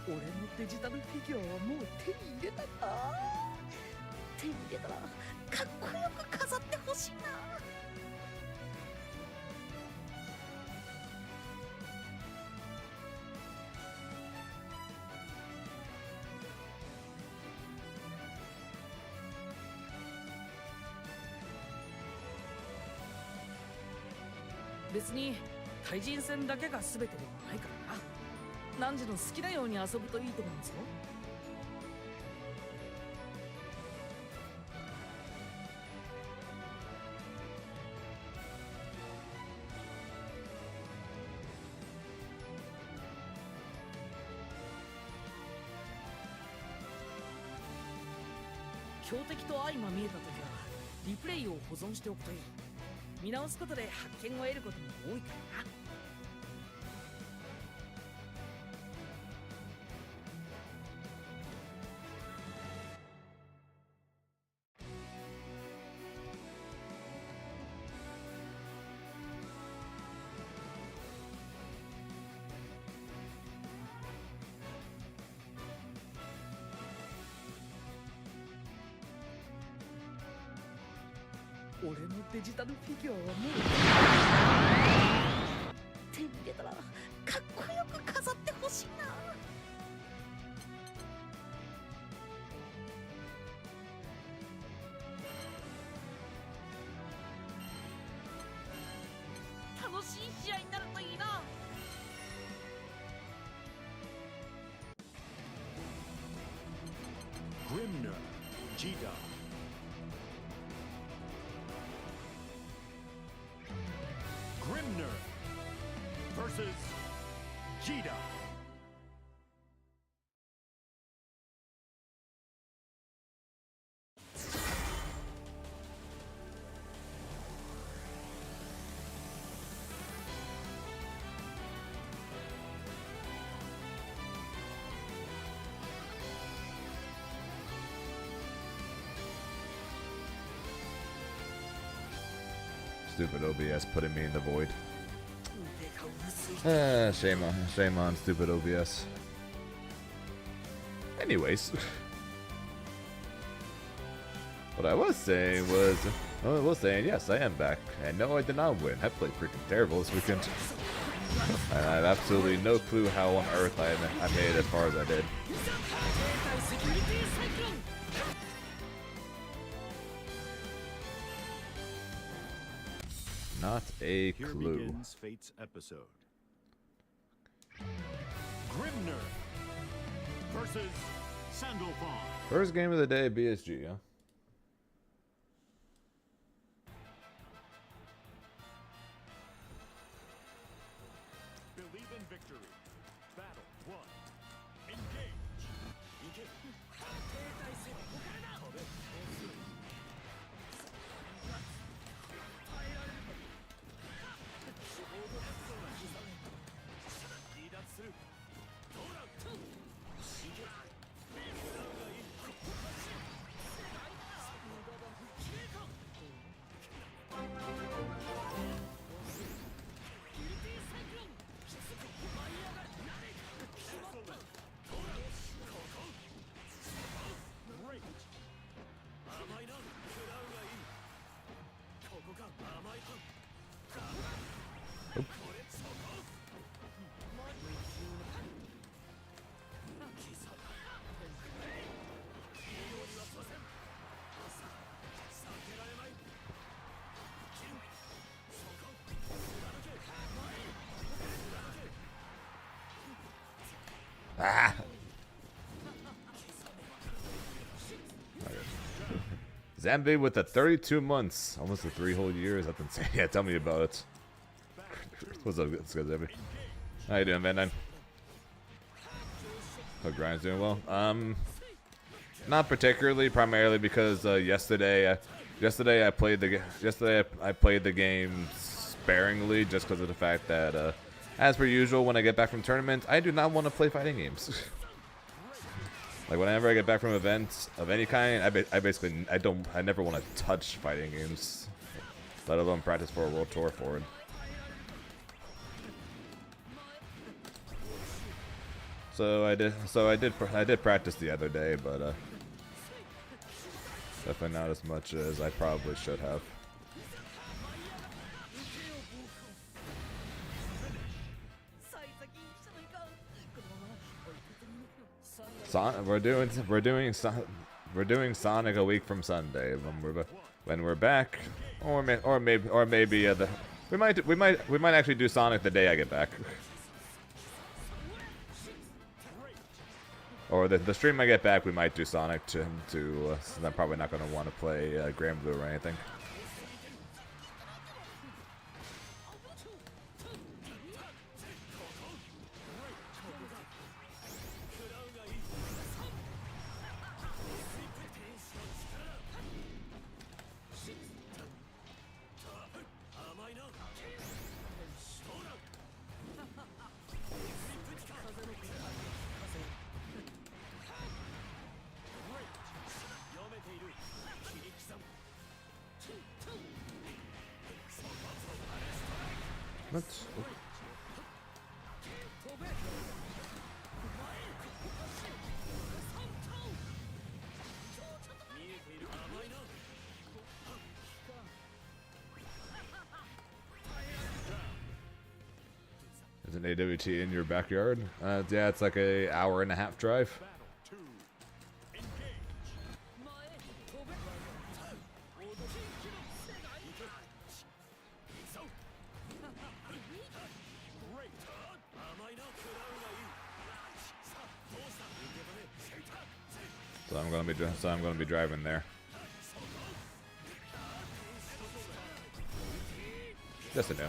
俺のデジタルフィギュアはもう手に入れたか。手に入れたらかっこよく飾ってほしいな。別に対人戦だけが全てではないからな。何時の好きなように遊ぶといいと思うんですよ。強敵と相まみえた時はリプレイを保存しておくといい。見直すことで発見を得ることも多いからな。俺のデジタルフィギュアはもう手に入れたらかっこよく飾ってほしいな。楽しい試合になるといいな。Grimner, Jida. Grimner versus Jida. Stupid OBS putting me in the void. Shame on stupid OBS. Anyways, what I was saying was, yes, I am back, and no, I did not win. I played freaking terrible this weekend. And I have absolutely no clue how on earth I made it as far as I did. Not a Here clue. begins Fate's episode. Grimner versus Sandalphon. First game of the day, BSG, huh? Believe in victory. Battle 1. Engage. Ah! Zambi with the 32 months, almost the 3 whole years. That's insane. Yeah, tell me about it. What's up, Zambi? How you doing, man? Hope Ryan's doing well. Not particularly. Primarily because yesterday I played the game sparingly, just because of the fact that, as per usual, when I get back from tournaments, I do not want to play fighting games. Like whenever I get back from events of any kind, I never want to touch fighting games, let alone practice for a world tour for it. So I did practice the other day, but definitely not as much as I probably should have. We're doing Sonic a week from Sunday when we're back, or maybe we might actually do Sonic the day I get back. Or the stream I get back, we might do Sonic since I'm probably not going to want to play Grand Blue or anything. What? Is an AWT in your backyard? Yeah, it's like a hour-and-a-half drive. So I'm gonna be driving there. Just a no.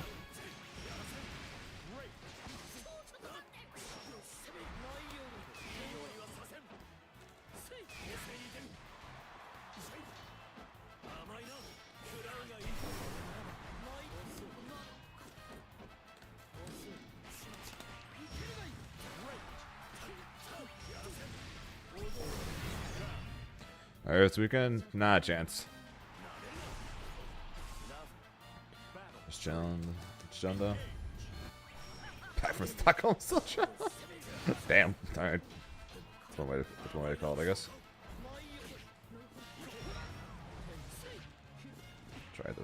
Alright, this weekend? Not a chance. Just chilling though. Back from Stockholm, still chilling. Damn. Alright. That's one way to call it, I guess. Try the.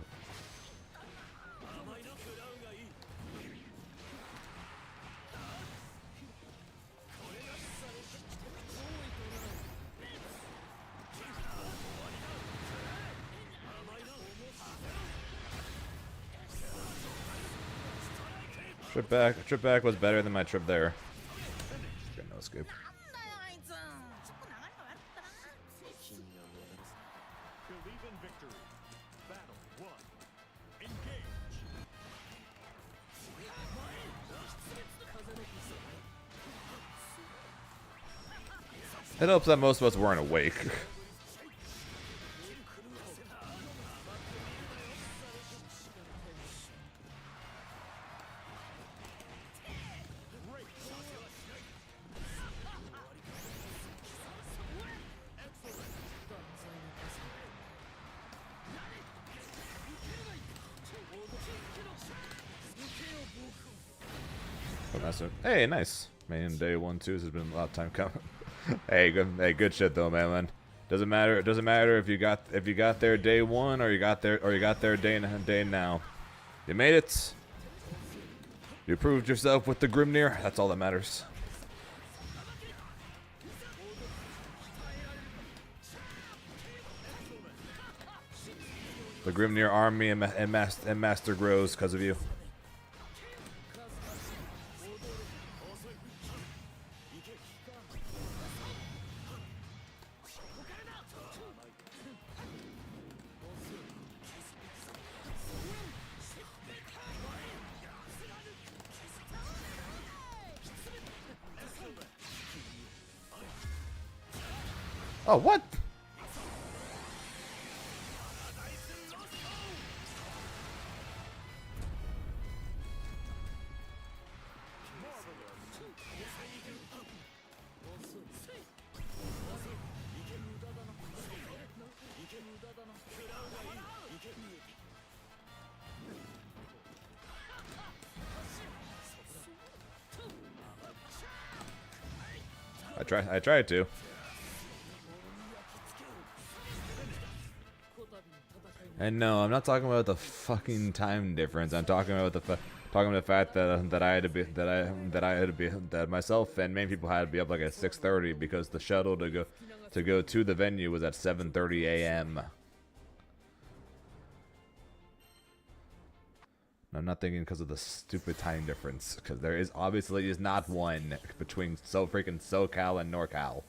Trip back was better than my trip there. Okay, no escape. Believe in victory. Battle 1. Engage. It helps that most of us weren't awake. Hey, nice. Man, day 1-2 has been a lot of time coming. Hey, good shit though, man. Doesn't matter if you got there day 1 or you got there day now. You made it. You proved yourself with the Grimnir. That's all that matters. The Grimnir army and Master grows because of you. Oh, what? I tried to. And no, I'm not talking about the fucking time difference. I'm talking about the fact that I had to be that myself and many people had to be up like at 6:30 because the shuttle to go to the venue was at 7:30 a.m. I'm not thinking because of the stupid time difference, because there is obviously is not one between freaking SoCal and NorCal.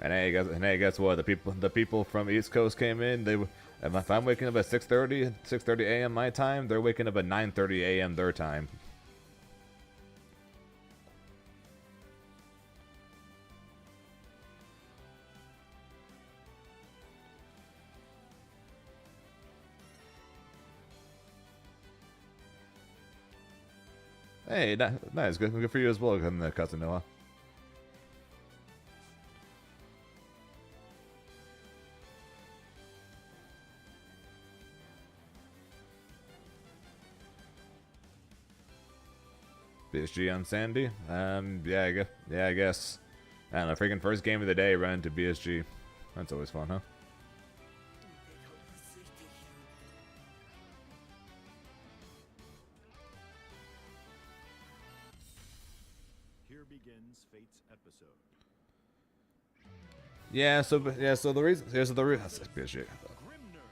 And hey, guess what? The people from East Coast came in. If I'm waking up at 6:30 a.m. my time, they're waking up at 9:30 a.m. their time. Hey, nice, good for you as well, cousin Noah. BSG on Sandy? Yeah, I guess. I don't know, freaking first game of the day, run into BSG. That's always fun, huh? Here begins Fate's episode. So the reason, BSG.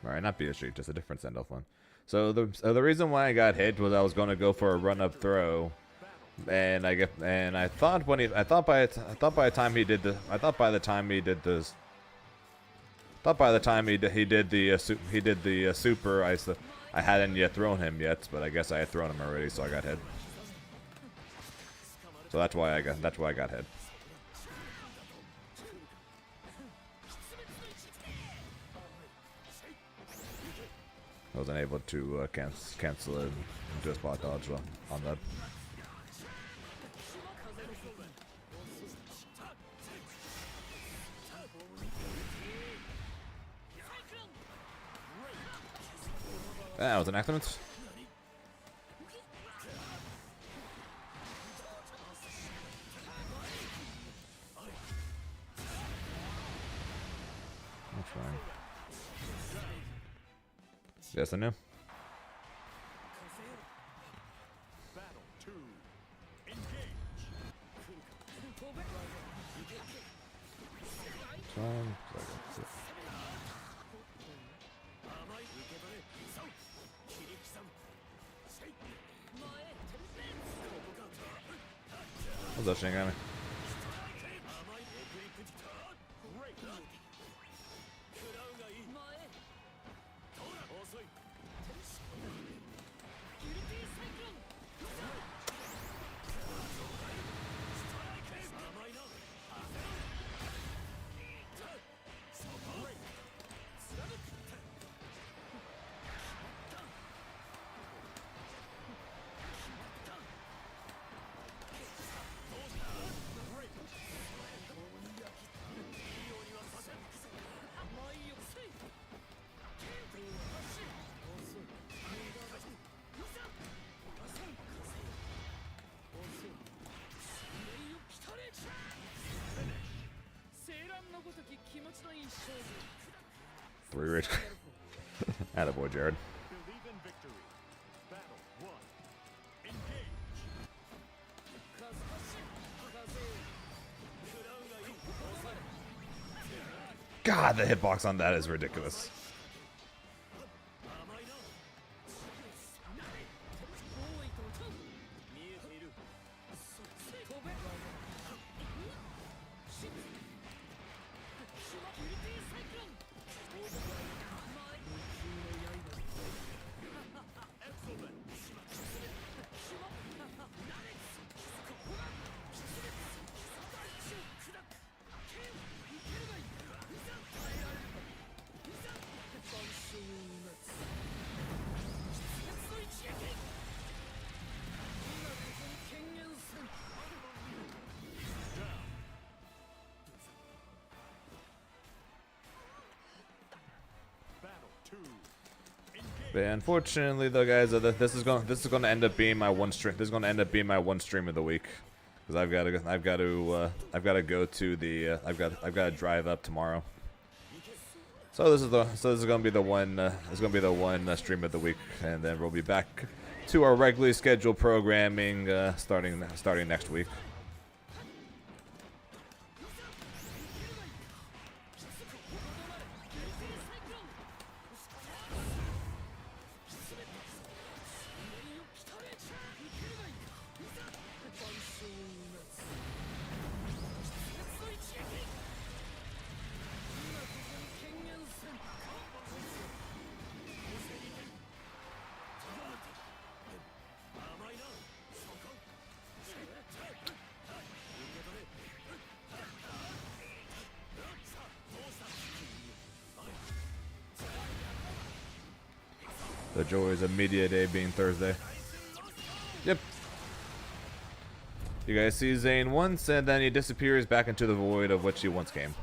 All right, not BSG, just a different send-off one. So the reason why I got hit was I was going to go for a run-up throw. And I thought by the time he did the super, I hadn't yet thrown him yet, but I guess I had thrown him already, so I got hit. So that's why I got hit. I wasn't able to cancel it into a spot dodge on that. That was an accident. That's fine. Yes, I knew. Battle 2. Engage. What's that shit got me? Three rage. Attaboy, Jared. Believe in victory. Battle 1. Engage. God, the hitbox on that is ridiculous. But yeah, unfortunately, though, guys, this is going to end up being my one stream. This is going to end up being my one stream of the week, because I've got to go to the I've got to drive up tomorrow. So this is going to be the one stream of the week, and then we'll be back to our regularly scheduled programming starting next week. The joys of media day being Thursday. Yep. You guys see Zane once, and then he disappears back into the void of which he once came.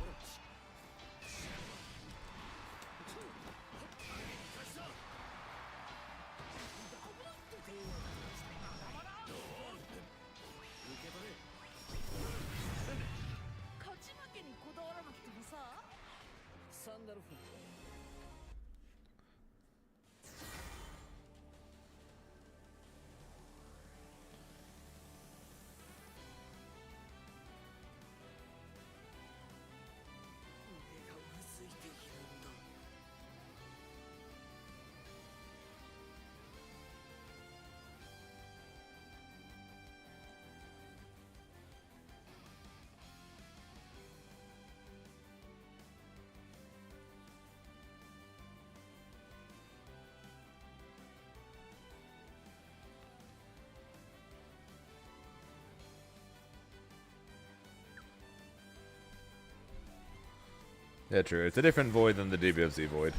Yeah, true. It's a different void than the DBFZ void.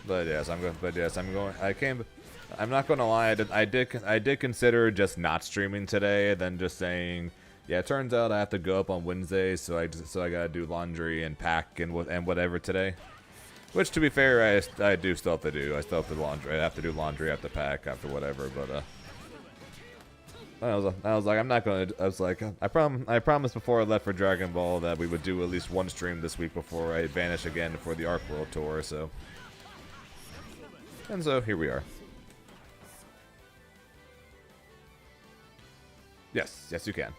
But yes, I'm going. I'm not going to lie. I did consider just not streaming today, then just saying, yeah. It turns out I have to go up on Wednesday, so I gotta do laundry and pack and whatever today. Which, to be fair, I do still have to do. I still have to laundry. I have to do laundry. I have to pack after whatever. But I was like, I'm not gonna. I was like, I promised before I left for Dragon Ball that we would do at least one stream this week before I vanish again for the Arc World Tour. So, and so here we are. Yes, you can.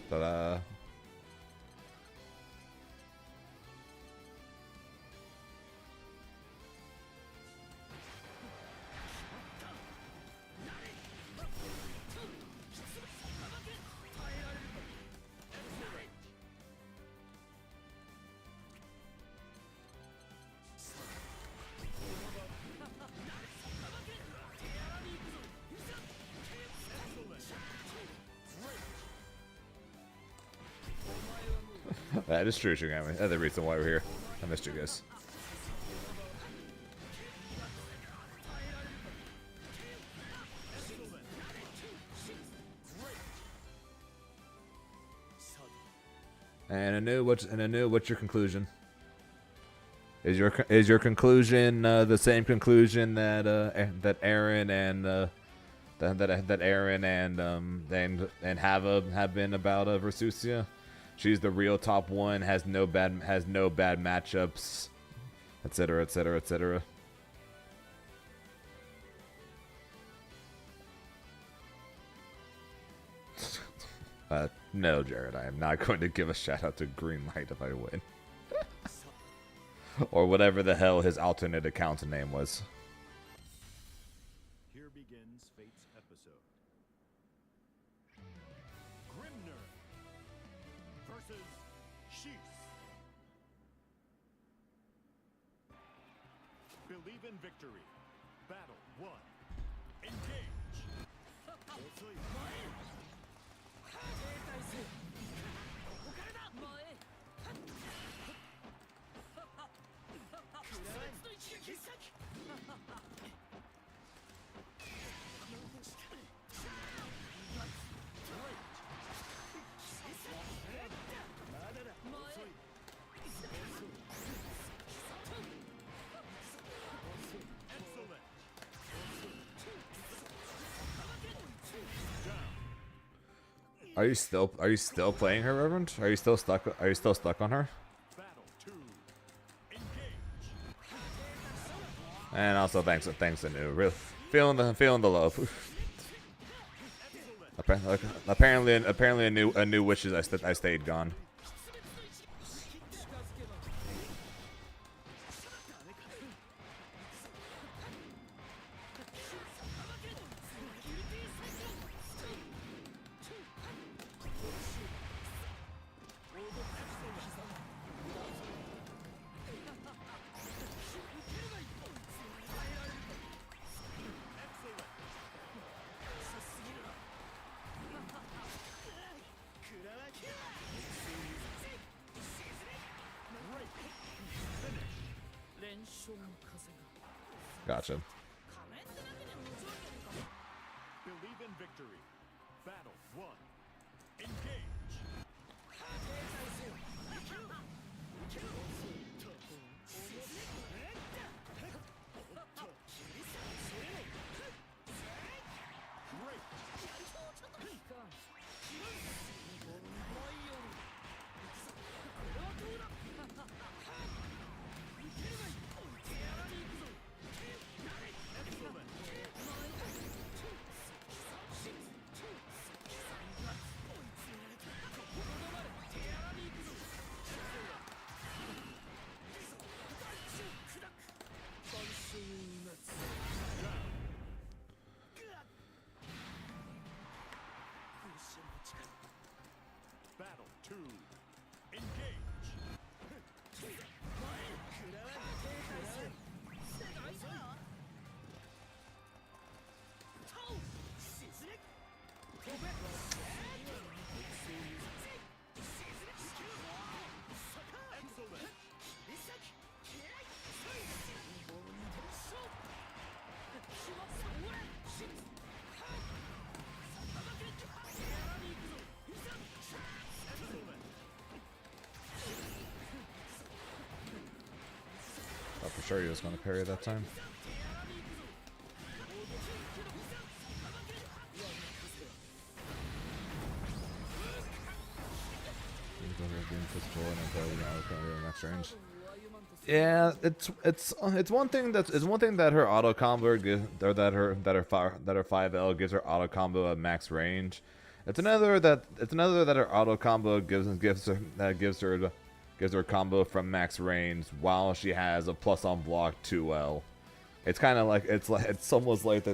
Ta-da. That is true, Shigami. That's the reason why we're here. I missed you guys. And Anu, what's your conclusion? Is your conclusion the same conclusion that that Aaron and that Aaron and Hava have been about Versusia? She's the real top one, has no bad matchups, etc., etc., etc. No, Jared, I am not going to give a shout out to Greenlight if I win. Or whatever the hell his alternate account name was. Here begins Fate's episode. Grimner versus Sheath. Believe in victory. Battle 1. Engage. Are you still playing her, Reverend? Are you still stuck on her? Battle 2. Engage. And also thanks to New. Really feeling the love. Apparently a new wishes I stayed gone. Gotcha. Believe in victory. Battle 1. Engage. Battle 2. Engage. Excellent. Thought for sure he was going to parry that time. Next range. Yeah, it's one thing that her auto combo or that her 5L gives her auto combo at max range. It's another that her auto combo gives her combo from max range while she has a plus on block 2L. It's kind of like it's almost like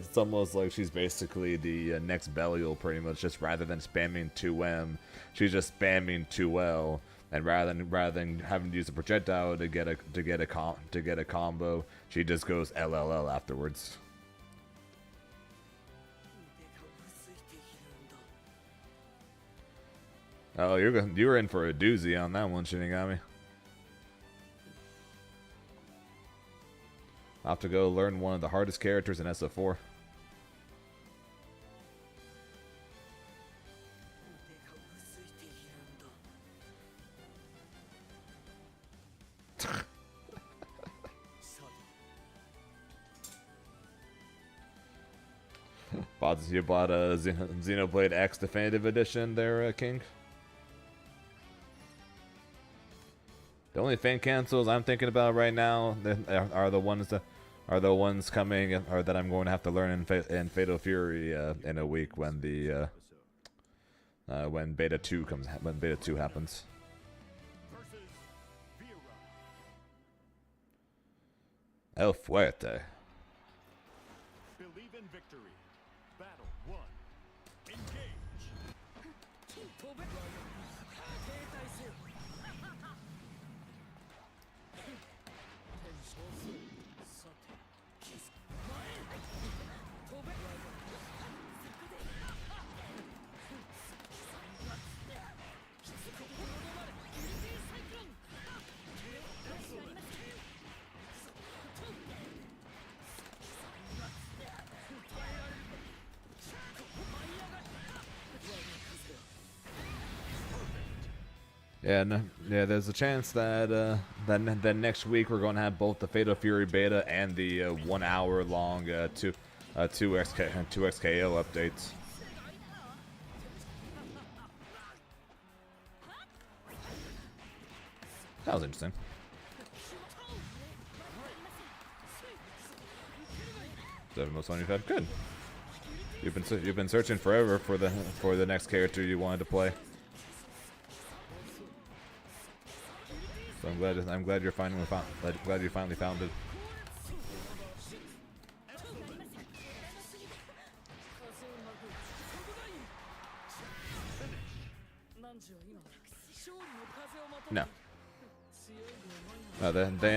she's basically the next Belial pretty much. Just rather than spamming 2M, she's just spamming 2L. And rather than having to use a projectile to get a combo, she just goes LLL afterwards. Oh, you're in for a doozy on that one, Shinigami. I'll have to go learn one of the hardest characters in SF4. You bought a Xenoblade X Definitive Edition there, King? The only fan cancels I'm thinking about right now are the ones coming or that I'm going to have to learn in Fatal Fury in a week when the when Beta 2 happens. El Fuerte. Believe in victory. Battle 1. Engage. Yeah, there's a chance that then next week we're going to have both the Fatal Fury beta and the 1 hour long 2XKO updates. That was interesting. 7 most fun you've had. Good. You've been searching forever for the next character you wanted to play. So I'm glad you finally found it. No. They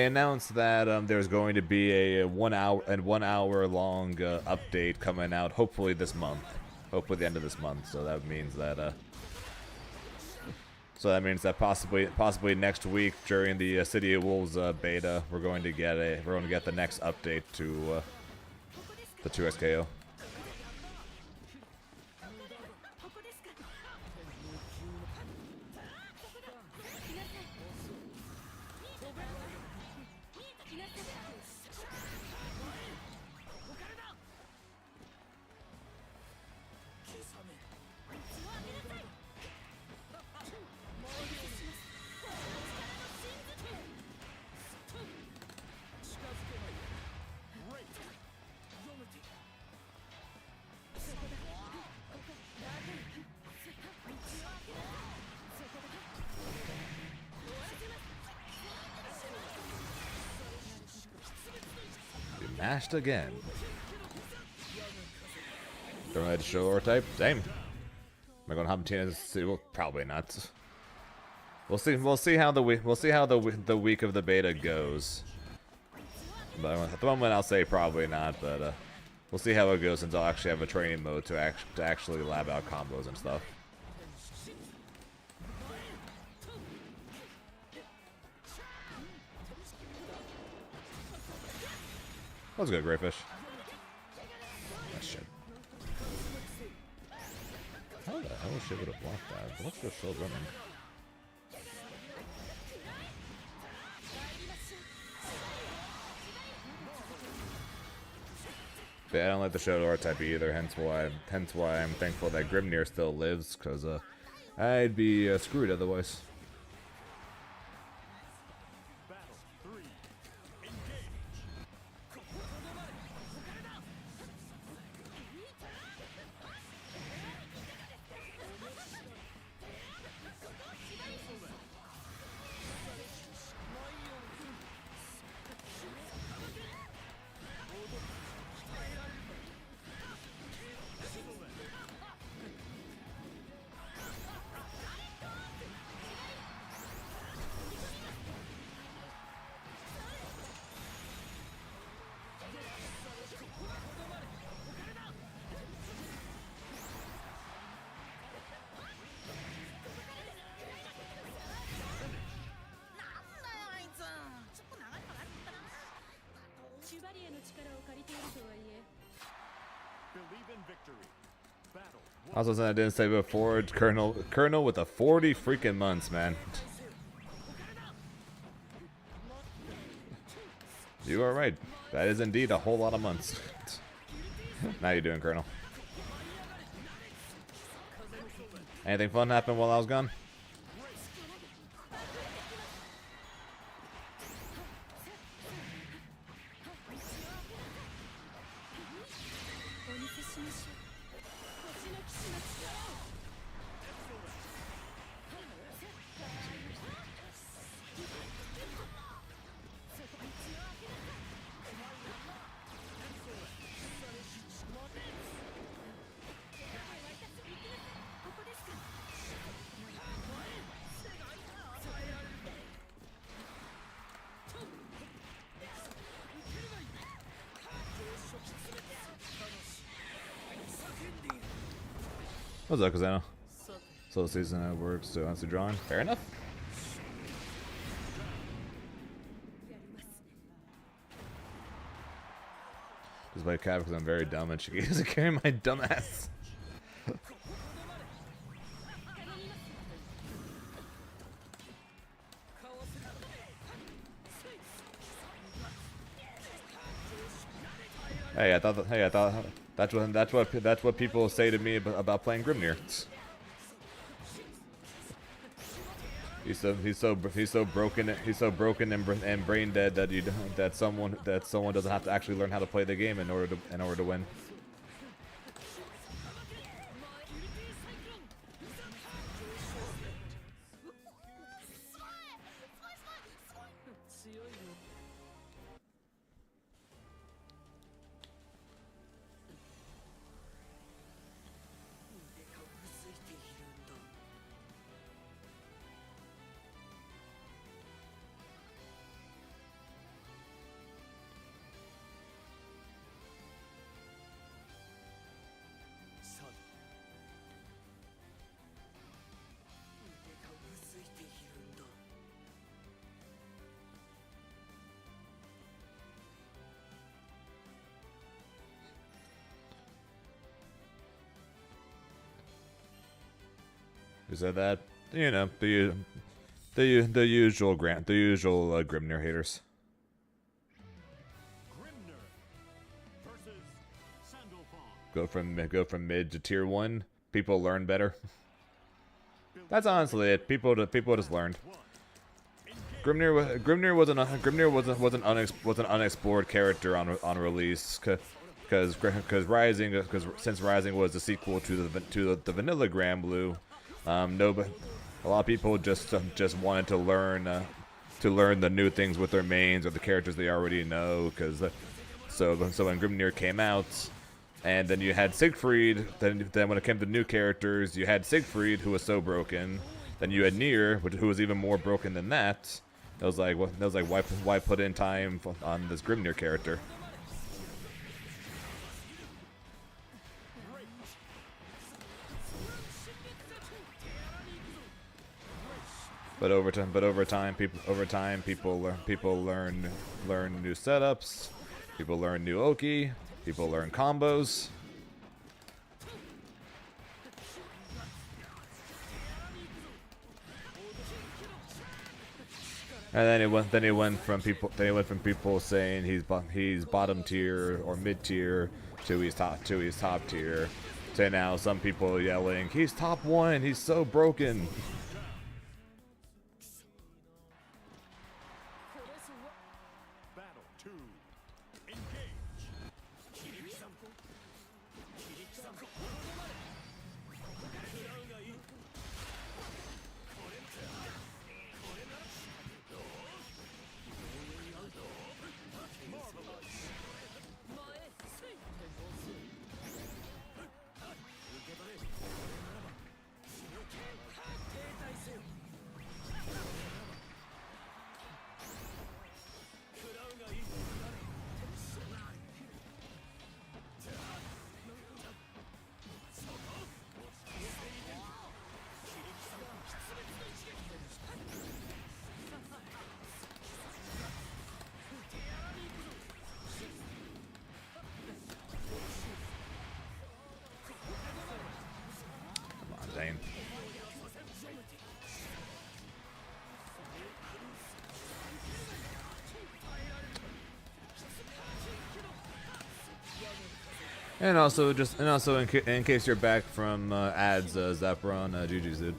announced that there's going to be a 1 hour long update coming out hopefully this month, hopefully the end of this month. So that means that possibly next week during the City of Wolves beta we're going to get the next update to the 2XKO. Mashed again. Don't have to show or type. Same. Am I going to hop in? Well, probably not. We'll see. We'll see how the week of the beta goes. But at the moment, I'll say probably not. But we'll see how it goes since I'll actually have a training mode to actually lab out combos and stuff. That was good, Greyfish. That shit. How the hell shit would have blocked that? The looks just still running. But I don't like the Shadow Archetype either, hence why I'm thankful that Grimnir still lives, because I'd be screwed otherwise. Also, something I didn't say before, Colonel with a 40 freaking months, man. You are right. That is indeed a whole lot of months. How you doing, Colonel? Anything fun happened while I was gone? What's up, Kazano? So the season works, so honestly drawing. Fair enough. This is my cat because I'm very dumb and she doesn't carry my dumb ass. I thought that's what people say to me about playing Grimnir. He's so broken and brain dead that someone doesn't have to actually learn how to play the game in order to win. Who said that? You know, the usual Grimnir haters. Grimner versus Sandalphon. Go from mid to tier 1. People learn better. That's honestly it. People just learned. Grimnir was an unexplored character on release because since Rising was the sequel to the vanilla Grand Blue. A lot of people just wanted to learn the new things with their mains or the characters they already know. So when Grimnir came out, and then you had Siegfried. Then when it came to new characters, you had Siegfried, who was so broken. Then you had Nier, who was even more broken than that. It was like why put in time on this Grimnir character? But over time, people learn new setups. People learn new Oki. People learn combos. And then it went from people saying he's bottom tier or mid tier to he's top tier, to now some people yelling he's top 1. He's so broken. Battle 2. Engage. Dang. And also in case you're back from ads, Zapron, GG's dude.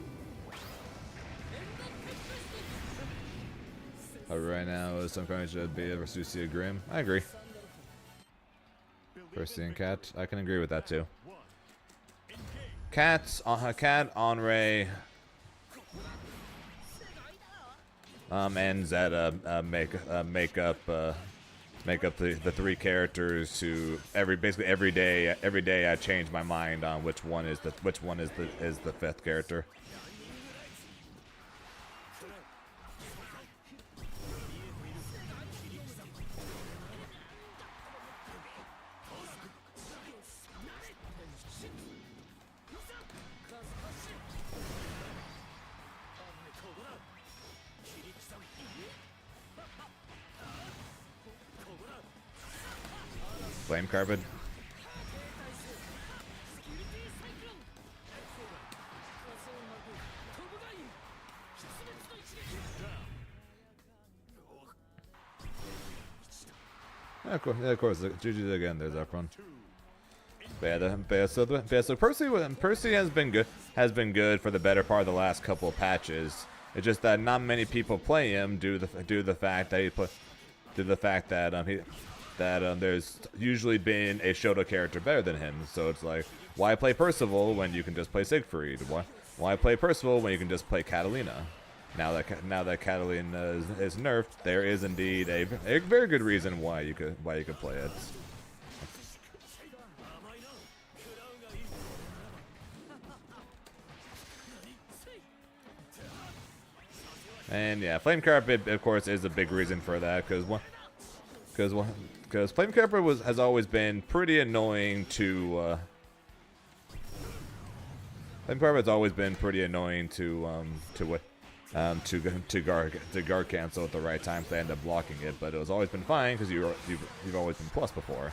Right now, some kind should be a Versucia Grim. I agree. Percy and Cat, I can agree with that too. Cat, Onray, and Zeta make up the 3 characters who basically every day I change my mind on which one is the 5th character. Flame Carbon. Yeah, of course, GG's again. There's Efron. So Percy has been good for the better part of the last couple of patches. It's just that not many people play him due to the fact that there's usually been a Shoto character better than him. So it's like, why play Percival when you can just play Siegfried? Why play Percival when you can just play Catalina? Now that Catalina is nerfed, there is indeed a very good reason why you could play it. And yeah, Flame Carpet, of course, is a big reason for that, because Flame Carpet has always been pretty annoying to. Flame Carpet has always been pretty annoying to guard cancel at the right time to end up blocking it, but it was always been fine because you've always been plus before.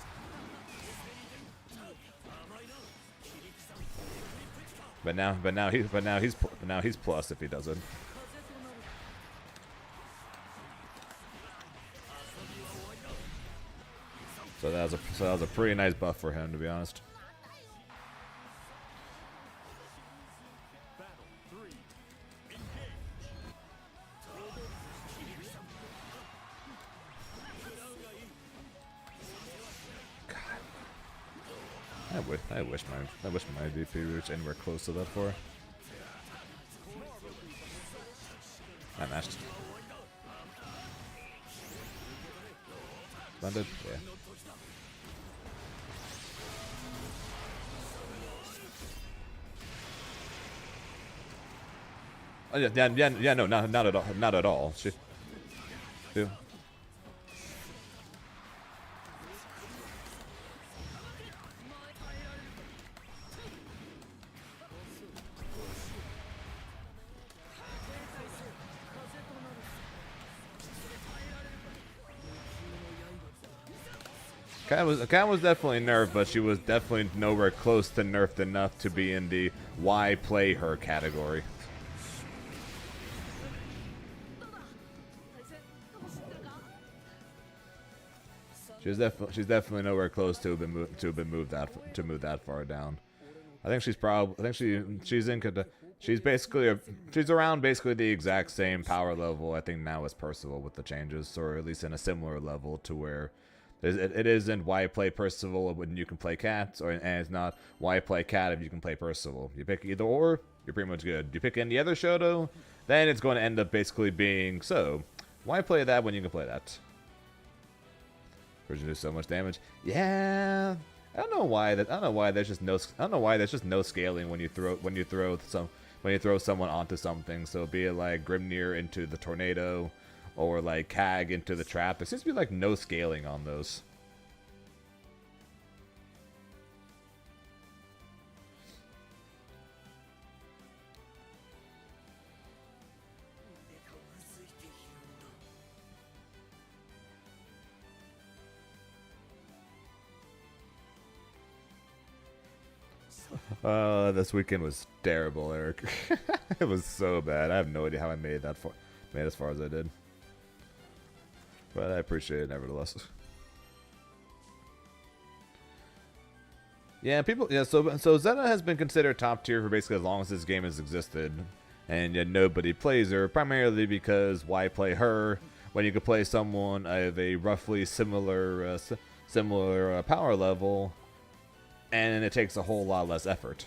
But now he's plus if he doesn't. So that was a pretty nice buff for him, to be honest. I wish my DP reached anywhere close to that for. I matched. Splendid, yeah. Oh, yeah, no, not at all, not at all. Yeah. Kat was definitely nerfed, but she was definitely nowhere close to nerfed enough to be in the why play her category. She's definitely nowhere close to have been moved that far down. I think she's around basically the exact same power level I think now as Percival with the changes, or at least in a similar level to where it isn't why play Percival when you can play Cat, and it's not why play Cat if you can play Percival. You pick either or, you're pretty much good. You pick any other Shoto, then it's going to end up basically being so. Why play that when you can play that? Version do so much damage. Yeah, I don't know why there's just no scaling when you throw someone onto something. So be it like Grimnir into the tornado, or like Kag into the trap. There seems to be like no scaling on those. This weekend was terrible, Eric. It was so bad. I have no idea how I made as far as I did. But I appreciate it nevertheless. Yeah, so Zena has been considered top tier for basically as long as this game has existed, and yet nobody plays her, primarily because why play her when you could play someone of a roughly similar power level, and it takes a whole lot less effort.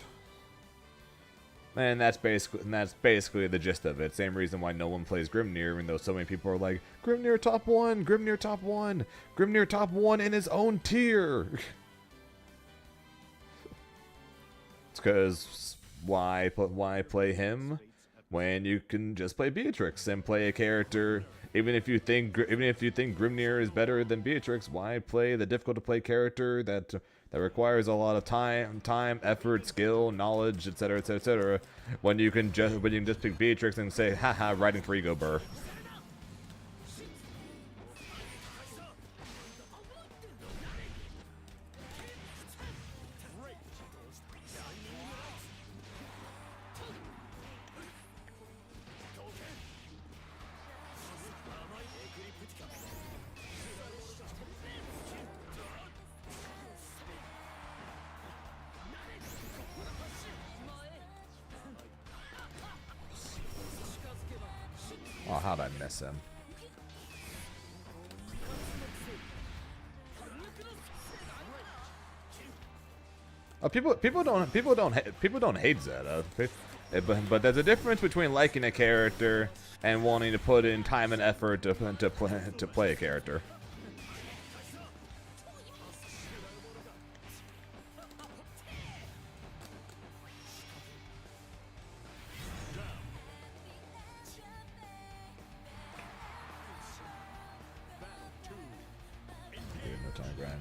And that's basically the gist of it. Same reason why no one plays Grimnir, even though so many people are like, Grimnir top 1, Grimnir top 1, Grimnir top 1 in his own tier. It's because why play him when you can just play Beatrix and play a character? Even if you think Grimnir is better than Beatrix, why play the difficult to play character that requires a lot of time, effort, skill, knowledge, etc., etc., when you can just pick Beatrix and say, haha, riding for ego burr. Oh, how'd I miss him? Oh, people don't hate Zeta, but there's a difference between liking a character and wanting to put in time and effort to play a character. No time grind.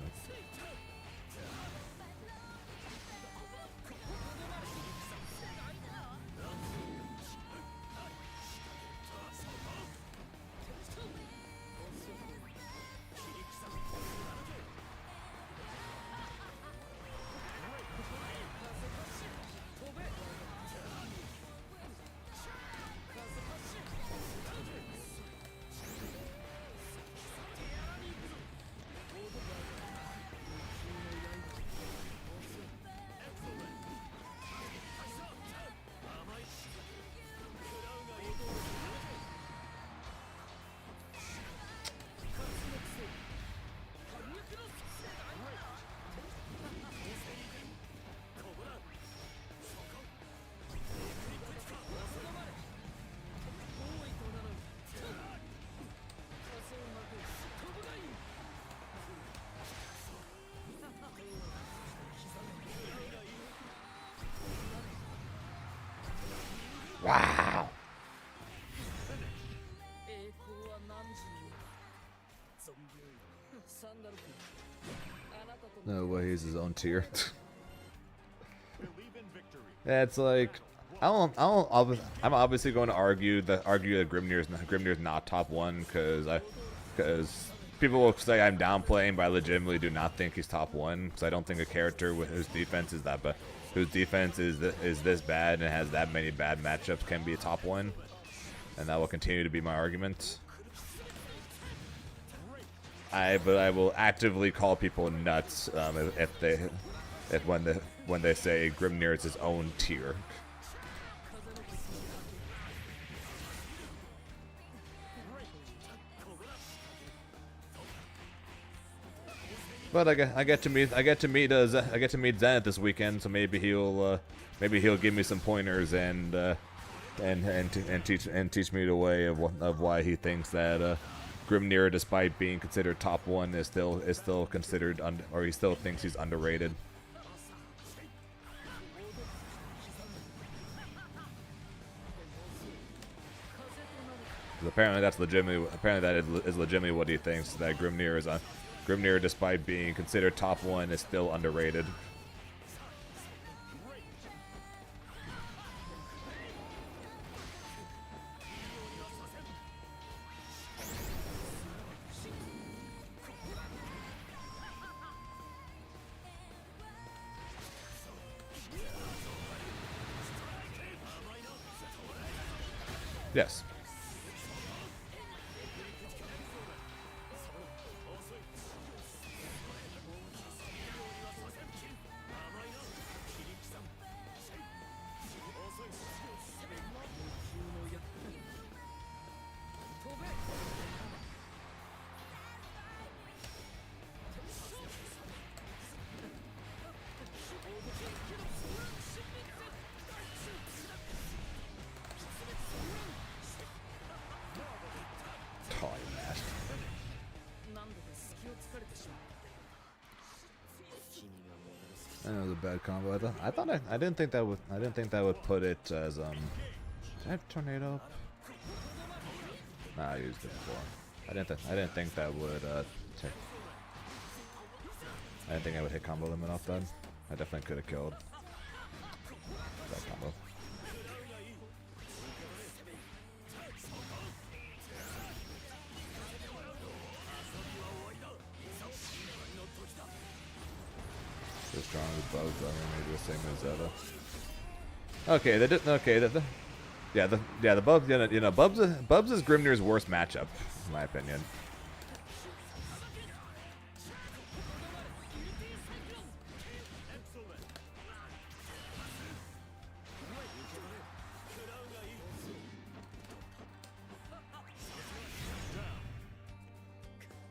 Wow. No way, he's his own tier. Yeah, it's like I'm obviously going to argue that Grimnir's not top 1 because people will say I'm downplaying, but I legitimately do not think he's top 1 because I don't think a character with whose defense is that bad, whose defense is this bad and has that many bad matchups can be a top 1, and that will continue to be my argument. But I will actively call people nuts when they say Grimnir is his own tier. But I get to meet Zenith this weekend, so maybe he'll give me some pointers and teach me the way of why he thinks that Grimnir, despite being considered top 1, is still considered or he still thinks he's underrated. Apparently that is legitimately what he thinks, that Grimnir, despite being considered top 1, is still underrated. Yes. I know it was a bad combo. I didn't think that would put it as Did I have tornado? Nah, I used it before. I didn't think that would I didn't think I would hit combo limit off that. I definitely could have killed that combo. So strong as bugs, I mean, maybe the same as Zeta. Okay, they did. Okay, the Bubs. You know, Bubs is Grimnir's worst matchup, in my opinion.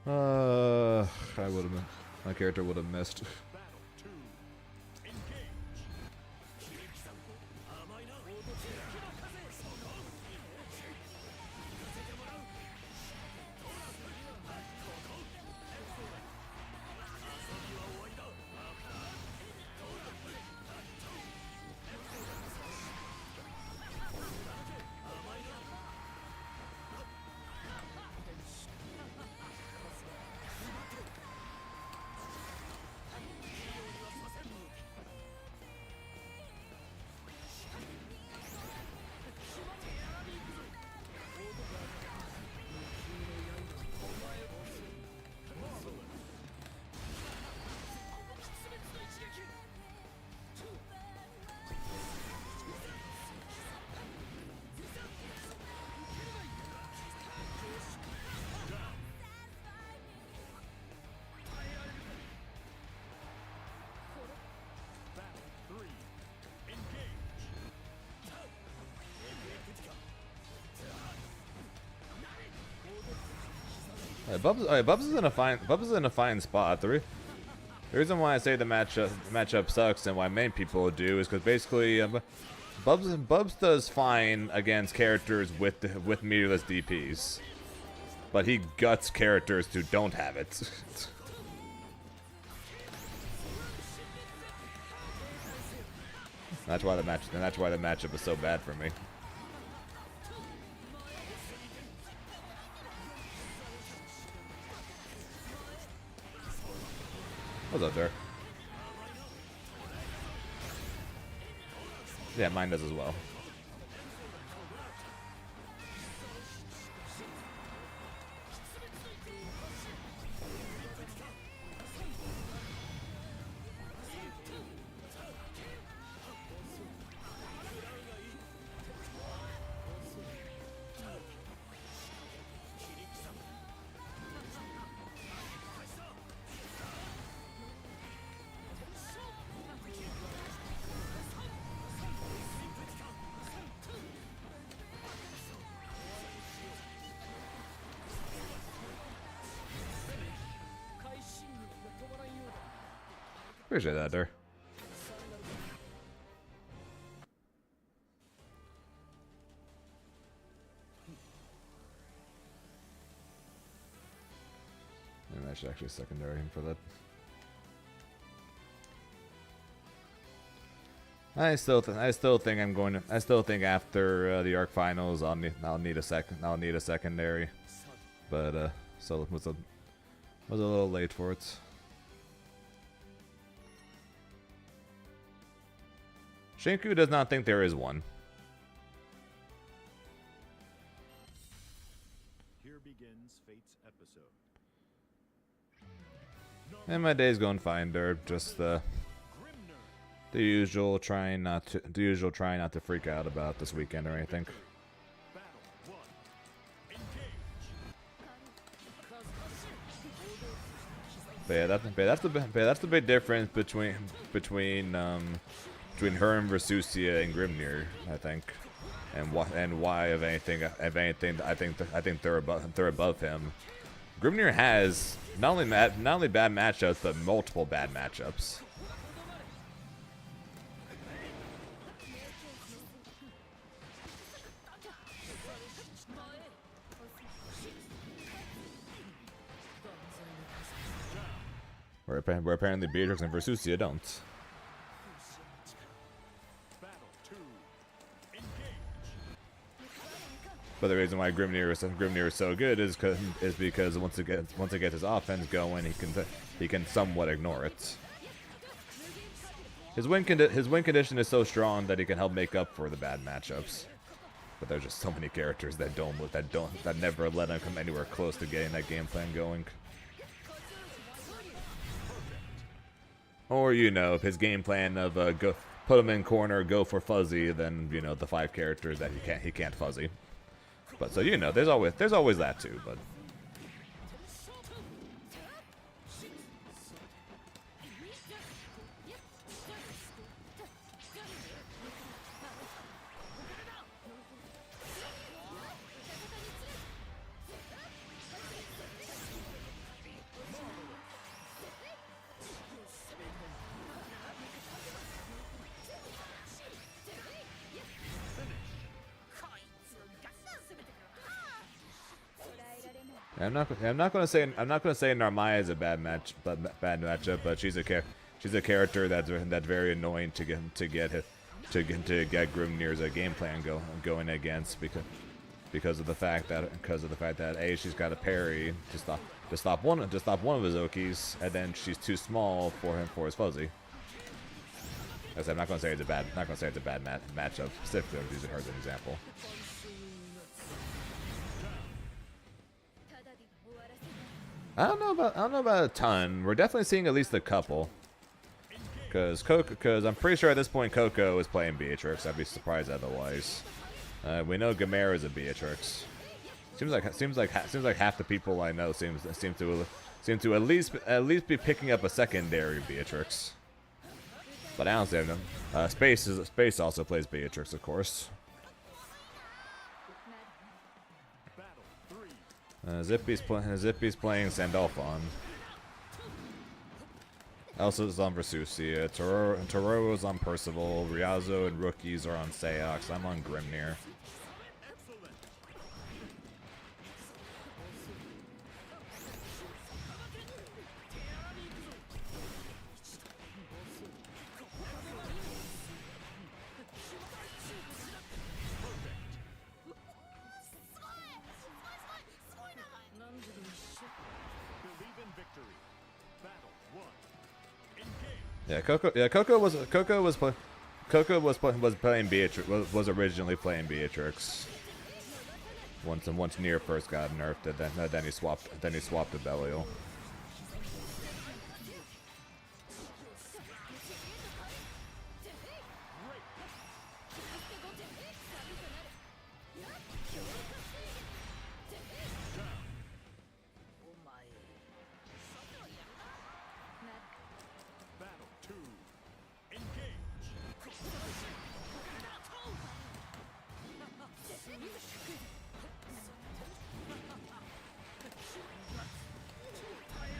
I would have. My character would have missed. Bubs is in a fine spot. The reason why I say the matchup sucks and why main people do is because basically Bubs does fine against characters with meterless DPs, but he guts characters who don't have it. That's why the matchup is so bad for me. What's up there? Yeah, mine does as well. Appreciate that, there. And I should actually secondary him for that. I still think after the ARC finals I'll need a secondary, but so it was a little late for it. Shinku does not think there is one. Here begins Fate's episode. And my day's going fine, Derb. Just the usual, trying not to freak out about this weekend or anything. But yeah, that's the big difference between her and Versusia and Grimnir, I think, and why if anything I think they're above him. Grimnir has not only bad matchups but multiple bad matchups. Where apparently Beatrix and Versusia don't. But the reason why Grimnir is so good is because once it gets his offense going, he can somewhat ignore it. His win condition is so strong that he can help make up for the bad matchups. But there's just so many characters that never let him come anywhere close to getting that game plan going. Or if his game plan of go put him in corner, go for fuzzy, then the 5 characters that he can't fuzzy. But so there's always that too, but I'm not gonna say Narmaya is a bad matchup, but she's a character that's very annoying to get Grimnir's game plan going against because of the fact that A, she's got a parry to stop one of his Okis, and then she's too small for his fuzzy. As I said, I'm not gonna say it's a bad matchup specifically. I'm using her as an example. I don't know about a ton. We're definitely seeing at least a couple. Because I'm pretty sure at this point Coco is playing Beatrix. I'd be surprised otherwise. We know Gamera is a Beatrix. Seems like half the people I know seem to at least be picking up a secondary Beatrix. But I don't see them. Space also plays Beatrix, of course. Zippy's playing Sandalphon. Elsa's on Versusia. Tororo's on Percival. Ryazo and Rookies are on Seox. I'm on Grimnir. Coco was playing Beatrix. Was originally playing Beatrix. Once Nier first got nerfed, then he swapped to Belial.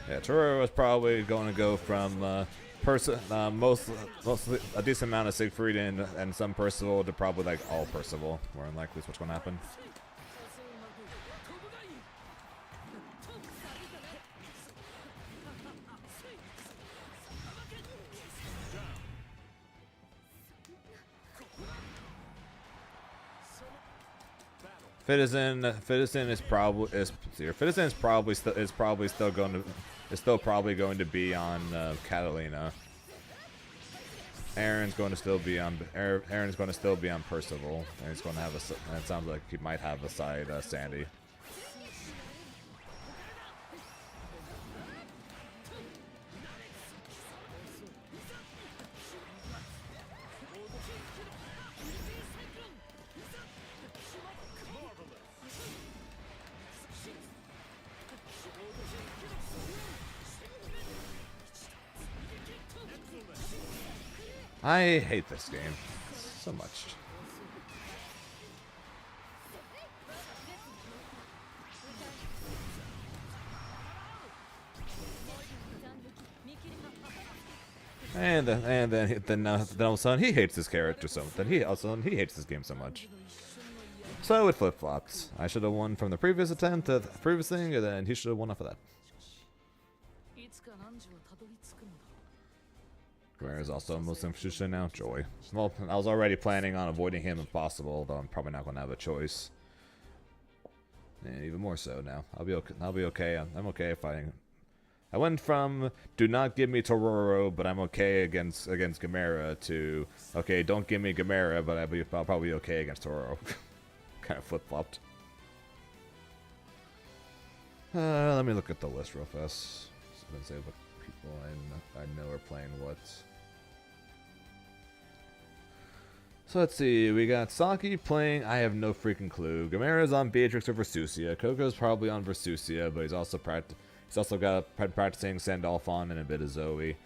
Yeah, Tororo was probably going to go from mostly a decent amount of Siegfried and some Percival to probably like all Percival. More than likely is what's going to happen. Citizen is probably going to be on Catalina. Aaron's going to still be on Percival, and he's going to have and it sounds like he might have a side Sandy. I hate this game so much. And then all of a sudden he hates this character so he hates this game so much. So it flip-flopped. I should have won from the previous attempt at the previous thing, and then he should have won off of that. Where is also Muslim Fushusha now? Joy. Well, I was already planning on avoiding him if possible, though I'm probably not going to have a choice. And even more so now. I'll be okay. I'm okay fighting. I went from do not give me Tororo, but I'm okay against Gamera to okay, don't give me Gamera, but I'll probably be okay against Tororo. Kind of flip-flopped. Let me look at the list real fast. Let's say what people I know are playing what. So let's see, we got Saki playing, I have no freaking clue. Gamera's on Beatrix or Versusia. Coco's probably on Versusia, but he's also got practicing Sandalphon and a bit of Zoe.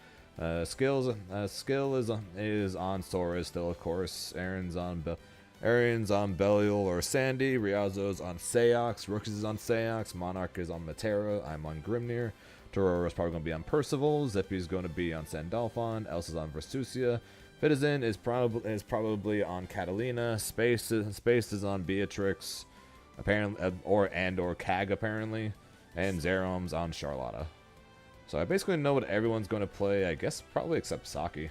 Skill is on Sora still, of course. Aaron's on Belial or Sandy. Ryazo's on Seox. Rooks is on Seox. Monarch is on Matera. I'm on Grimnir. Tororo's probably going to be on Percival. Zippy's going to be on Sandalphon. Elsa's on Versusia. Citizen is probably on Catalina. Space is on Beatrix, apparently, or Cag apparently. and Zerom's on Charlotta. So I basically know what everyone's going to play. I guess probably except Saki.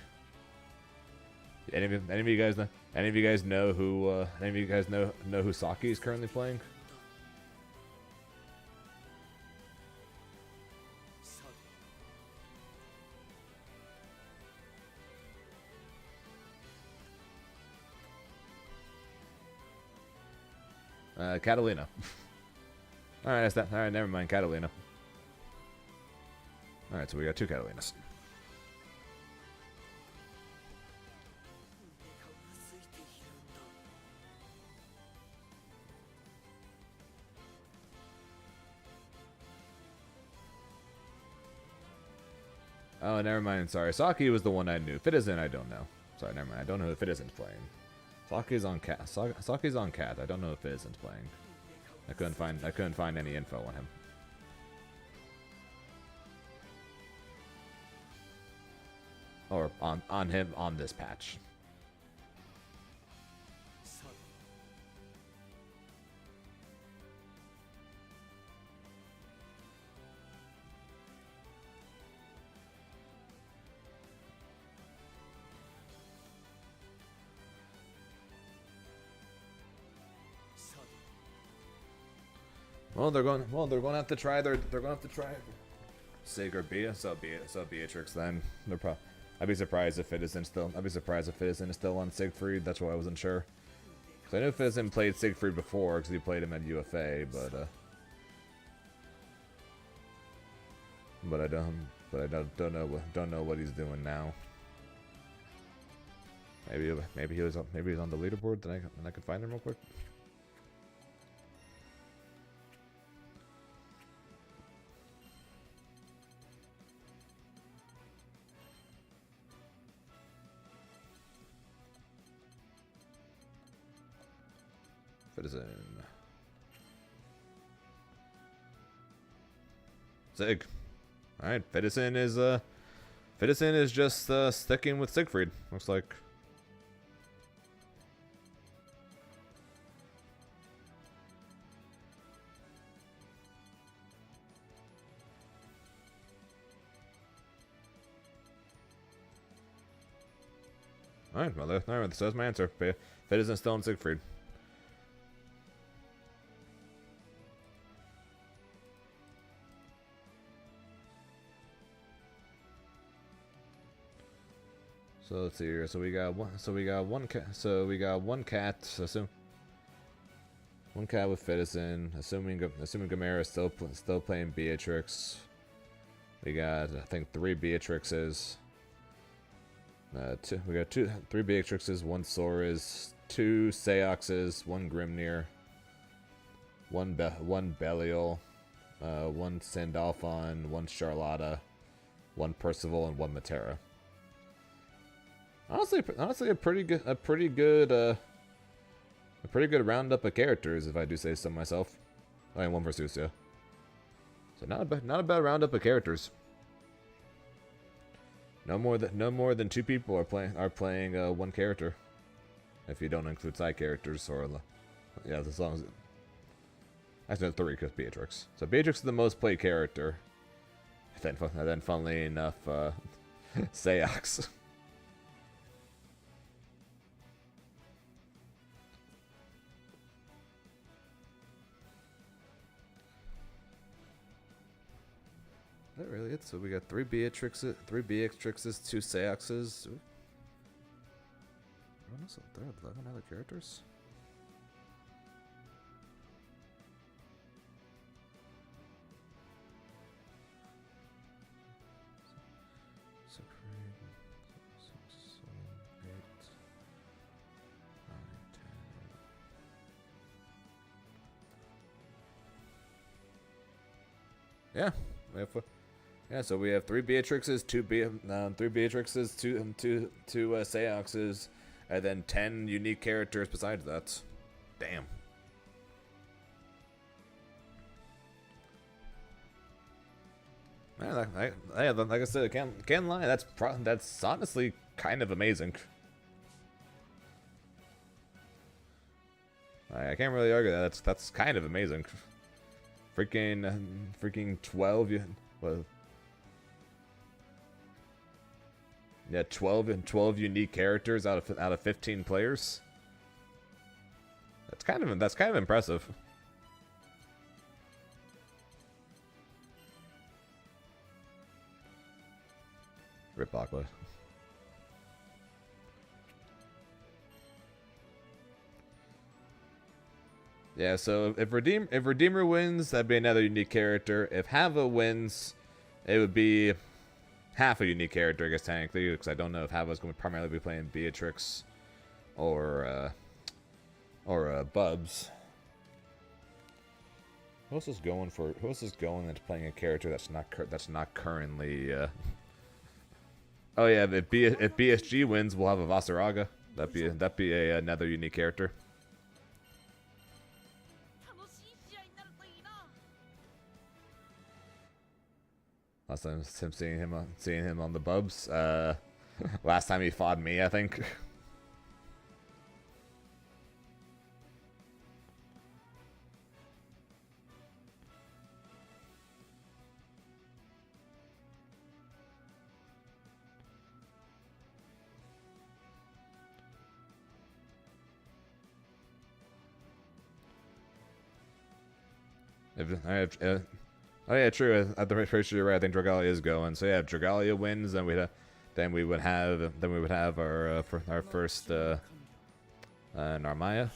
Any of you guys know? Any of you guys know who? Any of you guys know who Saki is currently playing? Catalina. Alright, that's that. Alright, never mind, Catalina. Alright, so we got 2 Catalinas. Oh, never mind, sorry. Saki was the one I knew. Fitizen, I don't know. Sorry, never mind. I don't know if Fitizen's playing. Saki's on cat. Saki's on cat. I don't know if Fitizen's playing. I couldn't find any info on him. Or on him on this patch. Well, they're going to have to try Sig or Bea, so Beatrix then. I'd be surprised if Fitizen is still on Siegfried. That's why I wasn't sure. Cause I knew Fitizen played Siegfried before because he played him at UFA, but I don't know what he's doing now. Maybe he's on the leaderboard. Then I can find him real quick. Fitizen. Sig. Alright, Fitizen is just sticking with Siegfried, looks like. Alright, well, so that's my answer. Fitizen's still on Siegfried. So let's see here. So we got one cat. Assume one cat with Fitizen. Assuming Gamera is still playing Beatrix. We got, I think, 3 Beatrixes. We got 3 Beatrixes, 1 Soras, 2 Seoxes, 1 Grimnir, 1 Belial, 1 Sandalphon, 1 Charlotta, 1 Percival, and 1 Matera. Honestly, a pretty good roundup of characters, if I do say so myself. I mean, 1 Versusia. So not a bad roundup of characters. No more than 2 people are playing 1 character, if you don't include side characters or yeah, as long as actually 3 because Beatrix. So Beatrix is the most played character. Then funnily enough, Seox. Is that really it? So we got 3 Beatrixes, 2 Seoxes. There are 11 other characters? Yeah, we have. Yeah, so we have 3 Beatrixes, 2 Seoxes, and then 10 unique characters besides that. Damn. Man, like I said, I can't lie. That's honestly kind of amazing. I can't really argue that. That's kind of amazing. freaking 12. Well, yeah, 12 unique characters out of 15 players. That's kind of impressive. Rip Aqua. Yeah, so if Redeemer wins, that'd be another unique character. If Hava wins, it would be half a unique character, I guess, technically, because I don't know if Hava's going to primarily be playing Beatrix or Bubs. Who else is going that's playing a character that's not currently? Oh yeah, if BSG wins, we'll have a Vasaraga. That'd be another unique character. Last time seeing him on the Bubs. Last time he fought me, I think. Oh yeah, true. I'm pretty sure you're right. I think Dragalia is going. So yeah, if Dragalia wins, then we would have our first Narmaya.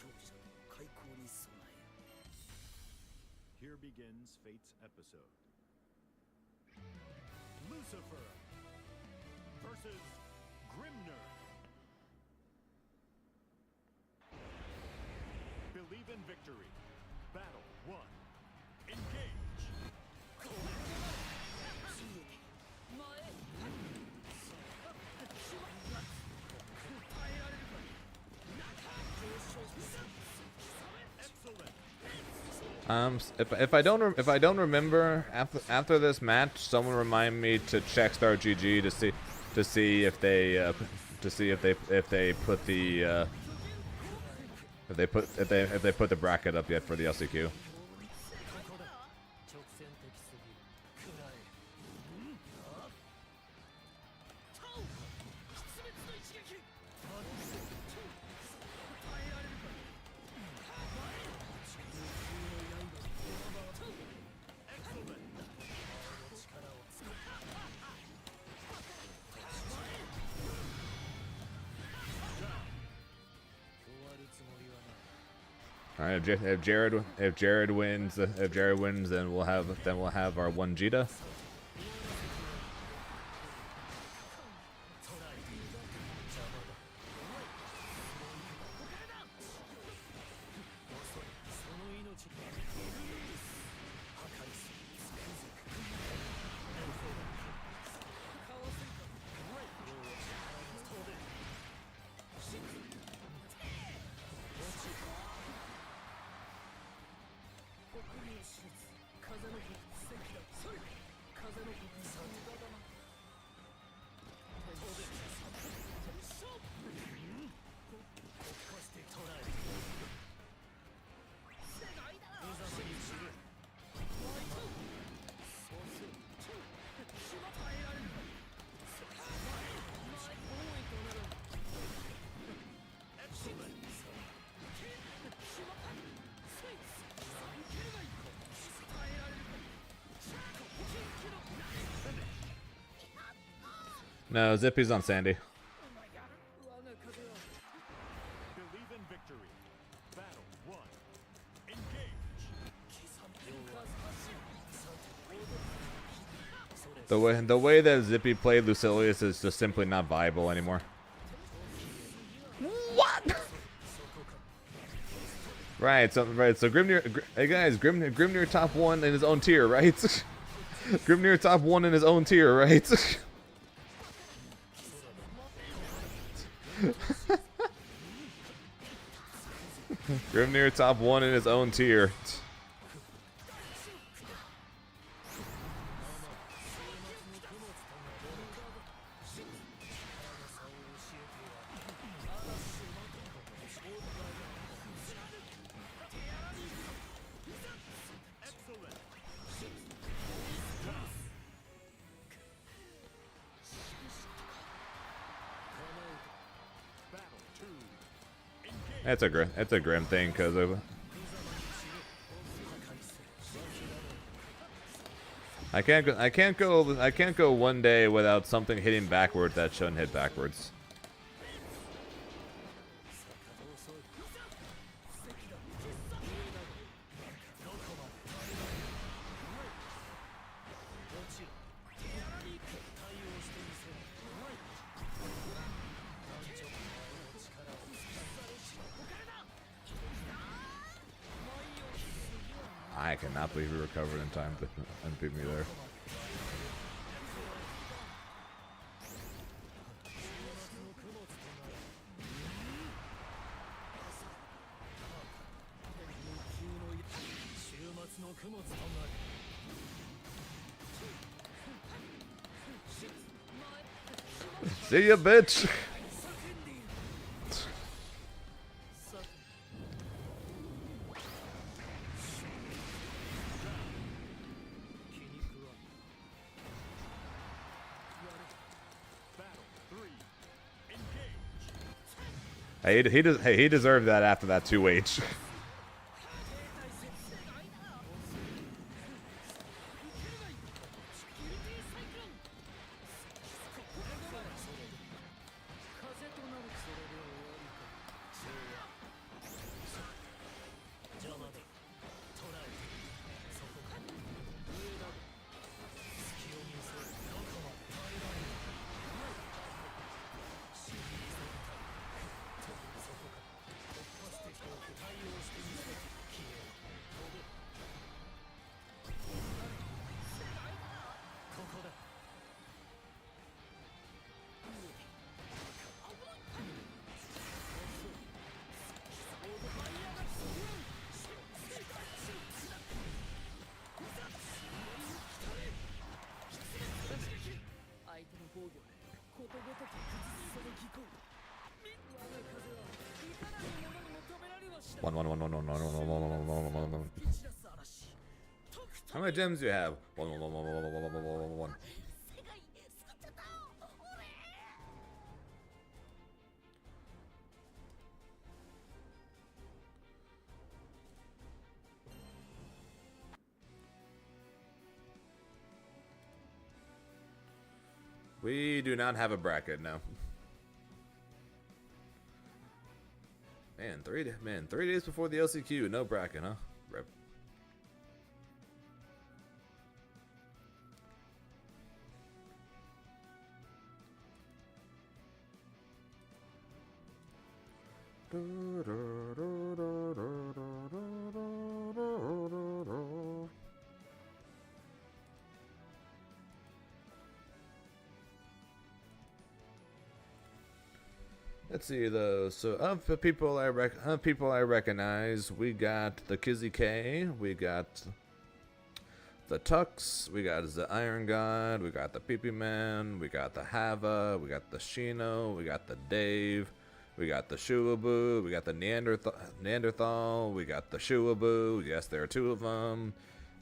Here begins Fate's episode. Lucifer versus Grimner. Believe in victory. Battle 1. Engage. If I don't remember after this match, someone remind me to check Star GG to see if they put the bracket up yet for the LCQ. All right, if Jared wins, then we'll have our one Jita. No, Zippy's on Sandy. Believe in victory. Battle 1. Engage. The way that Zippy played Lucilius is just simply not viable anymore. What? Right, so Grimnir, hey guys, Grimnir top 1 in his own tier, right? Grimnir top 1 in his own tier, right? Grimnir top 1 in his own tier. It's a grim thing because of. I can't go one day without something hitting backwards that shouldn't hit backwards. I cannot believe he recovered in time to unbeat me there. See ya, bitch! Hey, he deserved that after that 2H. One. How many gems do you have? One. We do not have a bracket, no. Man, 3 days before the LCQ, no bracket, huh? Rip. Let's see though. So of the people I recognize, we got the Kizzy K, we got the Tux, we got the Iron God, we got the Pee Man, we got the Hava, we got the Shino, we got the Dave, we got the Shuabu, we got the Neanderthal, we got the Shuabu. Yes, there are 2 of them.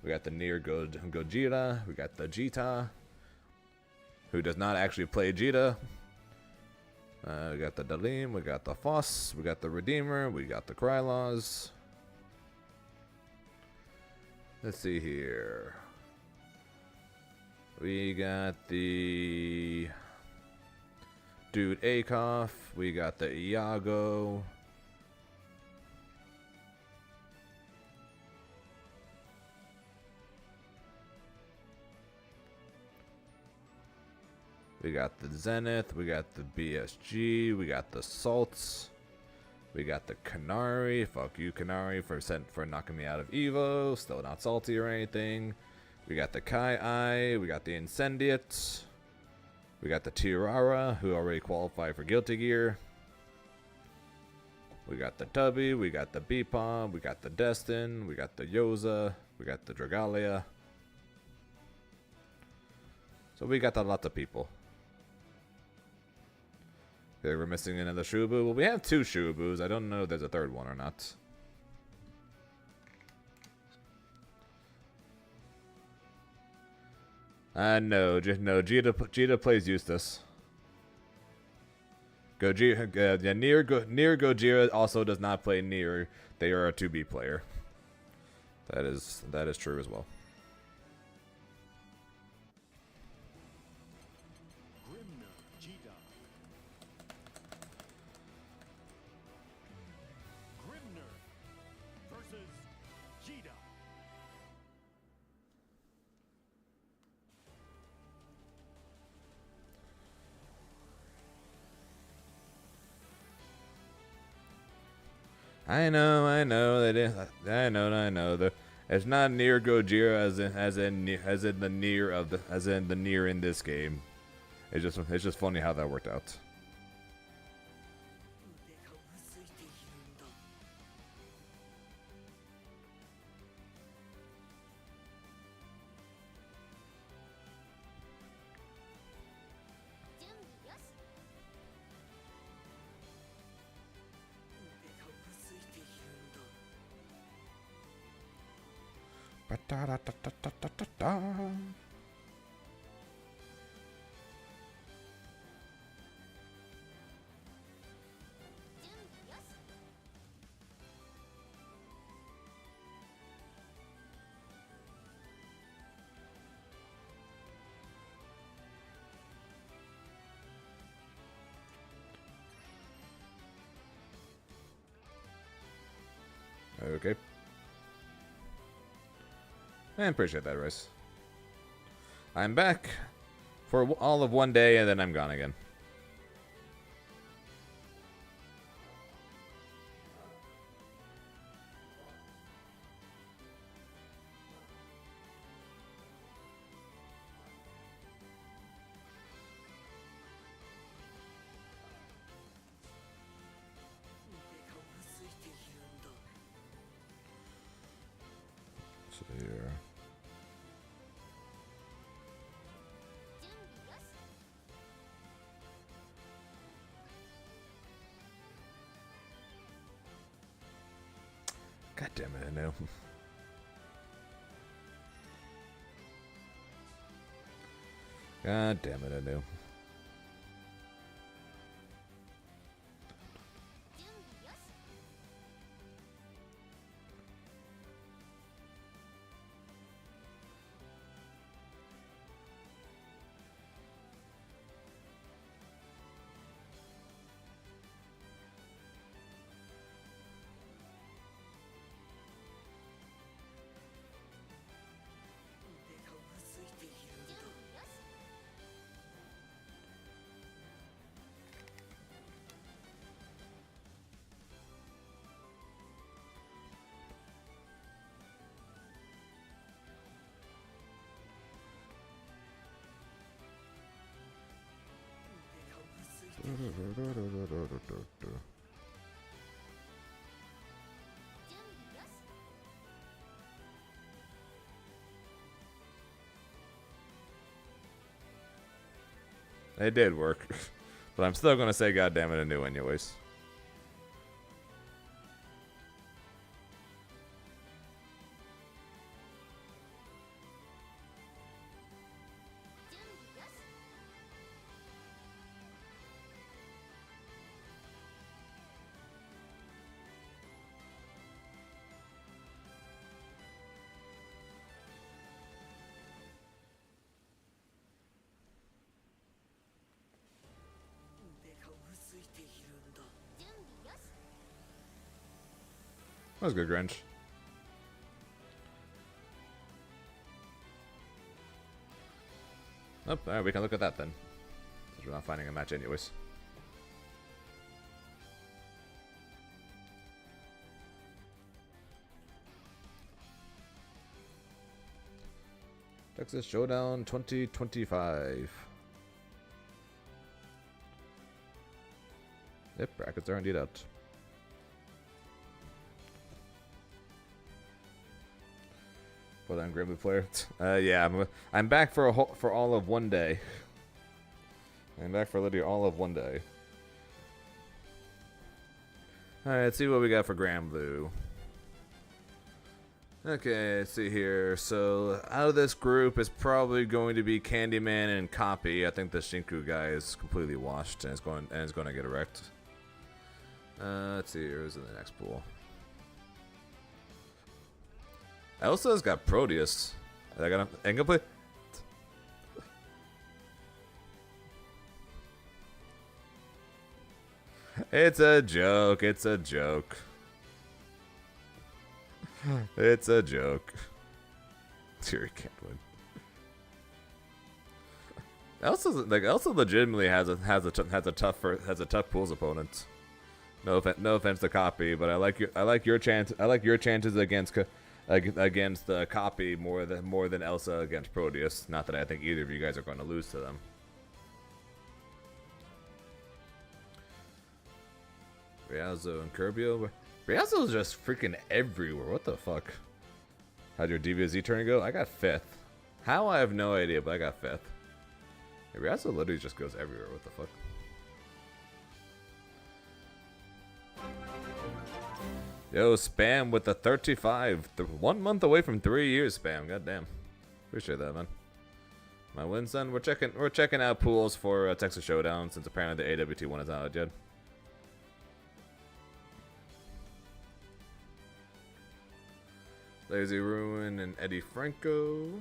We got the Near Gojira, we got the Jita, who does not actually play Jita. We got the Dalim, we got the Foss, we got the Redeemer, we got the Krylaws. Let's see here. We got the Dude Akoff, we got the Iago. We got the Zenith, we got the BSG, we got the Salts, we got the Canary. Fuck you, Canary, for knocking me out of Evo. Still not salty or anything. We got the Kai-I, we got the Incendiate, we got the Tirara, who already qualified for Guilty Gear. We got the Tubby, we got the Beepom, we got the Destin, we got the Yoza, we got the Dragalia. So we got a lot of people. Okay, we're missing another Shubu. Well, we have 2 Shubus. I don't know if there's a 3rd one or not. No, Jita plays Eustace. Gojira, yeah, Nier Gojira also does not play Nier. They are a 2B player. That is true as well. Grimner Jida. Grimner versus Jida. I know. I know. It's not Nier Gojira as in the Nier in this game. It's just funny how that worked out. Ba-da-da-da-da-da-da-da. Okay. I appreciate that, Rice. I'm back for all of one day, and then I'm gone again. So here. God damn it, I know. God damn it, I know. It did work. But I'm still gonna say goddamn it anew anyways. That was good, Grinch. Oh, alright, we can look at that then. Since we're not finding a match anyways. Texas Showdown 2025. Yep, brackets are indeed out. But I'm Grimly player. Yeah, I'm back for all of one day. I'm back for literally all of one day. All right, let's see what we got for Granblue. Okay, let's see here. So out of this group is probably going to be Candyman and Copy. I think the Shinku guy is completely washed and is going to get wrecked. Let's see here. Who's in the next pool? Elsa's got Proteus. I can play. It's a joke. It's a joke. It's a joke. Fury can't win. Elsa legitimately has a tough pools opponent. No offense to Copy, but I like your chances against the Copy more than Elsa against Proteus. Not that I think either of you guys are going to lose to them. Riazo and Curbio. Riazo's just freaking everywhere. What the fuck? How'd your DBZ turn go? I got 5th. How? I have no idea, but I got 5th. Yeah, Riazo literally just goes everywhere. What the fuck? Yo, Spam with the 35. 1 month away from 3 years, Spam. Goddamn. Appreciate that, man. My win, son. We're checking out pools for Texas Showdown since apparently the AWT one is out yet. Lazy Ruin and Eddie Franco.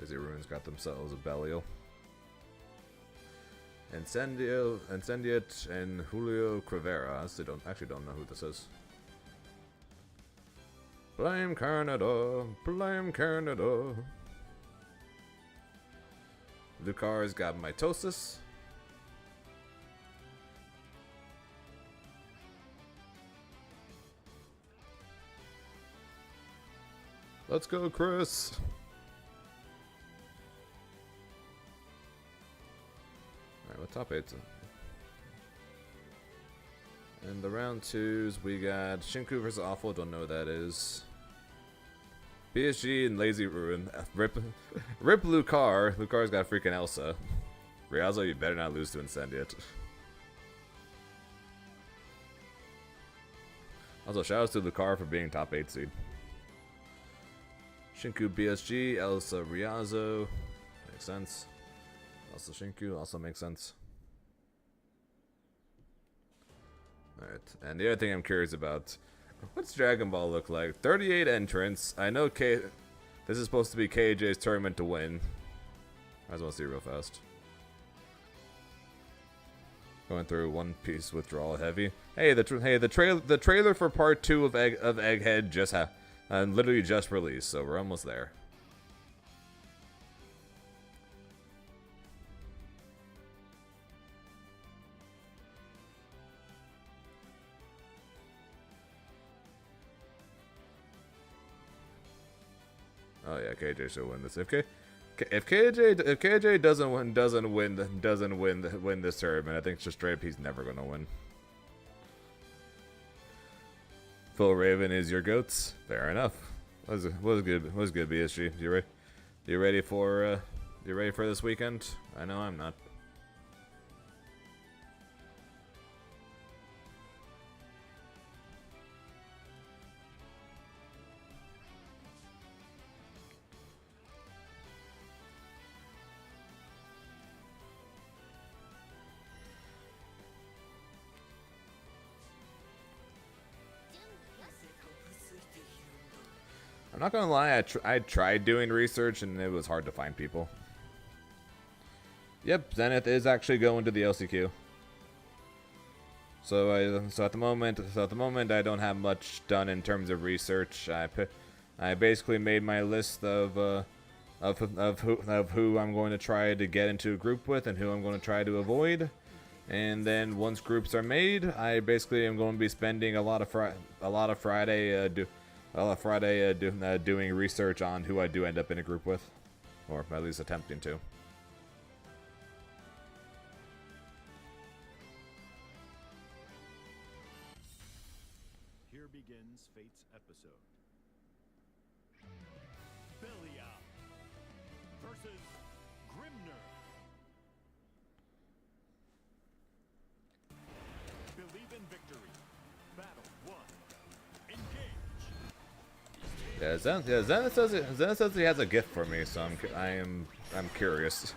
Lazy Ruin's got themselves a Belial. Incendiate and Julio Crivera. I honestly don't know who this is. Blame Canada. Blame Canada. Lucar's got Mitosis. Let's go, Chris. Alright, what top 8's in the round 2s, we got Shinku versus Awful, don't know who that is. PSG and Lazy Ruin. Rip Lucar. Lucar's got freaking Elsa. Riazo, you better not lose to Incendiate. Also, shoutouts to Lucar for being top 8 seed. Shinku BSG, Elsa Riazo. Makes sense. Elsa Shinku also makes sense. Alright, and the other thing I'm curious about, what's Dragon Ball look like? 38 entrants. I know this is supposed to be KJ's tournament to win. I just want to see it real fast. Going through One Piece withdrawal heavy. Hey, the trailer for part 2 of Egghead just literally just released, so we're almost there. Oh yeah, KJ should win this. If KJ doesn't win this tournament, I think it's just straight up he's never gonna win. Full Raven is your goats. Fair enough. Was good, BSG. You ready for this weekend? I know I'm not. I'm not gonna lie, I tried doing research and it was hard to find people. Yep, Zenith is actually going to the LCQ. So at the moment I don't have much done in terms of research. I basically made my list of who I'm going to try to get into a group with and who I'm going to try to avoid. And then once groups are made, I basically am going to be spending a lot of Friday doing research on who I do end up in a group with, or at least attempting to. Here begins Fate's episode. Belia versus Grimner. Believe in victory. Battle 1. Engage. Zen says he has a gift for me, so I'm curious.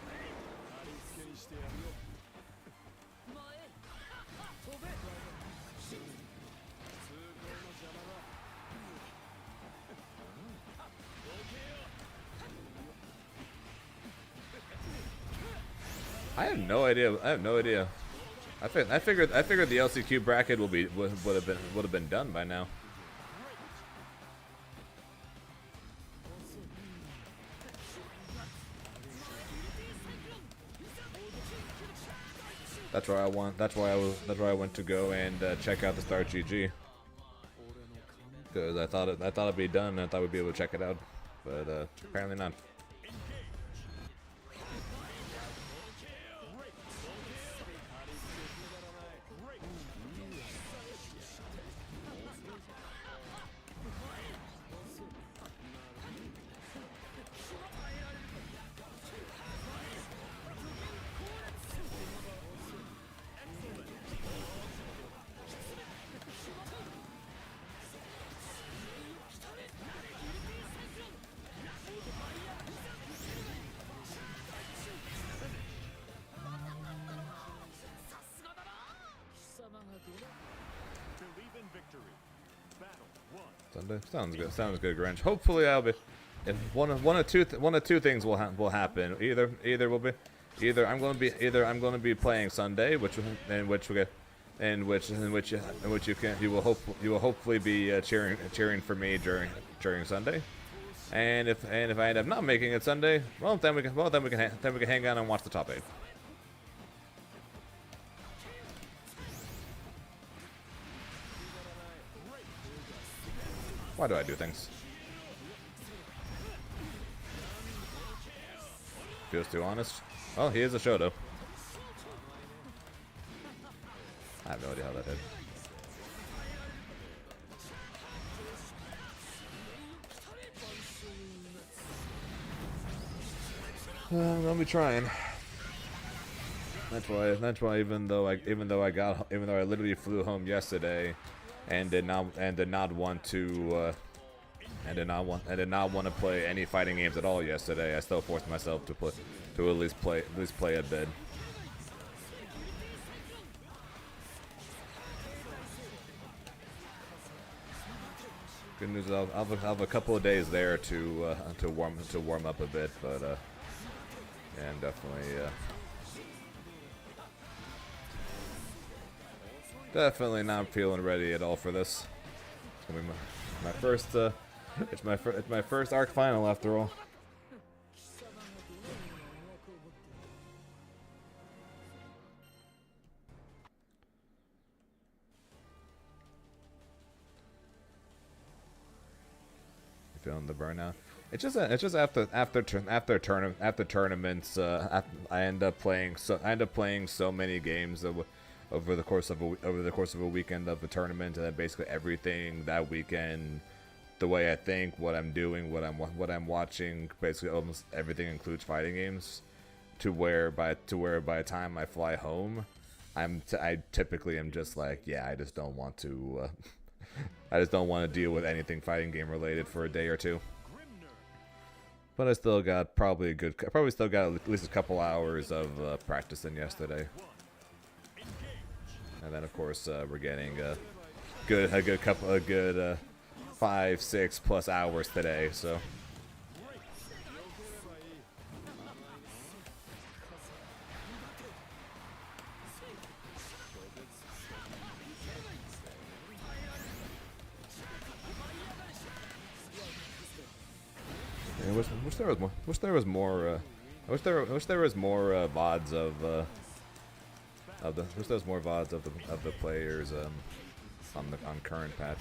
I have no idea. I have no idea. I figured the LCQ bracket would have been done by now. That's why I went to go and check out the Start GG. Because I thought it'd be done and I thought we'd be able to check it out, but apparently not. Believe in victory. Battle 1. Sunday sounds good, Grinch. Hopefully, I'll be. If one of two things will happen. Either I'm going to be playing Sunday, in which you will hopefully be cheering for me during Sunday. And if I end up not making it Sunday, well then we can hang out and watch the top 8. Why do I do things? Feels too honest. Oh, he is a Shoto. I have no idea how that hit. I'm gonna be trying. That's why even though I literally flew home yesterday and did not want to play any fighting games at all yesterday, I still forced myself to at least play a bit. Good news, I'll have a couple of days there to warm up a bit, but yeah, I'm definitely not feeling ready at all for this. It's gonna be my first it's my first arc final after all. Feeling the burnout. It's just after tournaments, I end up playing so many games over the course of a weekend of the tournament, and then basically everything that weekend, the way I think, what I'm doing, what I'm watching, basically almost everything includes fighting games. To where by the time I fly home, I typically am just like, yeah, I just don't want to. I just don't want to deal with anything fighting game related for a day or two. But I still got probably still got at least a couple hours of practice in yesterday. And then of course we're getting a good 5-6+ hours today, so. I wish there was more VODs of the players on current patch.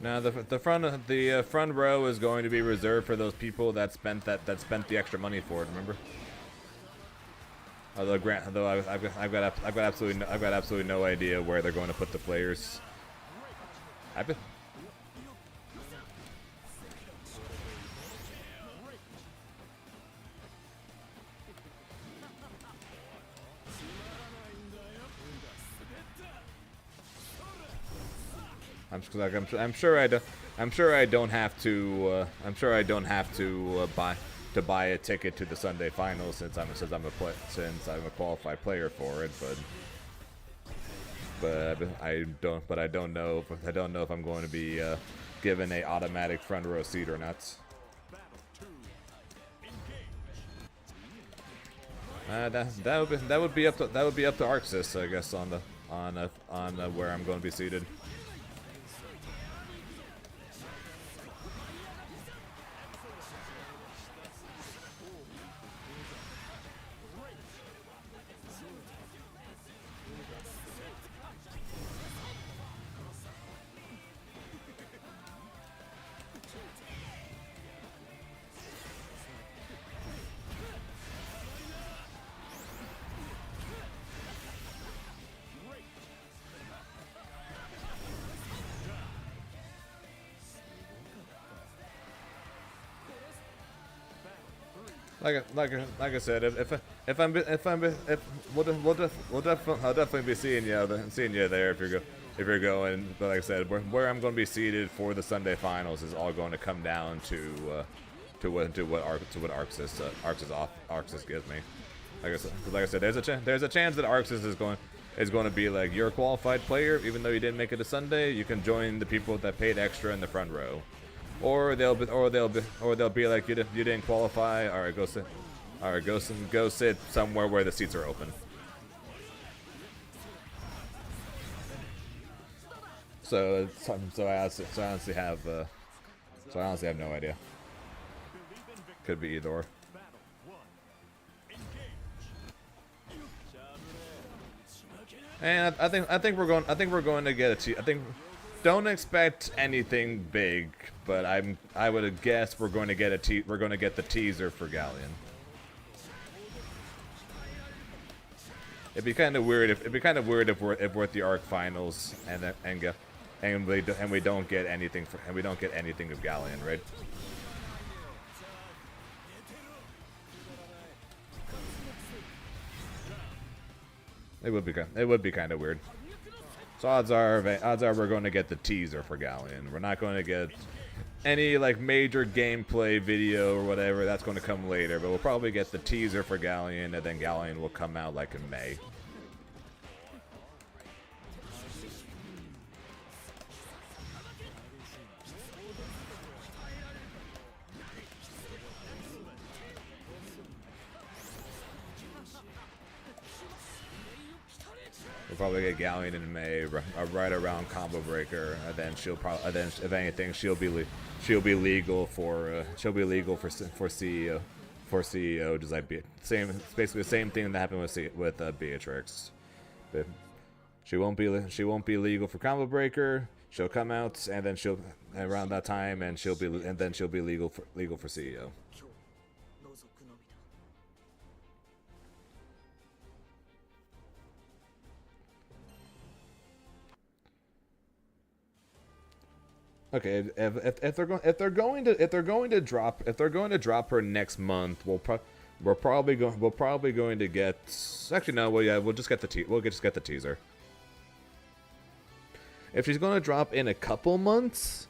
Now the front row is going to be reserved for those people that spent the extra money for it. Remember? Although I've got absolutely no idea where they're going to put the players. I'm sure I don't have to buy a ticket to the Sunday finals since I'm a qualified player for it, but I don't know if I'm going to be given a automatic front row seat or not. That would be up to Arxis, I guess, on where I'm going to be seated. Like I said, I'll definitely be seeing you there if you're going. But like I said, where I'm going to be seated for the Sunday finals is all going to come down to what Arxis gives me. Like I said, there's a chance that Arxis is going to be like, you're a qualified player, even though you didn't make it to Sunday. You can join the people that paid extra in the front row. Or they'll be like, you didn't qualify. All right, go sit somewhere where the seats are open. So I honestly have no idea. Could be either or. And I think we're going to get don't expect anything big, but I would guess we're going to get the teaser for Galleon. It'd be kind of weird if we're at the ARC finals and we don't get anything of Galleon, right? It would be kind of weird. So odds are we're going to get the teaser for Galleon. We're not going to get any like major gameplay video or whatever. That's going to come later, but we'll probably get the teaser for Galleon, and then Galleon will come out like in May. We'll probably get Galleon in May, right around Combo Breaker, and then if anything, she'll be legal for CEO, just like basically the same thing that happened with Beatrix. But she won't be legal for Combo Breaker. She'll come out, and then around that time, and she'll be legal for CEO. Okay, if they're going to drop her next month, we're probably going to get. Actually, no. Well, yeah, we'll just get the teaser. If she's going to drop in a couple months,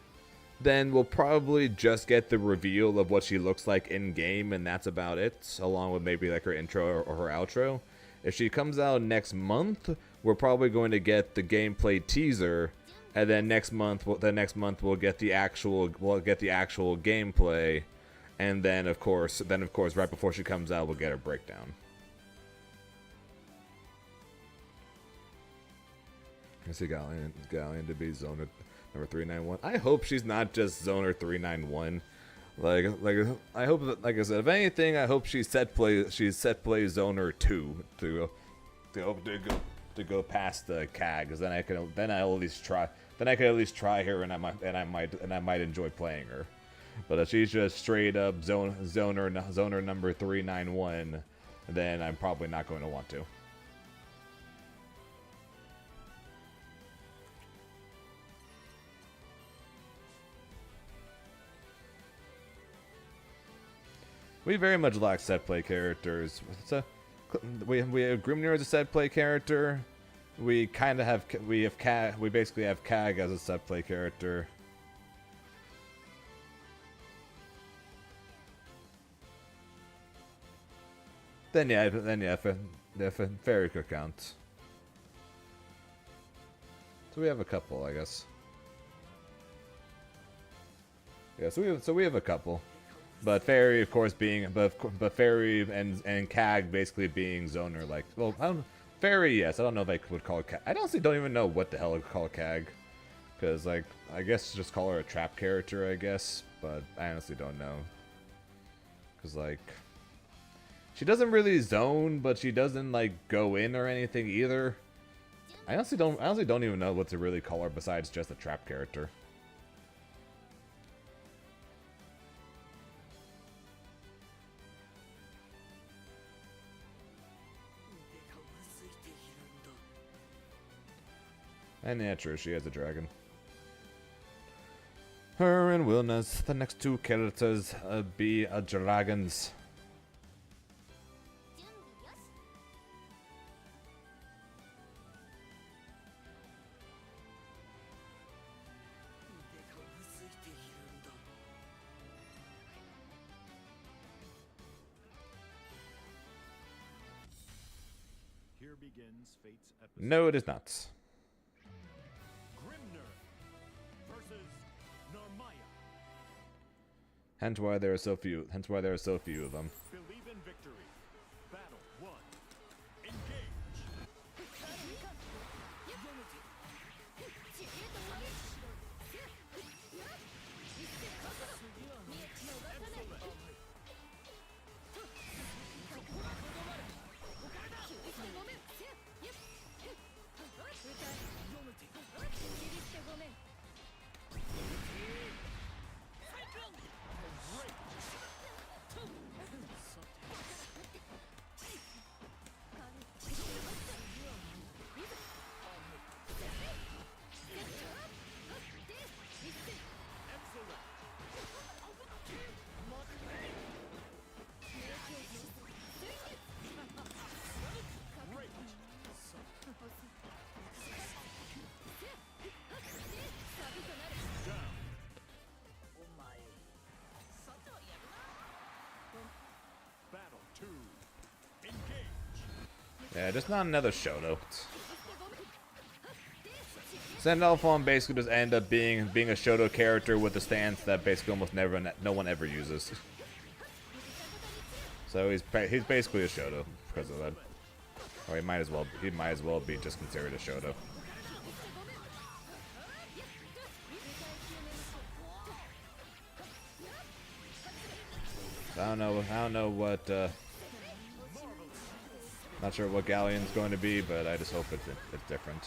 then we'll probably just get the reveal of what she looks like in game, and that's about it. Along with maybe like her intro or her outro. If she comes out next month, we're probably going to get the gameplay teaser. And then next month we'll get the actual gameplay, and then of course right before she comes out we'll get her breakdown. I see Galleon to be Zoner number 391. I hope she's not just Zoner 391. Like I hope that, like I said, if anything, I hope she's set play Zoner 2 to to go past the CAG, because then I'll at least try. Then I could at least try her, and I might enjoy playing her. But if she's just straight up zoner number 391, then I'm probably not going to want to. We very much lack set play characters. We have Grimnir as a set play character. We kind of have we basically have CAG as a set play character. Then yeah, Fairy could count. So we have a couple, I guess. Yeah, so we have a couple. But Fairy, of course, being but Fairy and CAG basically being zoner, like, well, Fairy, yes. I don't know if I would call it CAG. I honestly don't even know what the hell I call CAG, because like I guess just call her a trap character, I guess. But I honestly don't know, because like she doesn't really zone, but she doesn't like go in or anything either. I honestly don't even know what to really call her besides just a trap character. And yeah, true, she has a dragon. Her and Wilness, the next two characters, be dragons. Here begins fate's episode. No, it is not. Hence why there are so few of them. Believe in victory. Battle 1. Engage. Battle 2. Engage. Yeah, just not another Shoto. Sandalphon basically just end up being a Shoto character with a stance that basically almost no one ever uses. So he's basically a Shoto because of that. Or he might as well be just considered a Shoto. I don't know what not sure what Galleon's going to be, but I just hope it's different.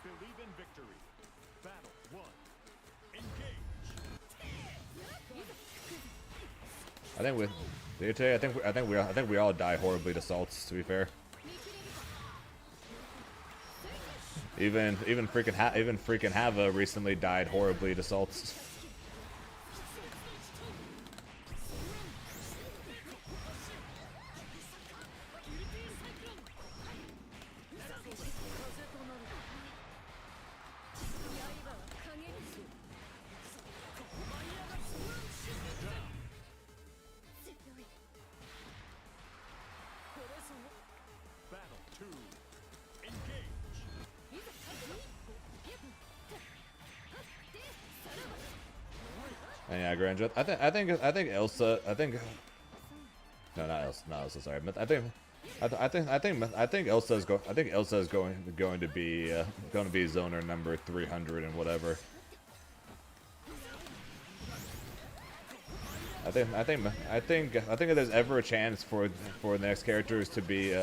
Believe in victory. Battle 1. Engage. I think we all die horribly to salts, to be fair. Even freaking Hava recently died horribly to salts. Battle 2. Engage. And yeah, Grandra. I think Elsa. No, not Elsa. Sorry. I I think Elsa's going to be zoner number 300 and whatever. I think if there's ever a chance for the next characters to be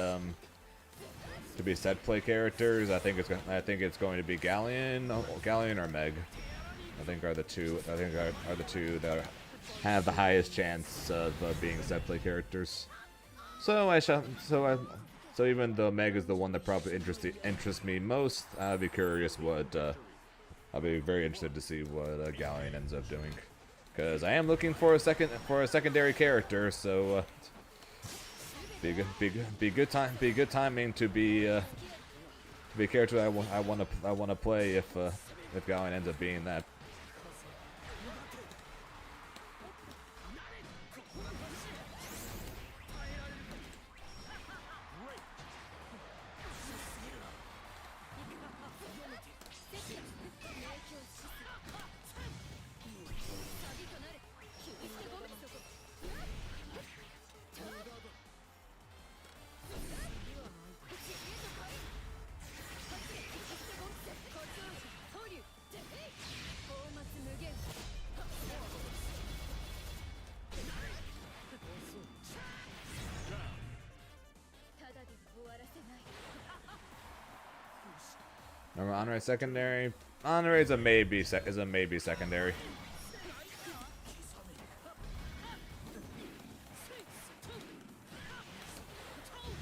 set play characters, I think it's going to be Galleon or Meg. I think are the two that have the highest chance of being set play characters. So even though Meg is the one that probably interests me most, I'll be curious what I'll be very interested to see what Galleon ends up doing, because I am looking for a secondary character. So be good timing to be a character that I want to play if Galleon ends up being that. Remember Honorary secondary? Honorary is a maybe secondary.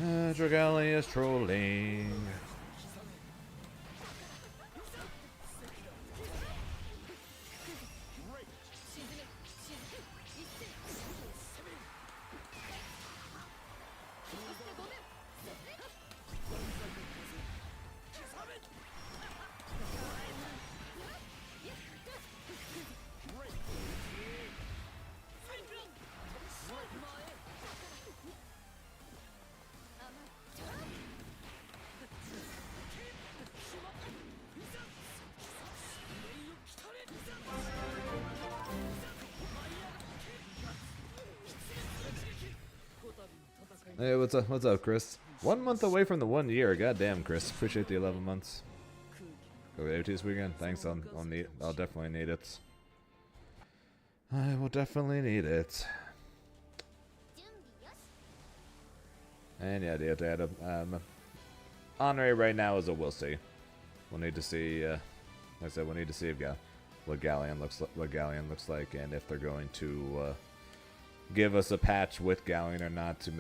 Dragali is trolling. Hey, what's up, Chris? 1 month away from the 1 year. Goddamn, Chris. Appreciate the 11 months. Go to AWT this weekend. Thanks. I'll definitely need it. I will definitely need it. And yeah, the other honorary right now is a we'll see. We'll need to see. Like I said, we'll need to see what Galleon looks like, and if they're going to give us a patch with Galleon or not to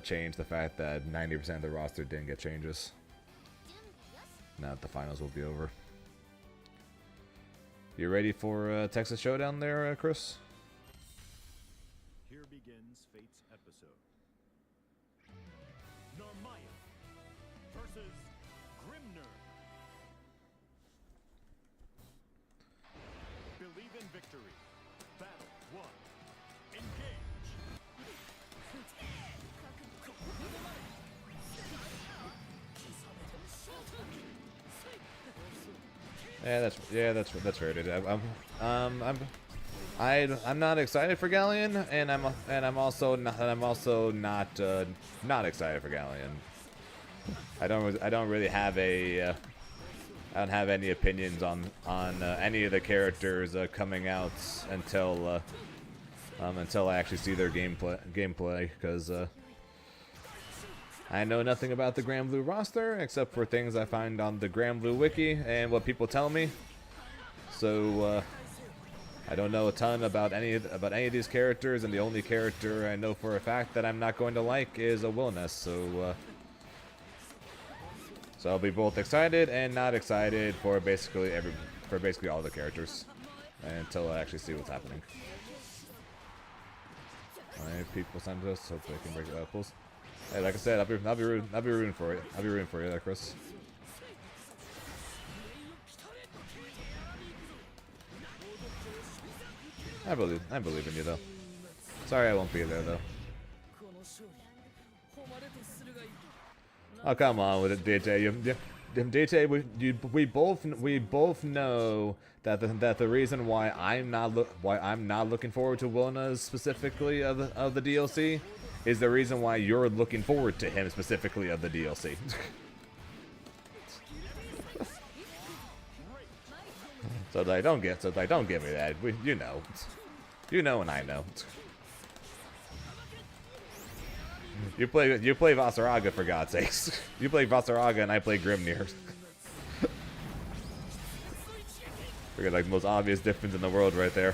change the fact that 90% of the roster didn't get changes. Now that the finals will be over. You ready for Texas Showdown there, Chris? Here begins Fate's episode. Narmaya versus Grimner. Believe in victory. Battle 1. Engage. That's fair, dude. I'm not excited for Galleon, and I'm also not excited for Galleon. I don't really have I don't have any opinions on any of the characters coming out until I actually see their gameplay, because I know nothing about the Grand Blue roster except for things I find on the Grand Blue wiki and what people tell me. So I don't know a ton about any of these characters, and the only character I know for a fact that I'm not going to like is a Wilness. So I'll be both excited and not excited for basically all the characters until I actually see what's happening. Alright, people send us. Hopefully I can break it up. Hey, like I said, I'll be rooting for it. I'll be rooting for you there, Chris. I believe in you, though. Sorry I won't be there, though. Oh, come on with it, DJ. DJ, we both know that the reason why I'm not looking forward to Wilna's specifically of the DLC is the reason why you're looking forward to him specifically of the DLC. So like, don't give me that. You know, and I know. You play Vasaraga, for God's sakes. You play Vasaraga and I play Grimnir. Figured like the most obvious difference in the world right there.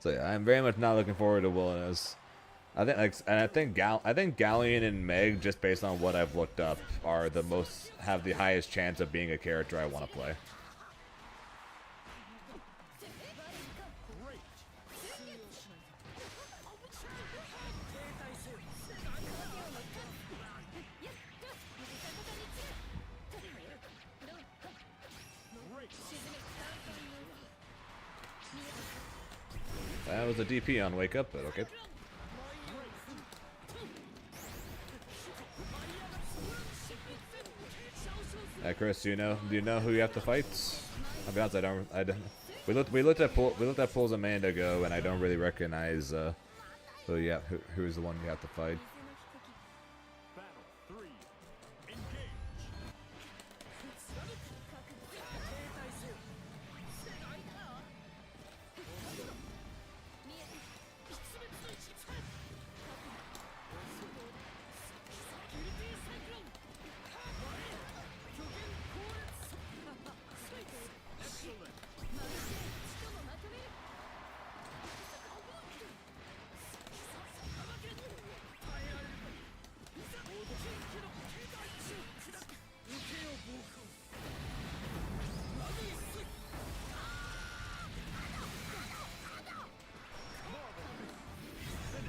So yeah, I'm very much not looking forward to Wilderness. I think Galleon and Meg, just based on what I've looked up, have the highest chance of being a character I want to play. That was a DP on Wake Up, but okay. Chris, do you know who you have to fight? I'll be honest, I don't. We looked at Pools a minute ago, and I don't really recognize who's the one you have to fight.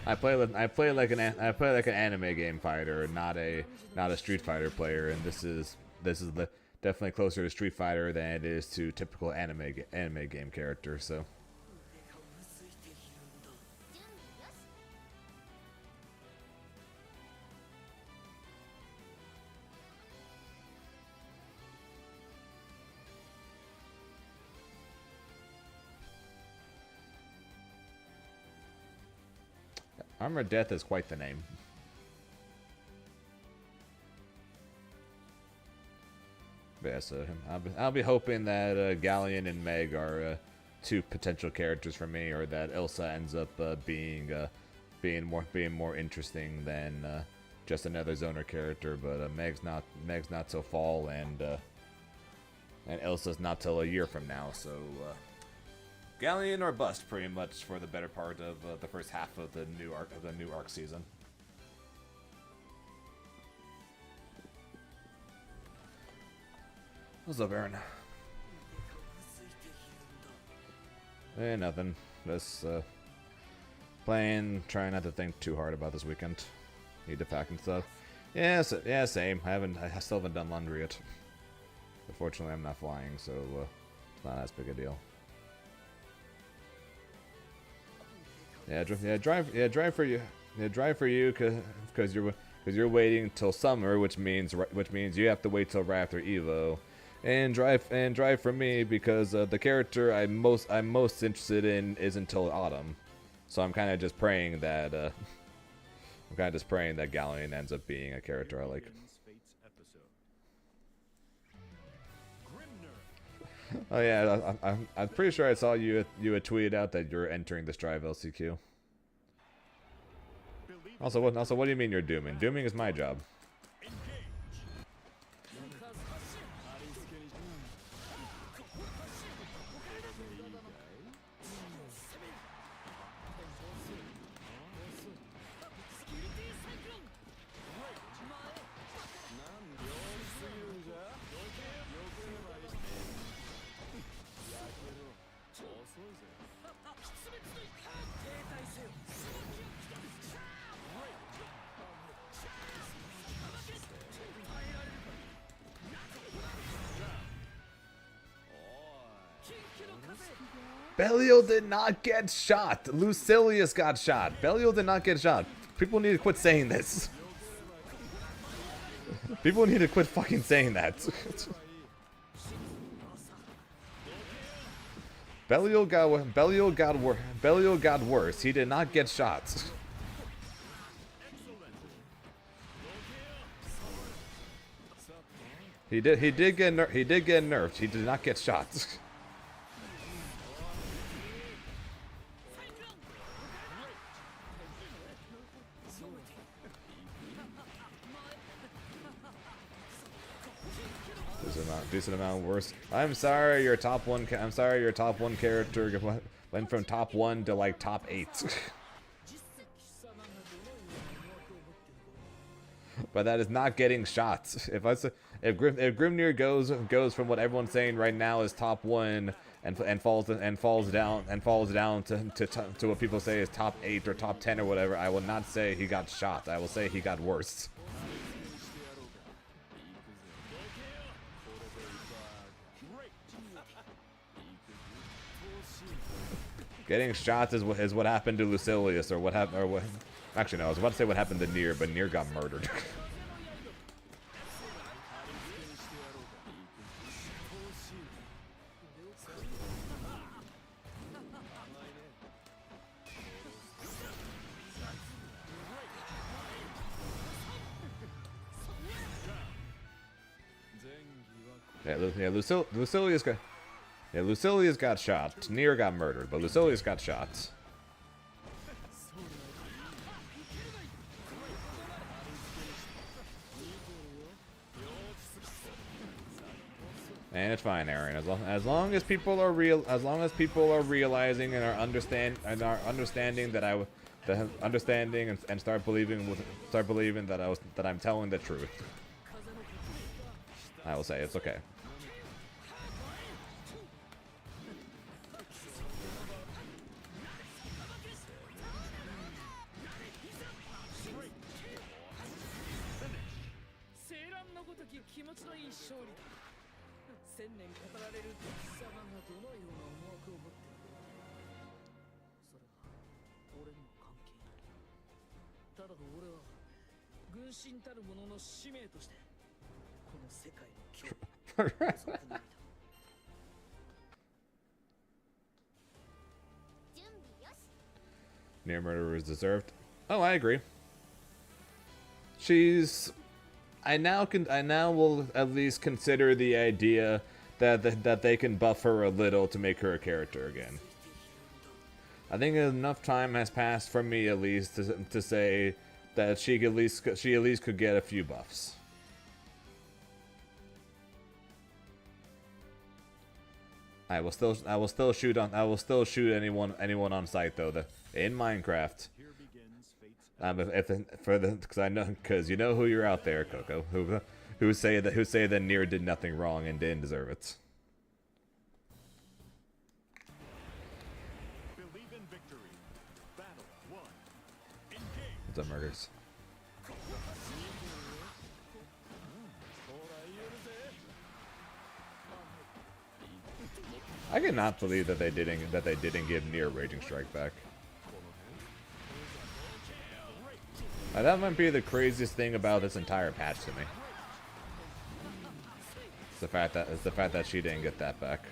I play like an anime game fighter, not a Street Fighter player, and this is definitely closer to Street Fighter than it is to typical anime game character. So. Armored Death is quite the name. But yeah, so I'll be hoping that Galleon and Meg are two potential characters for me, or that Ilsa ends up being more interesting than just another Zoner character. But Meg's not till fall, and Ilsa's not till a year from now. So. Galleon or bust, pretty much, for the better part of the first half of the new arc season. What's up, Aaron? Eh, nothing. Just playing, trying not to think too hard about this weekend. Need to pack and stuff. Yeah, same. I still haven't done laundry yet. Unfortunately, I'm not flying, so it's not as big a deal. Drive for you, because you're waiting till summer, which means you have to wait till right after Evo, and drive for me because the character I'm most interested in is until autumn, so I'm kind of just praying that Galleon ends up being a character I like. Oh yeah, I'm pretty sure I saw you had tweeted out that you're entering the Strive LCQ. Also, what do you mean you're dooming? Dooming is my job. Belial did not get shot. Lucilius got shot. Belial did not get shot. People need to quit saying this. People need to quit fucking saying that. Belial got worse. He did not get shot. He did get nerfed. He did not get shot. Decent amount worse. I'm sorry, your top one. I'm sorry, your top one character went from top 1 to like top 8. But that is not getting shots. If Grimnir goes from what everyone's saying right now is top 1 and falls down to what people say is top 8 or top 10 or whatever, I will not say he got shot. I will say he got worse. Getting shots is what happened to Lucilius, or what happened, or what? Actually, no. I was about to say what happened to Nier, but Nier got murdered. Lucilius got. Yeah, Lucilius got shot. Nier got murdered, but Lucilius got shot. And it's fine, Aaron. As long as people are realizing and are understanding that and start believing that I'm telling the truth. I will say it's okay. Near murderer is deserved. Oh, I agree. I now will at least consider the idea that they can buff her a little to make her a character again. I think enough time has passed for me at least to say that she at least could get a few buffs. I will still shoot anyone on sight though. In Minecraft. Because you know who you're out there, Coco, who say that Nier did nothing wrong and didn't deserve it. Believe in victory. Battle 1. Engage. What's up, murders? I cannot believe that they didn't give Nier Raging Strike back. That might be the craziest thing about this entire patch to me. It's the fact that she didn't get that back.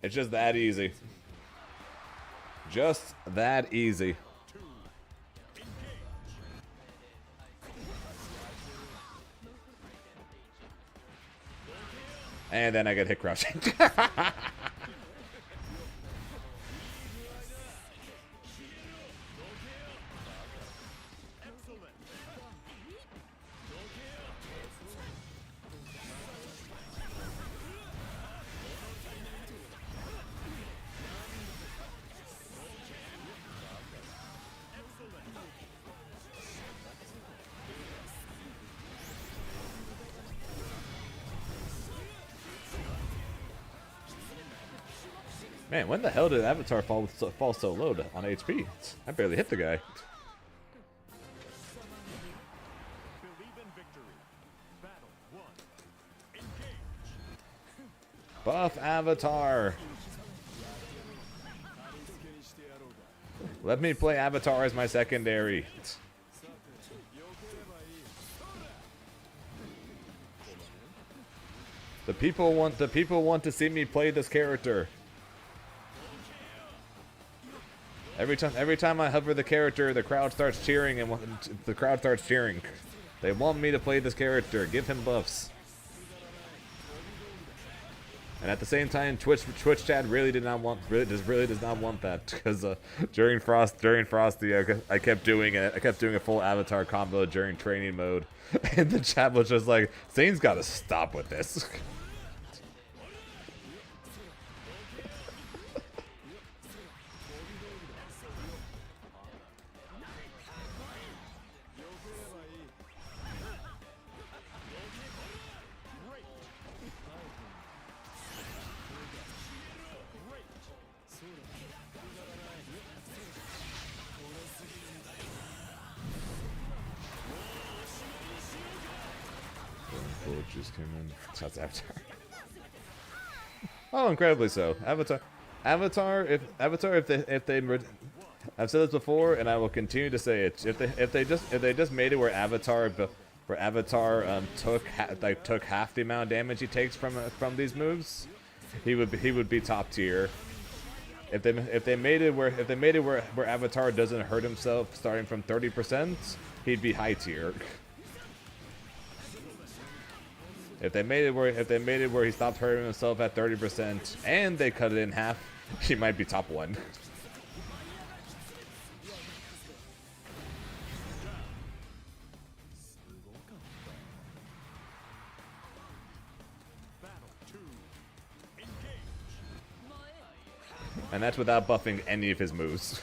It's just that easy. Just that easy. And then I get hit crouching. Man, when the hell did Avatar fall so low on HP? I barely hit the guy. Believe in victory. Battle 1. Buff Avatar. Let me play Avatar as my secondary. The people want to see me play this character. Every time I hover the character, the crowd starts cheering, and the crowd starts cheering. They want me to play this character. Give him buffs. And at the same time, Twitch chat really does not want that, because during Frosty, I kept doing it. I kept doing a full Avatar combo during training mode, and the chat was just like, "Zane's got to stop with this." Bullet just came in. That's Avatar. Oh, incredibly so. Avatar. If I've said this before, and I will continue to say it. If they just made it where Avatar took half the amount of damage he takes from these moves, he would be top tier. If they made it where Avatar doesn't hurt himself starting from 30%, he'd be high tier. If they made it where he stopped hurting himself at 30% and they cut it in half, he might be top 1. And that's without buffing any of his moves.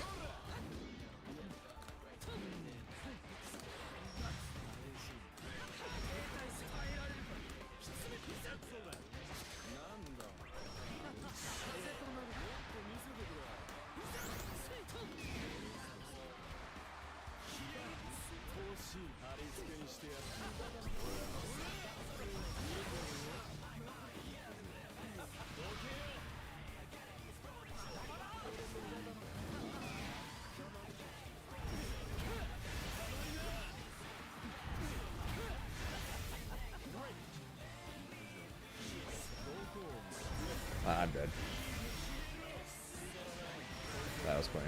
I'm dead. That was clean.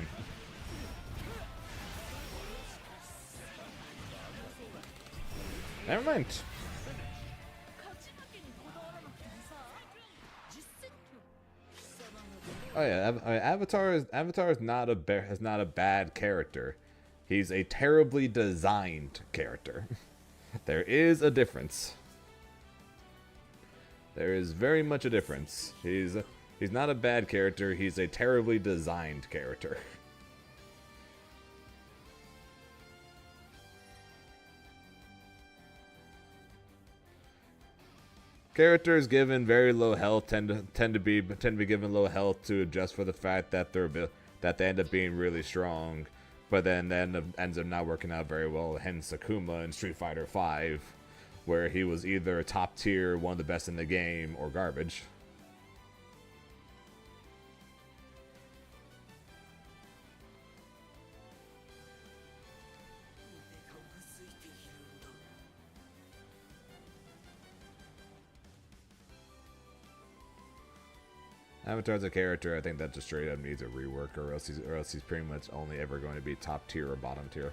Never mind. Oh yeah, Avatar is not a bad character. He's a terribly designed character. There is a difference. There is very much a difference. He's not a bad character, he's a terribly designed character. Characters given very low health tend to be given low health to adjust for the fact that they end up being really strong, but then ends up not working out very well. Hence Akuma in Street Fighter V, where he was either top tier, one of the best in the game, or garbage. Avatar's a character I think that just straight up needs a rework, or else he's pretty much only ever going to be top tier or bottom tier.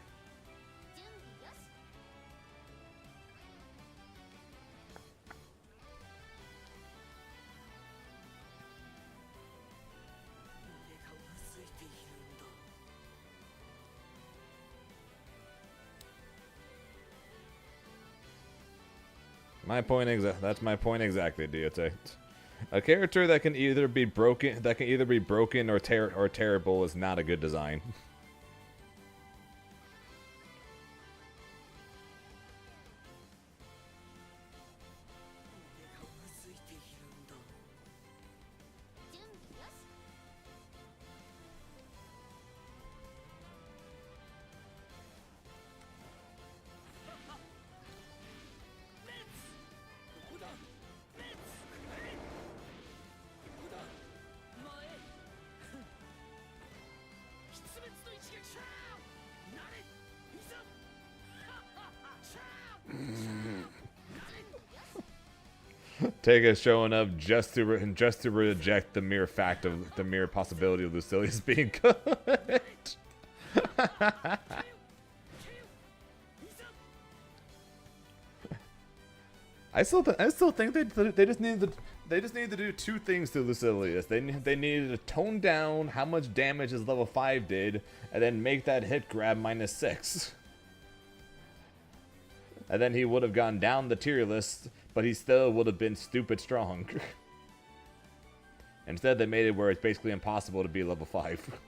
That's my point exactly, AWT. A character that can either be broken or terrible is not a good design. Tega showing up just to reject the mere fact of the mere possibility of Lucilius being good. I still think they just need to do two things to Lucilius. They needed to tone down how much damage his level 5 did, and then make that hit grab -6. And then he would have gone down the tier list, but he still would have been stupid strong. Instead, they made it where it's basically impossible to be level 5.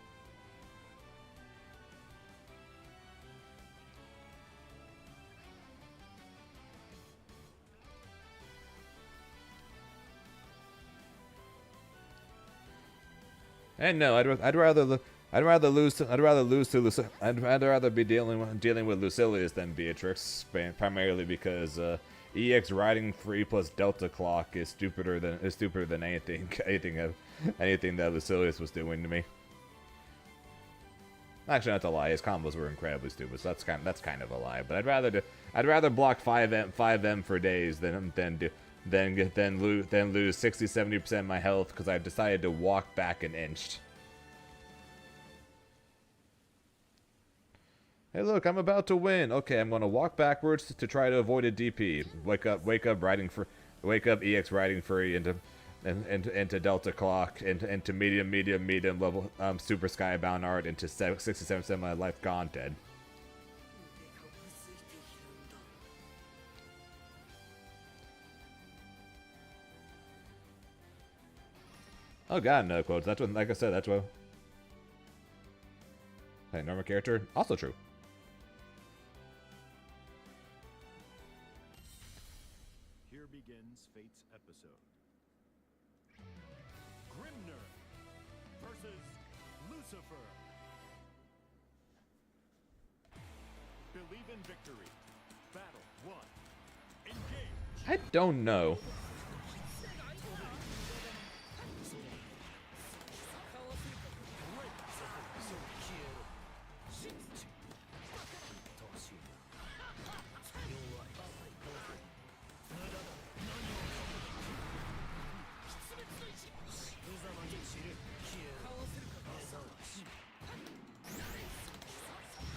And no, I'd rather be dealing with Lucilius than Beatrix, primarily because EX riding free plus Delta Clock is stupider than anything that Lucilius was doing to me. Actually, that's a lie. His combos were incredibly stupid, so that's kind of a lie. But I'd rather block 5M for days than lose 60-70% of my health because I've decided to walk back an inch. Hey, look, I'm about to win. Okay, I'm gonna walk backwards to try to avoid a DP. Wake up EX riding free into Delta Clock, into medium level Super Skybound Art, into 67% of my life gone dead. Oh god, no quotes. That's what, like I said, that's what. Hey, normal character, also true. Here begins Fate's episode. Grimner versus Lucifer. Believe in victory. Battle 1. Engage. I don't know.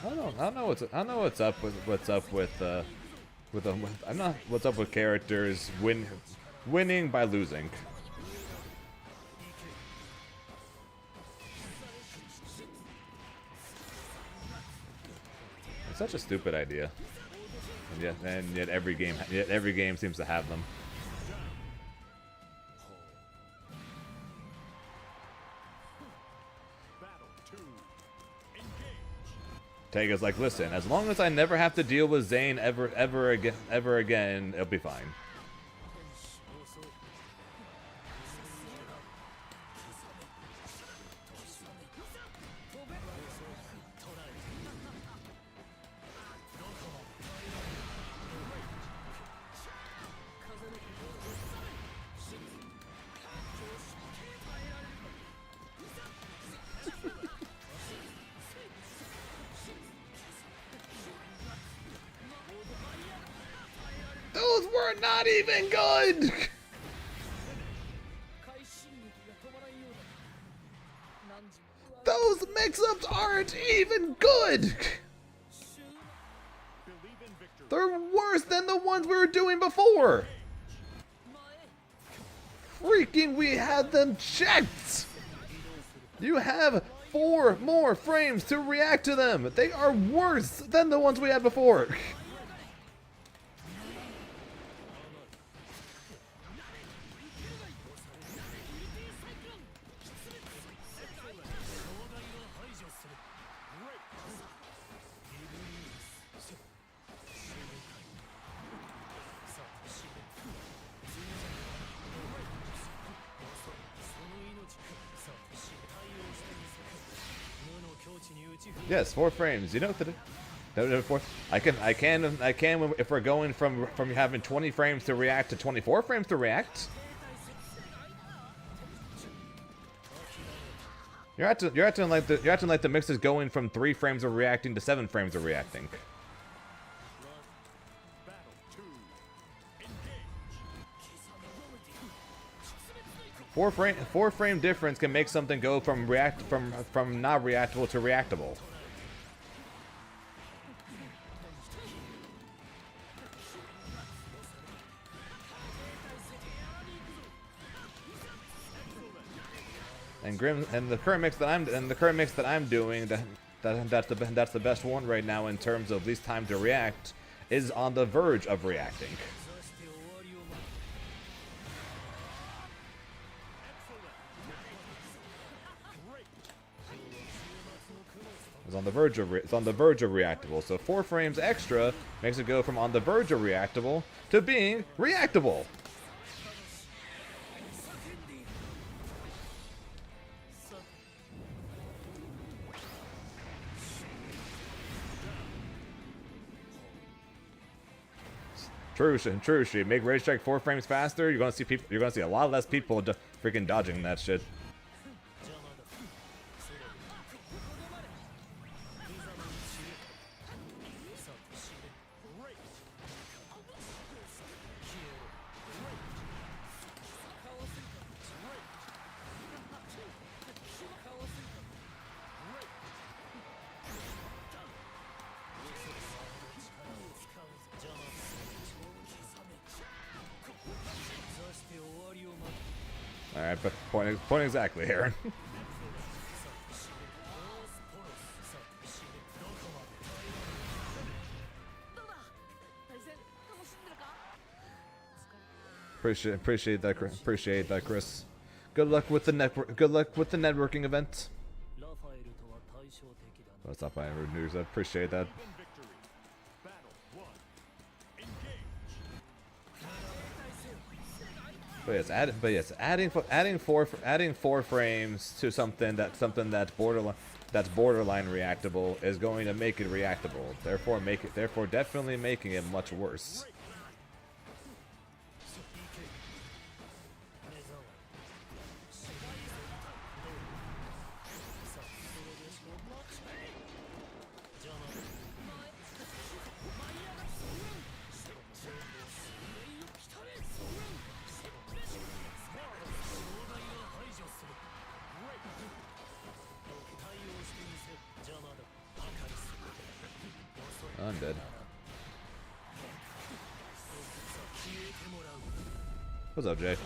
I don't know what's up with characters winning by losing. It's such a stupid idea, and yet every game seems to have them. Tega's like, listen, as long as I never have to deal with Zane ever again, it'll be fine. Those were not even good! Those mix-ups aren't even good! They're worse than the ones we were doing before! Freaking, we had them checked! You have 4 more frames to react to them! They are worse than the ones we had before! Yes, 4 frames. You know what I can if we're going from having 20 frames to react to 24 frames to react. You're acting like the mix is going from 3 frames of reacting to 7 frames of reacting. Four frame difference can make something go from not reactable to reactable. And the current mix that I'm doing, that's the best one right now in terms of least time to react, is on the verge of reacting. It's on the verge of reactable. So 4 frames extra makes it go from on the verge of reactable to being reactable. True. Make Rage Strike 4 frames faster. You're gonna see a lot less people freaking dodging that shit. Alright, but point exactly, Aaron. Appreciate that, Chris. Good luck with the networking event. What's up, Iron News? I appreciate that. But yes, adding four frames to something that's borderline reactable is going to make it reactable. Therefore definitely making it much worse. I'm dead. What's up, Jay?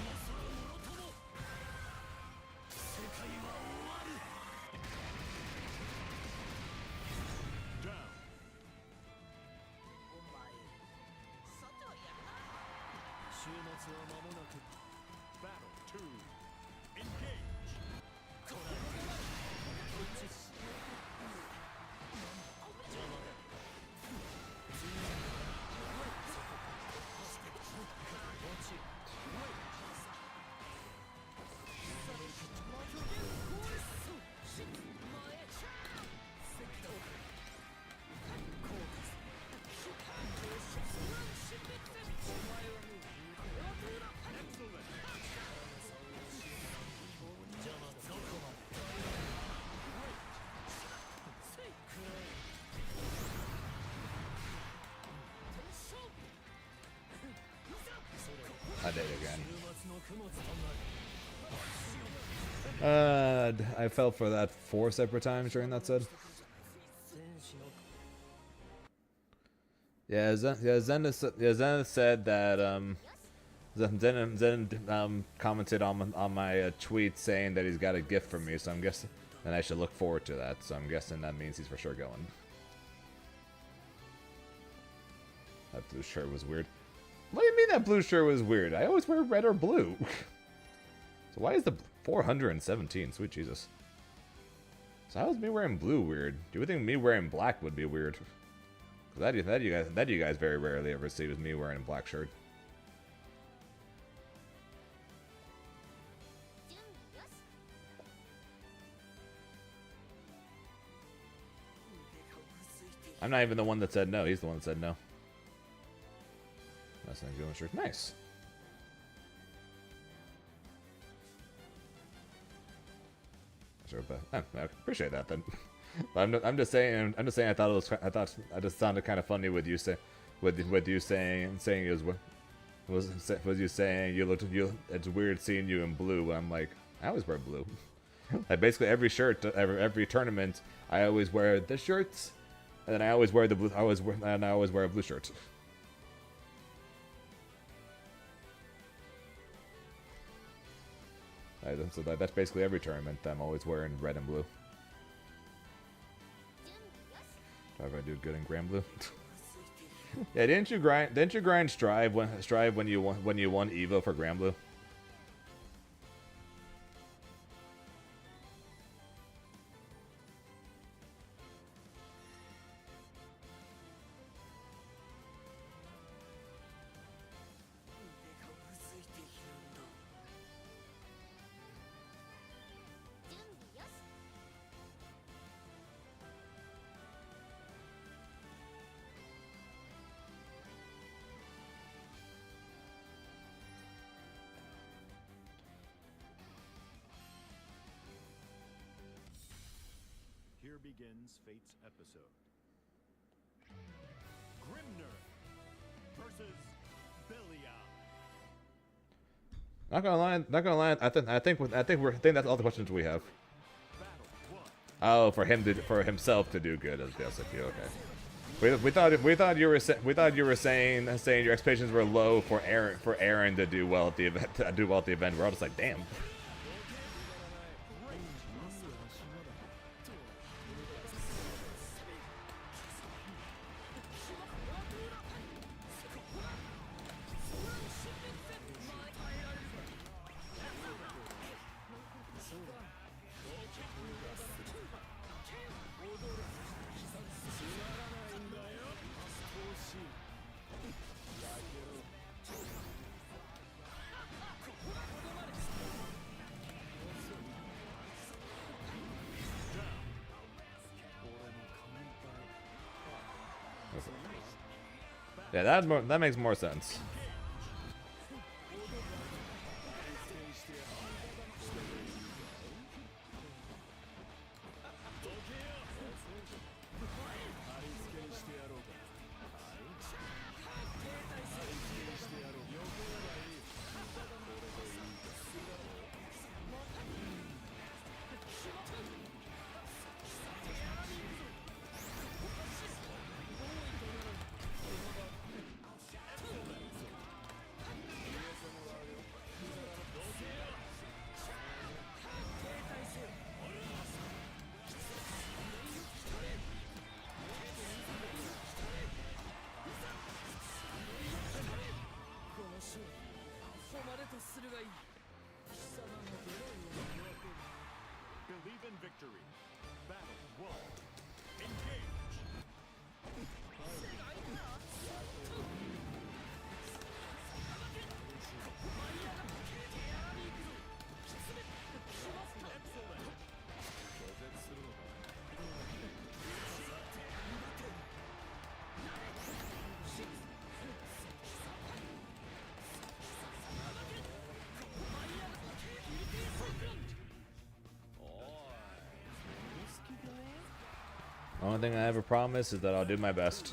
I did again. I fell for that 4 separate times during that set. Yeah, Zen said that Zen commented on my tweet saying that he's got a gift for me, so I'm guessing and I should look forward to that. So I'm guessing that means he's for sure going. That blue shirt was weird. What do you mean that blue shirt was weird? I always wear red or blue. So why is the 417? Sweet Jesus. So how is me wearing blue weird? Do you think me wearing black would be weird? That you guys very rarely ever see with me wearing a black shirt. I'm not even the one that said no. He's the one that said no. That's not good shirt. Nice. Sure, but I appreciate that then. I'm just saying. I thought it just sounded kind of funny with you saying it was Was you saying it's weird seeing you in blue? I'm like, I always wear blue. Like basically every shirt, every tournament, I always wear the shirts, and then I always wear the blue. I always wear a blue shirt. So that's basically every tournament. I'm always wearing red and blue. Do I ever do good in Grand Blue? Yeah, didn't you grind Strive when you won Evo for Grand Blue? Here begins Fate's episode. Grimner versus Belial. Not gonna lie. I think that's all the questions we have. Oh, for himself to do good as the SFU. Okay. We thought you were saying your expectations were low for Aaron to do well at the event. We're all just like, damn. Yeah, that makes more sense. Believe in victory. Battle 1. Engage. Only thing I ever promise is that I'll do my best.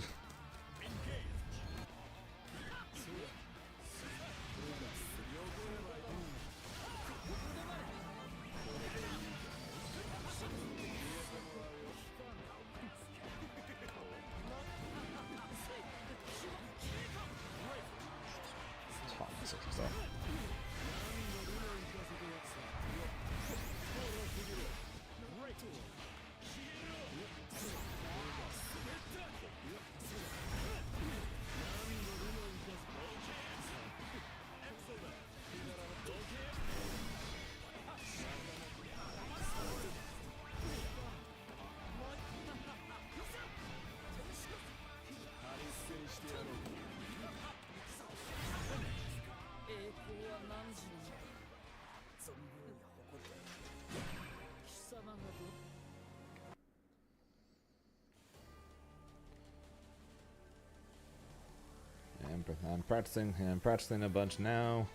I'm practicing a bunch now.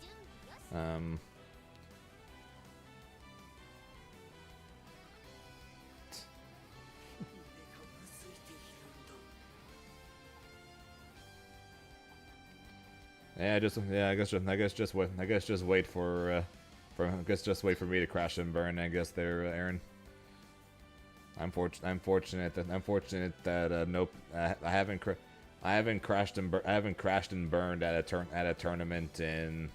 Yeah, just wait for just wait for me to crash and burn. I guess there, Aaron. I'm fortunate that nope, I haven't crashed and burned at a tournament in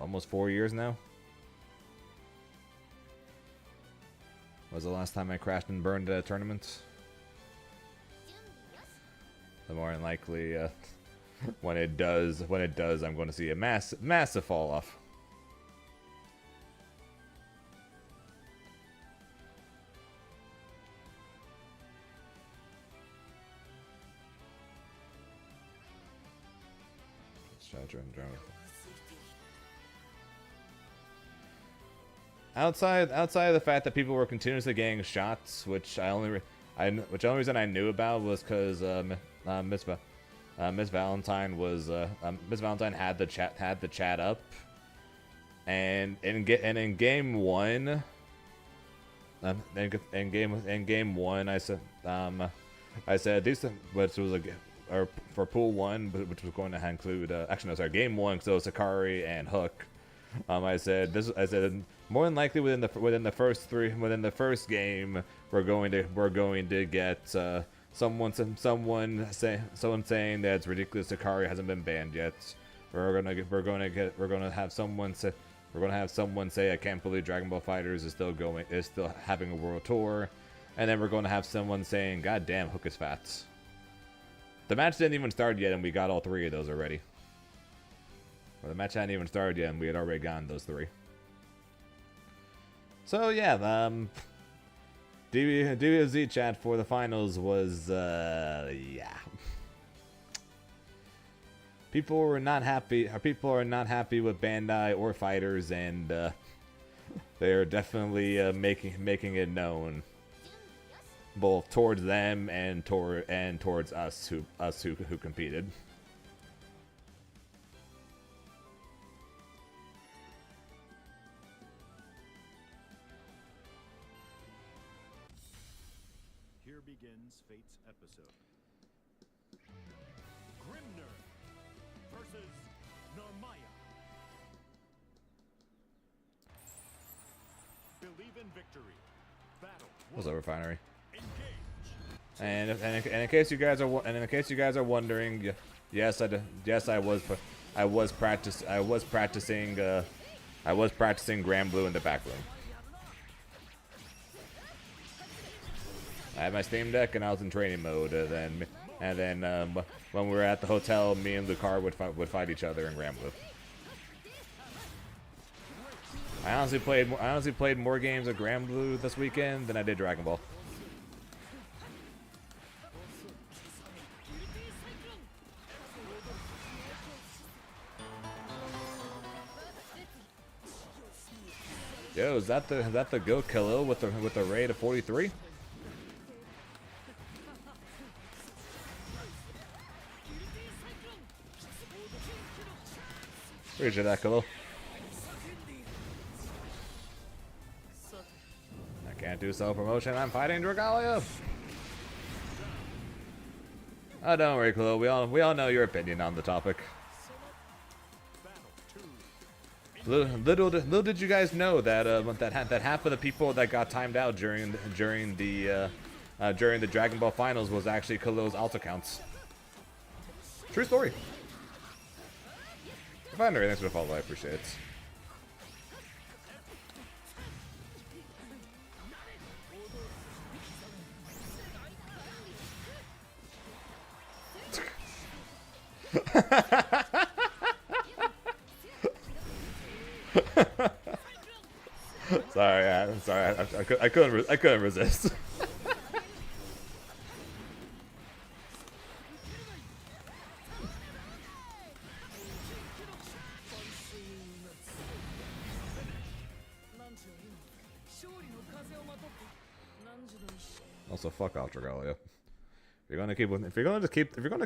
almost 4 years now. Was the last time I crashed and burned at a tournament? The more than likely, when it does, I'm going to see a massive fall off. Outside of the fact that people were continuously getting shots, which only reason I knew about was because Miss Valentine had the chat up, and in game one, I said these, which was or for pool one, which was going to include actually no, sorry, game one, so Sakari and Hook. I said more than likely within the first game we're going to get someone saying that it's ridiculous Sakari hasn't been banned yet. We're gonna have someone say I can't believe Dragon Ball FighterZ is still having a world tour, and then we're going to have someone saying God damn, Hook is fat. The match didn't even start yet and we got all three of those already. Well, the match hadn't even started yet and we had already gotten those three. So yeah, DBZ chat for the finals was yeah. People are not happy with Bandai or fighters, and they are definitely making it known, both towards them and towards us who competed. Here begins Fate's episode. Grimner versus Narmaya. Believe in victory. Battle. What's up, Refinery? And in case you guys are wondering, yes, I was practicing Grand Blue in the back room. I had my Steam Deck and I was in training mode. And then when we were at the hotel, me and Lucar would fight each other in Grand Blue. I honestly played more games of Grand Blue this weekend than I did Dragon Ball. Yo, is that the Go Khalil with the raid of 43? Appreciate that, Khalil. I can't do self-promotion. I'm fighting Dragalia. Oh, don't worry, Khalil. We all know your opinion on the topic. Little did you guys know that that half of the people that got timed out during the Dragon Ball finals was actually Khalil's alt accounts. True story. Refinery, thanks for the follow. I appreciate it. Sorry, I'm sorry. I couldn't resist. Also, fuck off, Dragalia. If you're gonna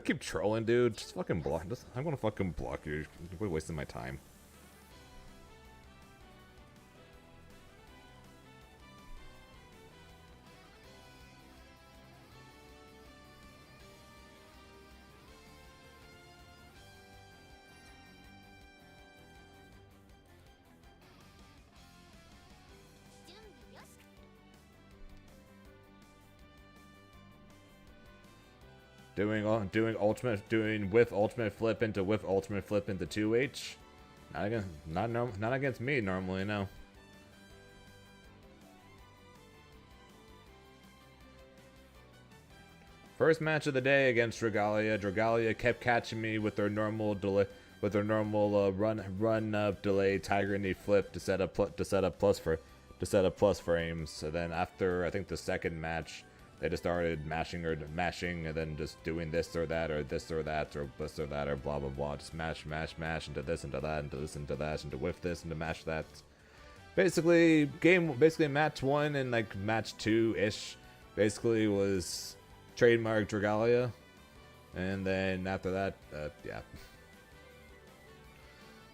keep trolling, dude, just fucking block. I'm gonna fucking block you. You're wasting my time. doing with ultimate flip into 2H. Not against me normally, no. First match of the day against Dragalia. Dragalia kept catching me with their normal delay, run up delay Tiger Knee flip to set up plus frames. So then after I think the second match, they just started mashing and then just doing this or that or this or that or this or that or blah blah blah. Just mash into this, into that, into this, into that, into whiff this, into mash that. Basically match 1 and like match 2-ish basically was trademark Dragalia, and then after that, yeah.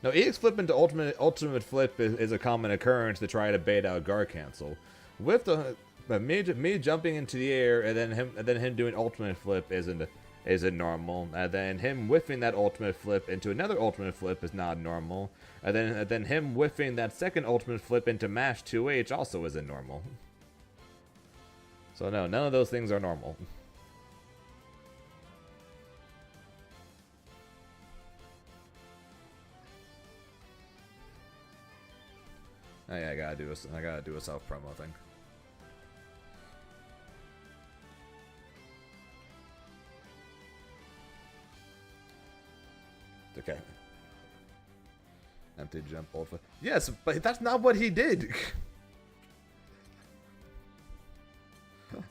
Now, EX flip into ultimate flip is a common occurrence to try to bait out guard cancel. With the me jumping into the air and then him doing ultimate flip isn't normal, and then him whiffing that ultimate flip into another ultimate flip is not normal, and then him whiffing that second ultimate flip into mash 2H also isn't normal. So no, none of those things are normal. Oh yeah, I gotta do a self promo thing. Okay. Empty jump ultra. Yes, but that's not what he did.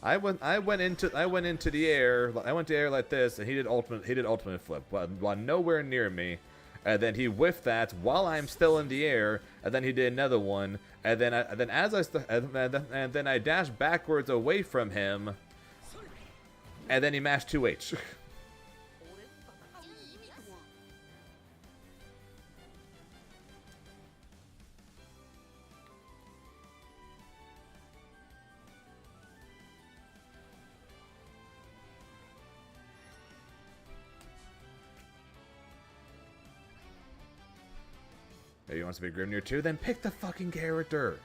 I went into the air. I went to the air like this, and he did ultimate flip, while nowhere near me. And then he whiffed that while I'm still in the air, and then he did another one, and then I dashed backwards away from him, and then he mashed 2H. Hey, you want to be Grimnir too? Then pick the fucking character.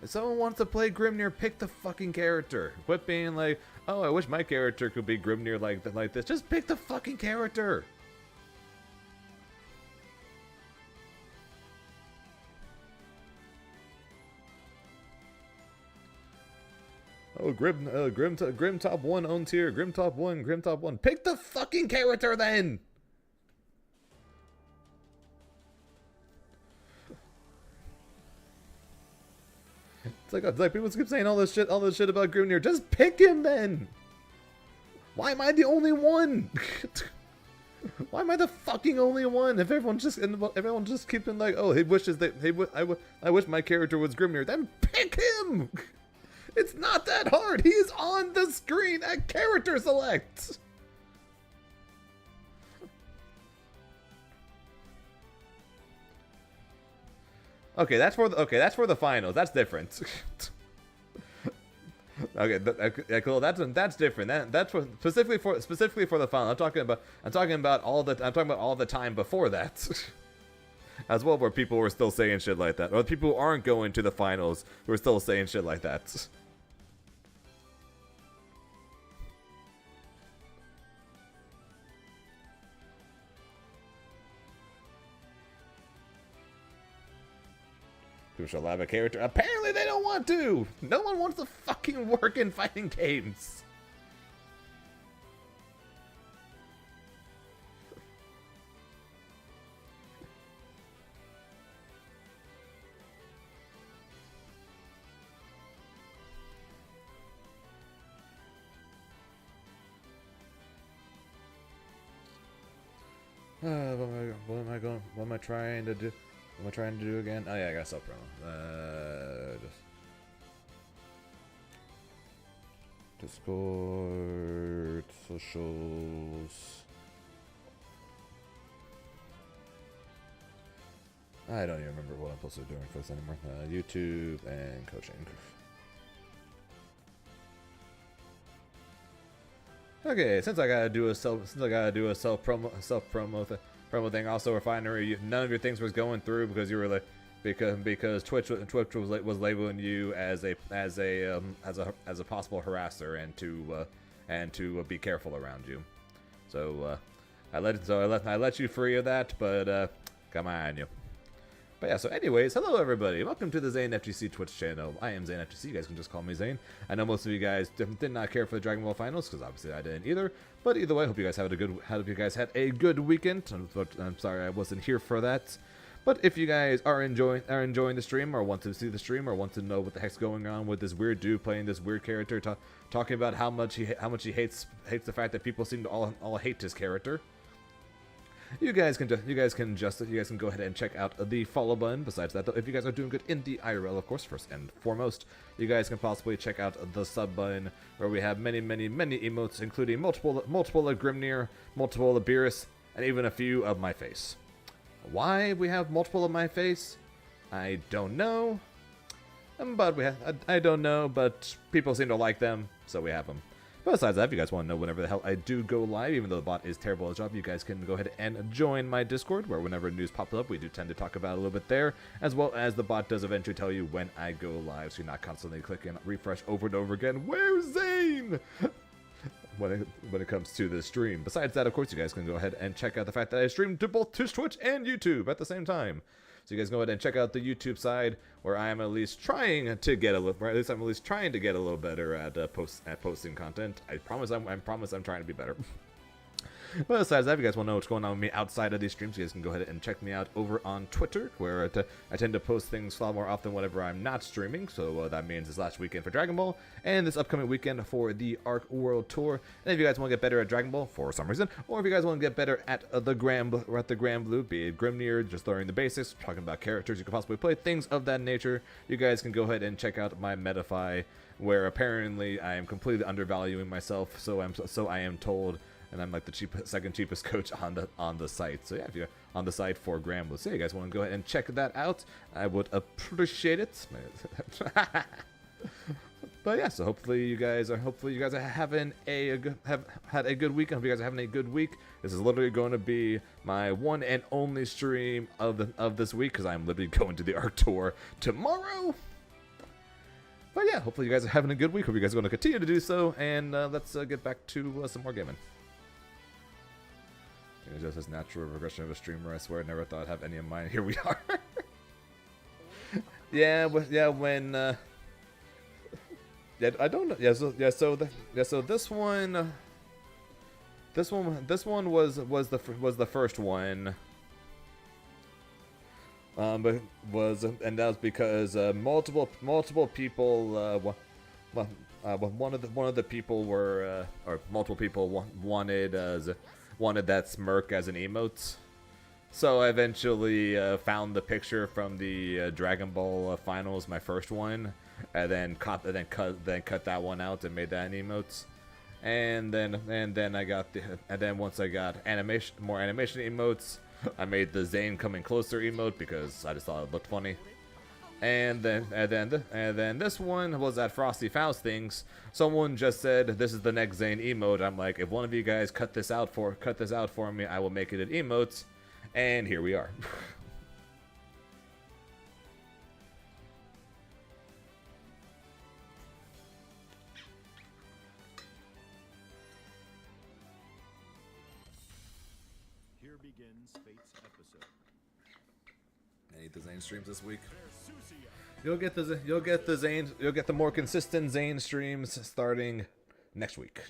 If someone wants to play Grimnir, pick the fucking character. Quit being like, oh, I wish my character could be Grimnir like this. Just pick the fucking character. Oh, Grim top 1 own tier. Grim top 1. Pick the fucking character then! It's like people keep saying all this shit about Grimnir. Just pick him then! Why am I the only one? Why am I the fucking only one? If everyone just keeping like, oh, I wish my character was Grimnir, then pick him! It's not that hard. He is on the screen at character select. Okay, that's for the finals. That's different. Okay, cool. That's different. That's for specifically for the final. I'm talking about all the time before that. As well, where people were still saying shit like that, or people who aren't going to the finals who are still saying shit like that. Who shall have a character? Apparently they don't want to! No one wants to fucking work in fighting games! What am I trying to do? What am I trying to do again? Oh yeah, I got self promo. Discord, socials. I don't even remember what I'm supposed to be doing for this anymore. YouTube and coaching. Okay, since I gotta do a self promo thing. Also, Refinery, none of your things was going through because you were like because Twitch was labeling you as a possible harasser and to be careful around you. So I let you free of that, but come on you. But yeah, so anyways, hello everybody. Welcome to the Zane FGC Twitch channel. I am Zane FGC. You guys can just call me Zane. I know most of you guys did not care for the Dragon Ball Finals, because obviously I didn't either. But either way, hope you guys had a good weekend. I'm sorry I wasn't here for that. But if you guys are enjoying the stream, or want to see the stream, or want to know what the heck's going on with this weird dude playing this weird character, talking about how much he hates the fact that people seem to all hate his character, you guys can go ahead and check out the follow button. Besides that, though, if you guys are doing good in the IRL, of course, first and foremost, you guys can possibly check out the sub button, where we have many emotes, including multiple of Grimnir, multiple of Beerus, and even a few of my face. Why we have multiple of my face, I don't know. But I don't know, but people seem to like them, so we have them. But besides that, if you guys want to know whenever the hell I do go live, even though the bot is terrible at his job, you guys can go ahead and join my Discord, where whenever news pops up, we do tend to talk about it a little bit there, as well as the bot does eventually tell you when I go live, so you're not constantly clicking refresh over and over again. Where's Zane? When it comes to the stream. Besides that, of course, you guys can go ahead and check out the fact that I stream to both Twitch and YouTube at the same time. So you guys go ahead and check out the YouTube side, where I am at least trying to get a little, better at posting content. I promise I'm trying to be better. But besides that, if you guys want to know what's going on with me outside of these streams, you guys can go ahead and check me out over on Twitter, where I tend to post things far more often whenever I'm not streaming. So that means this last weekend for Dragon Ball, and this upcoming weekend for the Arc World Tour. And if you guys want to get better at Dragon Ball for some reason, or if you guys want to get better at the Grand Blue, be it Grimnir, just learning the basics, talking about characters you could possibly play, things of that nature, you guys can go ahead and check out my Metafy, where apparently I am completely undervaluing myself. So I am told. And I'm like the second cheapest coach on the site. So yeah, if you're on the site for Gramblers, so you guys want to go ahead and check that out, I would appreciate it. But yeah, so hopefully you guys are having have had a good week. I hope you guys are having a good week. This is literally going to be my one and only stream of this week, because I'm literally going to the Arc Tour tomorrow. But yeah, hopefully you guys are having a good week. Hope you guys are going to continue to do so, and let's get back to some more gaming. It's just this natural progression of a streamer. I swear, I never thought I'd have any of mine. Here we are. I don't know. So this one was the first one. But and that was because multiple people. One of the people were or multiple people wanted that smirk as an emote, so I eventually found the picture from the Dragon Ball Finals, my first one, and then cut that one out and made that an emote, and then once I got more animation emotes, I made the Zane coming closer emote because I just thought it looked funny. And then this one was at Frosty Faust things. Someone just said this is the next Zane emote. I'm like, if one of you guys cut this out for me, I will make it an emote. And here we are. Here begins Fate's episode. Any of the Zane streams this week? You'll get the more consistent Zane streams starting next week.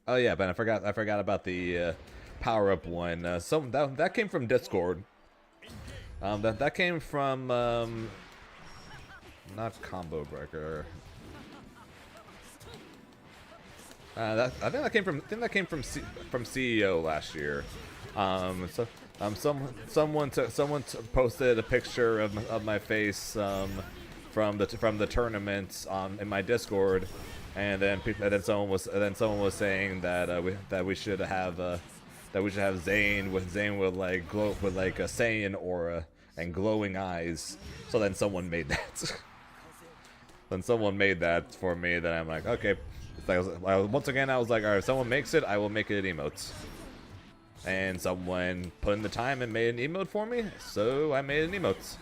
Oh yeah, but I forgot about the power up one. That came from Discord. That came from not Combo Breaker. I think that came from CEO last year. Someone posted a picture of my face from the tournament in my Discord, and then someone was saying that we should have Zane with like a Saiyan aura and glowing eyes. So then someone made that. Then someone made that for me. Then I'm like, okay, Once again, I was like, all right, if someone makes it, I will make it emotes. And someone put in the time and made an emote for me, so I made an emotes.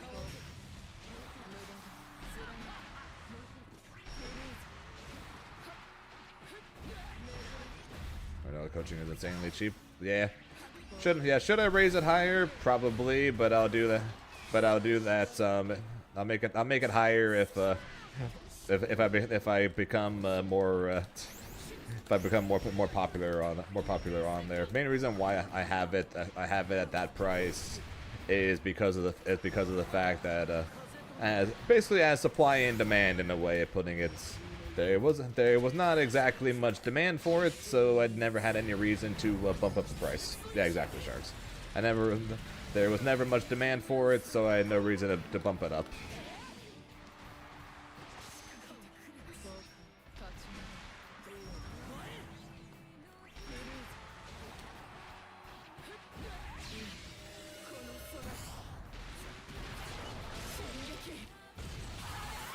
I know coaching is insanely cheap. Yeah. Should I raise it higher? Probably, but I'll do that. But I'll do that. I'll make it higher if I become more more popular on there. Main reason why I have it at that price is because of the fact that basically as supply and demand, in a way of putting it. There was not exactly much demand for it, so I'd never had any reason to bump up the price. Yeah, exactly, Sharks. There was never much demand for it, so I had no reason to bump it up.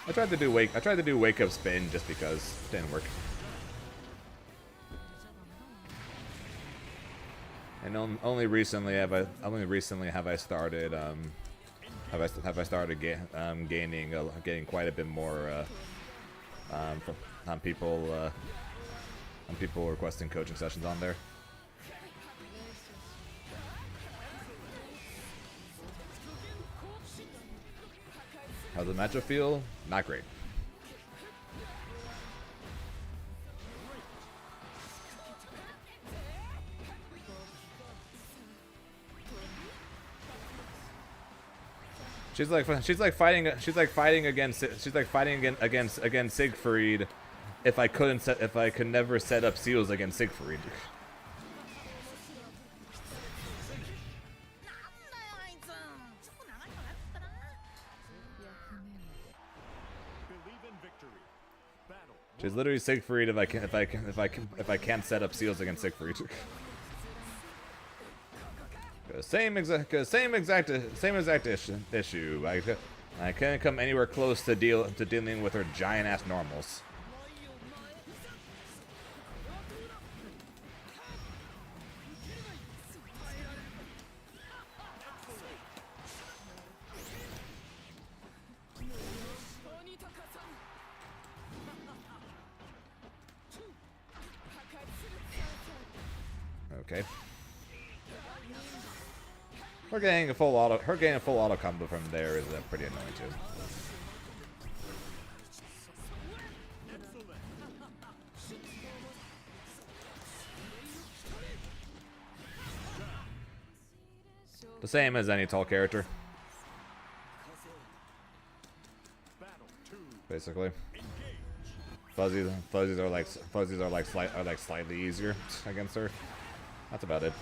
I tried to do wake up spin just because it didn't work. And only recently have I started gaining quite a bit more on people requesting coaching sessions on there. How's the matchup feel? Not great. She's like fighting against Siegfried. If I could never set up seals against Siegfried. She's literally Siegfried if I can't set up seals against Siegfried. Same exact issue. I can't come anywhere close to dealing with her giant ass normals. Okay. Her getting a full auto combo from there is pretty annoying too. The same as any tall character, basically. Fuzzies are slightly easier against her. That's about it.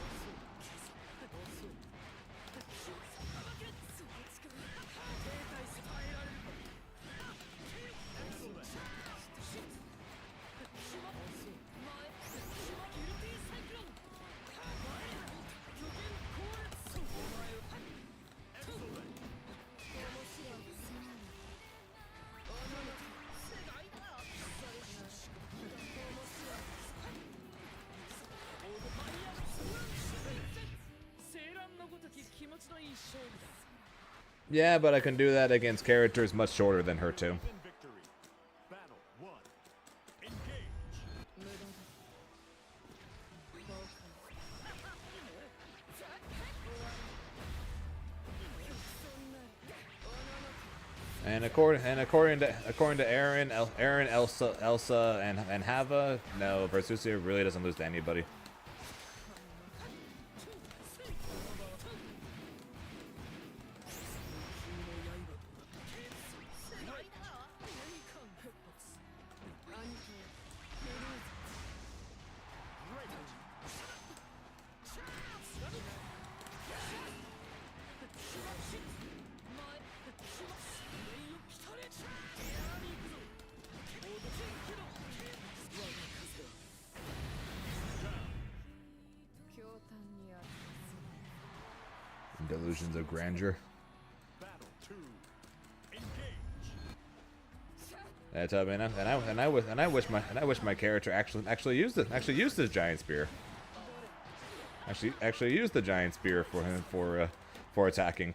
Yeah, but I can do that against characters much shorter than her too. And according to Aaron, Elsa, and Hava, no, Versusia really doesn't lose to anybody. Delusions of grandeur. That's I mean, and I wish my character actually used the giant spear. Actually used the giant spear for him for attacking.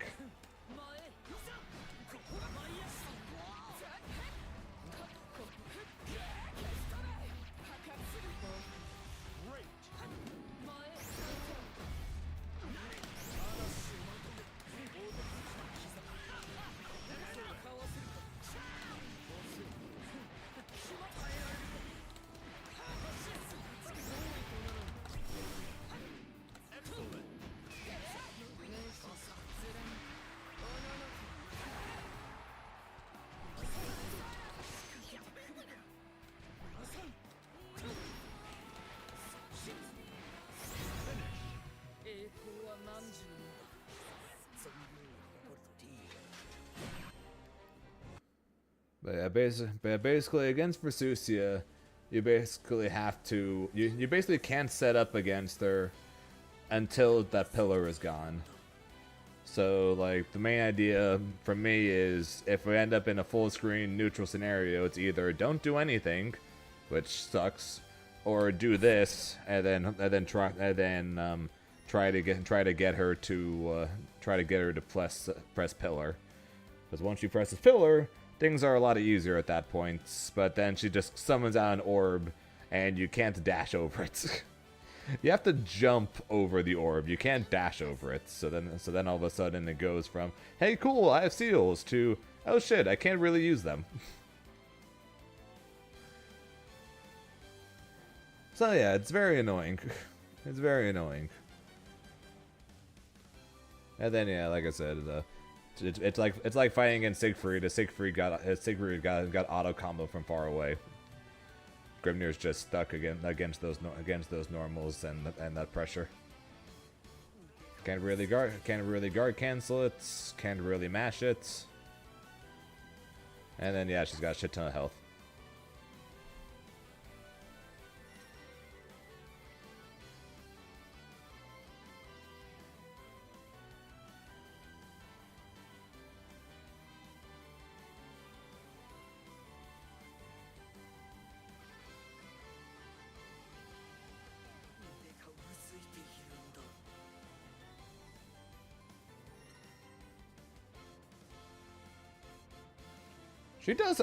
But basically against Versusia, you basically have to you basically can't set up against her until that pillar is gone. So like the main idea for me is if we end up in a full screen neutral scenario, it's either don't do anything, which sucks, or do this and then try to get her to press pillar. Because once you press the pillar, things are a lot easier at that point, but then she just summons out an orb, and you can't dash over it. You have to jump over the orb. You can't dash over it. So then all of a sudden it goes from, hey cool, I have seals, to, oh shit, I can't really use them. So yeah, it's very annoying. It's very annoying. And then yeah, like I said, it's like fighting against Siegfried. Siegfried got auto combo from far away. Grimnir's just stuck against those normals and that pressure. Can't really guard cancel it. Can't really mash it. And then yeah, she's got a shit ton of health.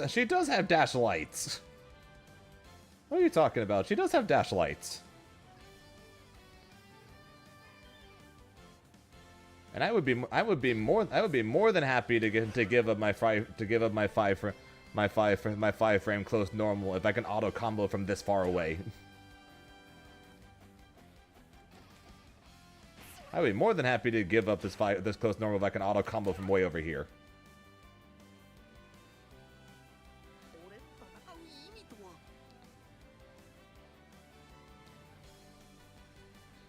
She does have dash lights. What are you talking about? She does have dash lights. And I would be more than happy to give up my five frame close normal if I can auto combo from this far away. I would be more than happy to give up this close normal if I can auto combo from way over here.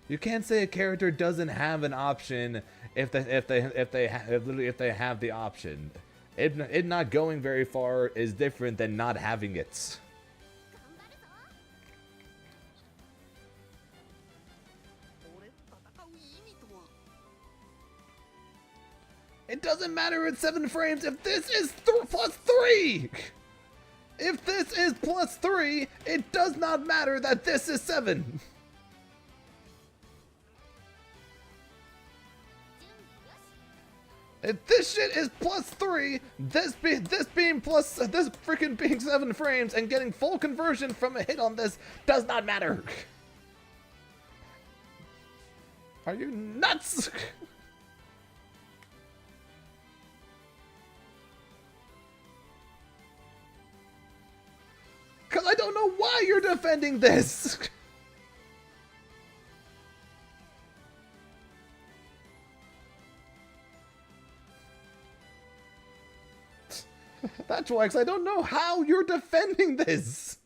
You can't say a character doesn't have an option if they have the option. It not going very far is different than not having it. It doesn't matter at 7 frames if this is +3! If this is +3, it does not matter that this is 7! If this shit is +3, this freaking being 7 frames and getting full conversion from a hit on this does not matter. Are you nuts? Cause I don't know why you're defending this. That's why, because I don't know how you're defending this.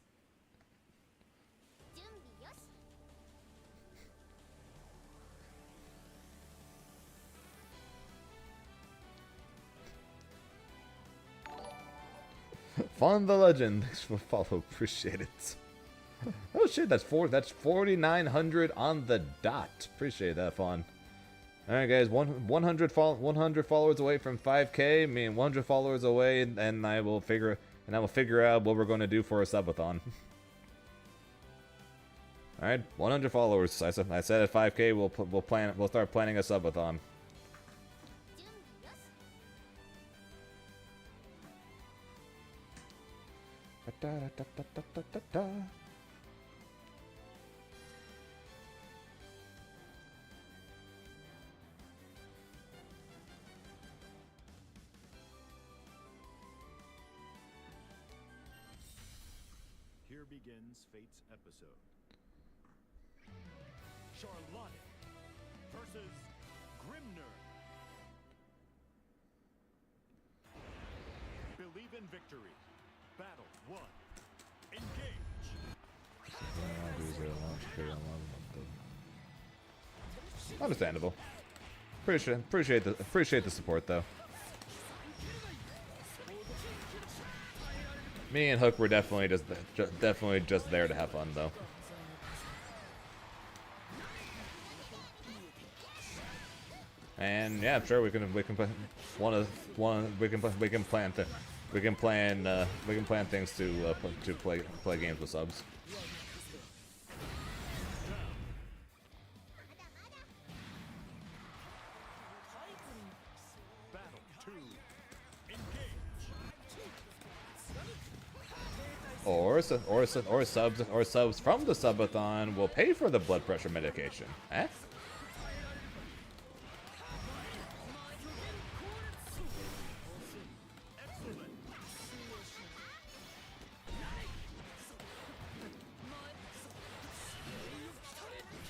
Fun the legend. Thanks for the follow. Appreciate it. Oh shit, that's 4,900 on the dot. Appreciate that, Fawn. Alright guys, 100 followers away from 5K. I mean, 100 followers away, and I will figure and then we'll figure out what we're going to do for a subathon. All right, 100 followers. I said at 5K we'll start planning a subathon. Da, da, da, da, da, da, da. Here begins Fate's episode. Charlotte versus Grimner. Believe in victory. Battle 1. Engage. Understandable. Appreciate the support though. Me and Hook were definitely just there to have fun though. And yeah, I'm sure we can plan things to play games with subs. Battle 2. Engage. Or subs from the subathon will pay for the blood pressure medication. Eh?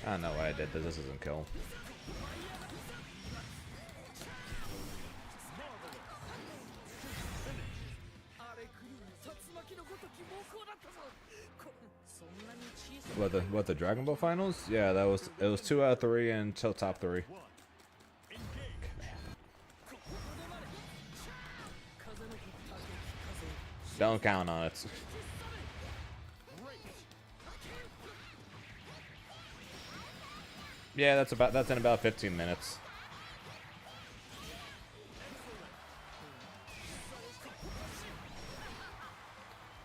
I don't know why I did this. This doesn't kill. What the Dragon Ball finals? Yeah, it was 2 out of 3 until top 3. Don't count on it. Yeah, that's in about 15 minutes.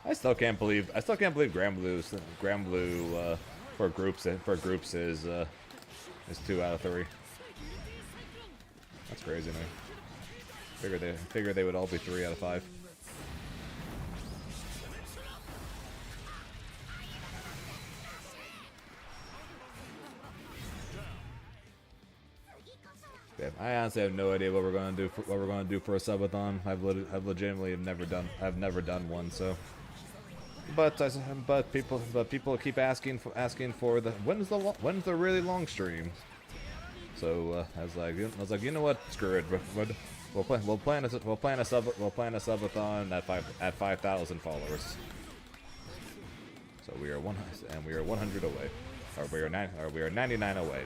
I still can't believe Grand Blue for groups is 2 out of 3. That's crazy to me. Figured they would all be 3 out of 5. Yeah, I honestly have no idea what we're gonna do for a subathon. I've legitimately never done one. So, but people keep asking for the when's the really long stream. So I was like, you know what? Screw it. We'll plan a subathon at 5,000 followers. So we are 100 away, or we are 99 away.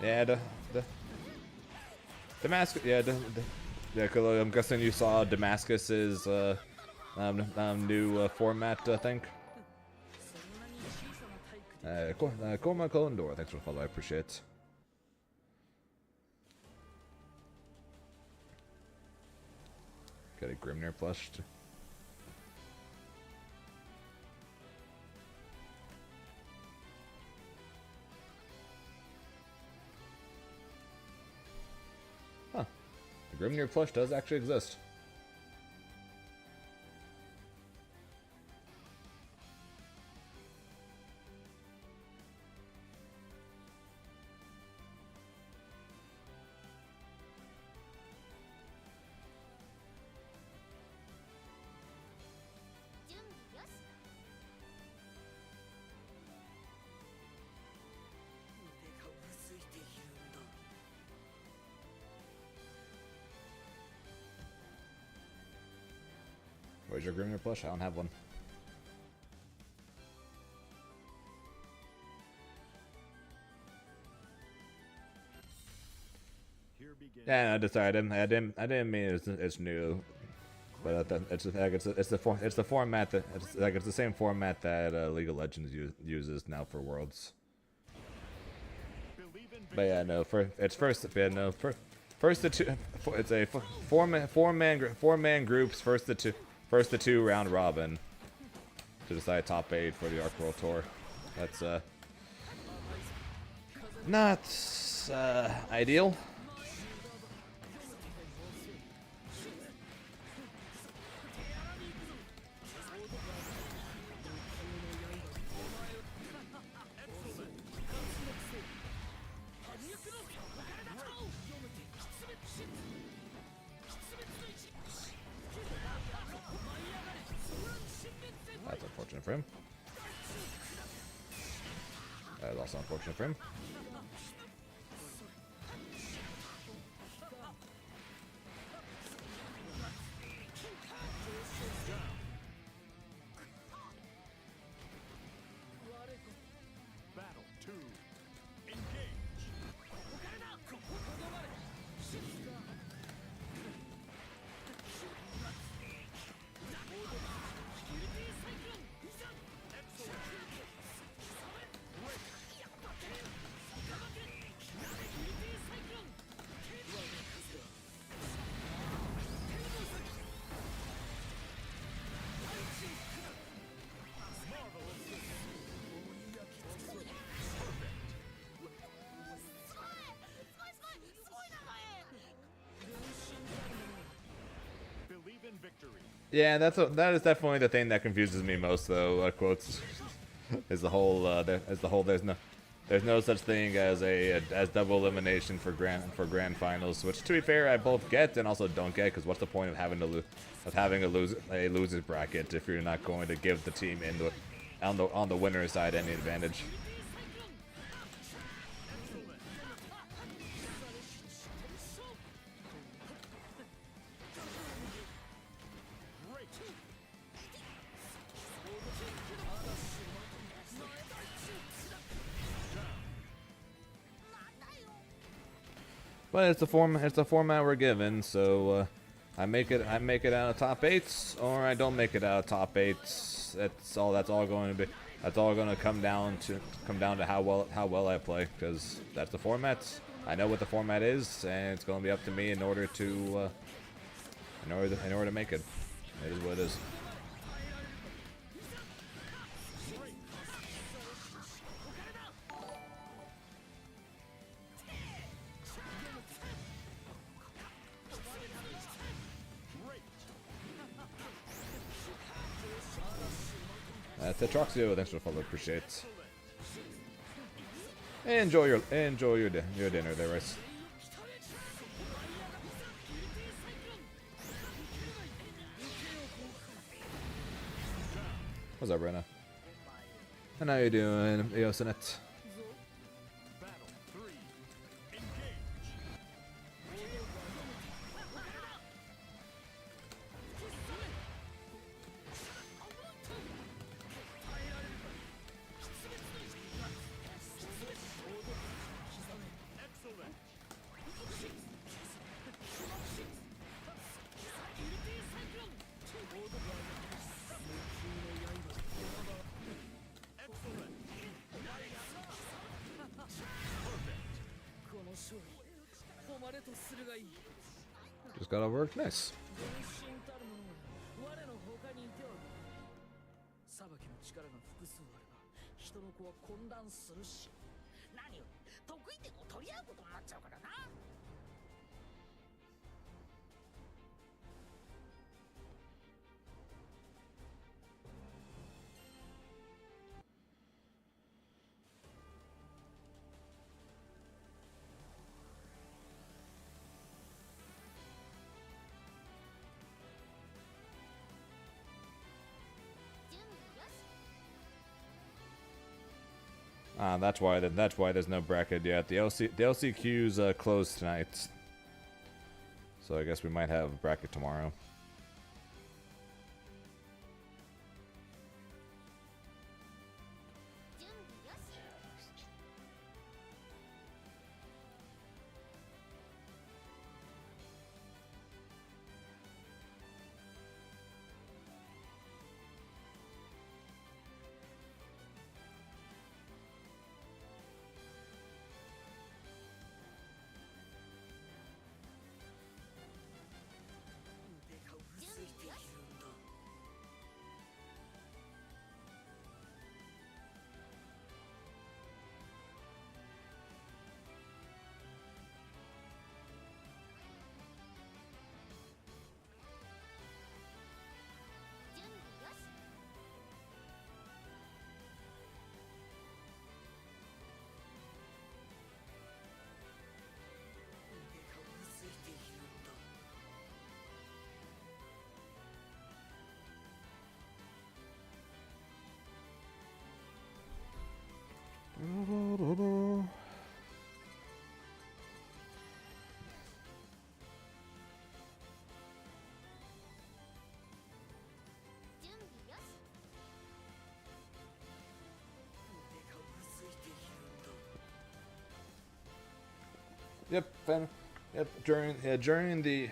Yeah, the Damascus. Yeah, I'm guessing you saw Damascus's new format. I think. Cormac Collindor, thanks for the follow. I appreciate it. Got a Grimnir plushed. Huh. The Grimnir plush does actually exist. Where's your Grimnir plush? I don't have one. Yeah, no, sorry, I didn't mean it's new, but it's the format that it's the same format that League of Legends uses now for Worlds. But yeah, no, it's first. Yeah, no, first the two. It's a four man groups. First the two round robin to decide top 8 for the Arc World Tour. That's not ideal. That's unfortunate for him. That is also unfortunate for him. Battle 2. Engage. Believe in victory. Yeah, that is definitely the thing that confuses me most, though. Quotes is the whole there's no such thing as as double elimination for grand finals. Which, to be fair, I both get and also don't get, because what's the point of having a losers bracket if you're not going to give the team on the winner's side any advantage? But it's the format we're given, so I make it out of top 8s, or I don't make it out of top 8s. That's all going to come down to how well I play, because that's the format. I know what the format is, and it's going to be up to me in order to make it. It is what it is. Tetroxio, thanks for the follow, appreciate it. Enjoy your dinner there, Rice. What's up, Brenna? And how you doing, Eosinet? Battle 3. Engage. Excellent. Excellent. Just gotta work nice. 裁きの力が複数あれば人の子は混乱するし、何より得意点を取り合うことになっちゃうからな。That's why there's no bracket yet. The LCQ's closed tonight, so I guess we might have a bracket tomorrow. Yep, yep. During the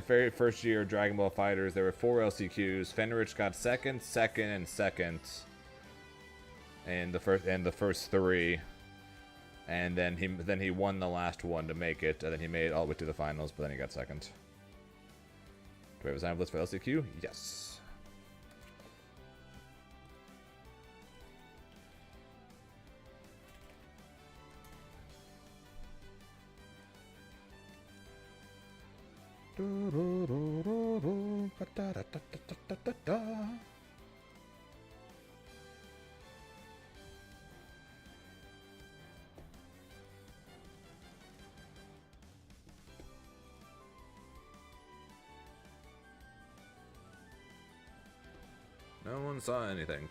very first year of Dragon Ball Fighters, there were 4 LCQs. Fenrich got second, and second, and the first 3, and then he won the last one to make it, and then he made it all the way to the finals, but then he got second. Do we have a sign list for LCQ? Yes. No one saw anything.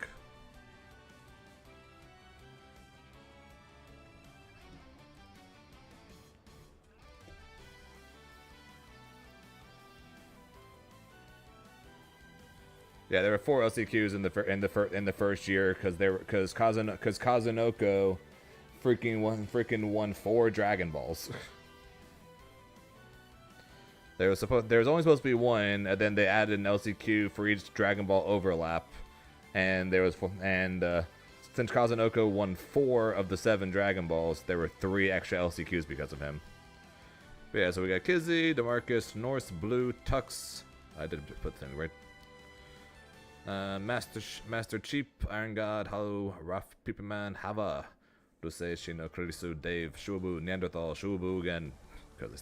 Yeah, there were 4 LCQs in the first year because Kazunoko freaking won 4 Dragon Balls. There was only supposed to be 1, and then they added an LCQ for each Dragon Ball overlap, and since Kazunoko won 4 of the 7 Dragon Balls, there were 3 extra LCQs because of him. But yeah, so we got Kizzy, DeMarcus, Norse, Blue, Tux. I did put the thing right. Master Cheap, Iron God, Halu, Raf, Peeperman, Hava, Dusei, Shino, Kurisu, Dave, Shubu, Neanderthal, Shubu again, because they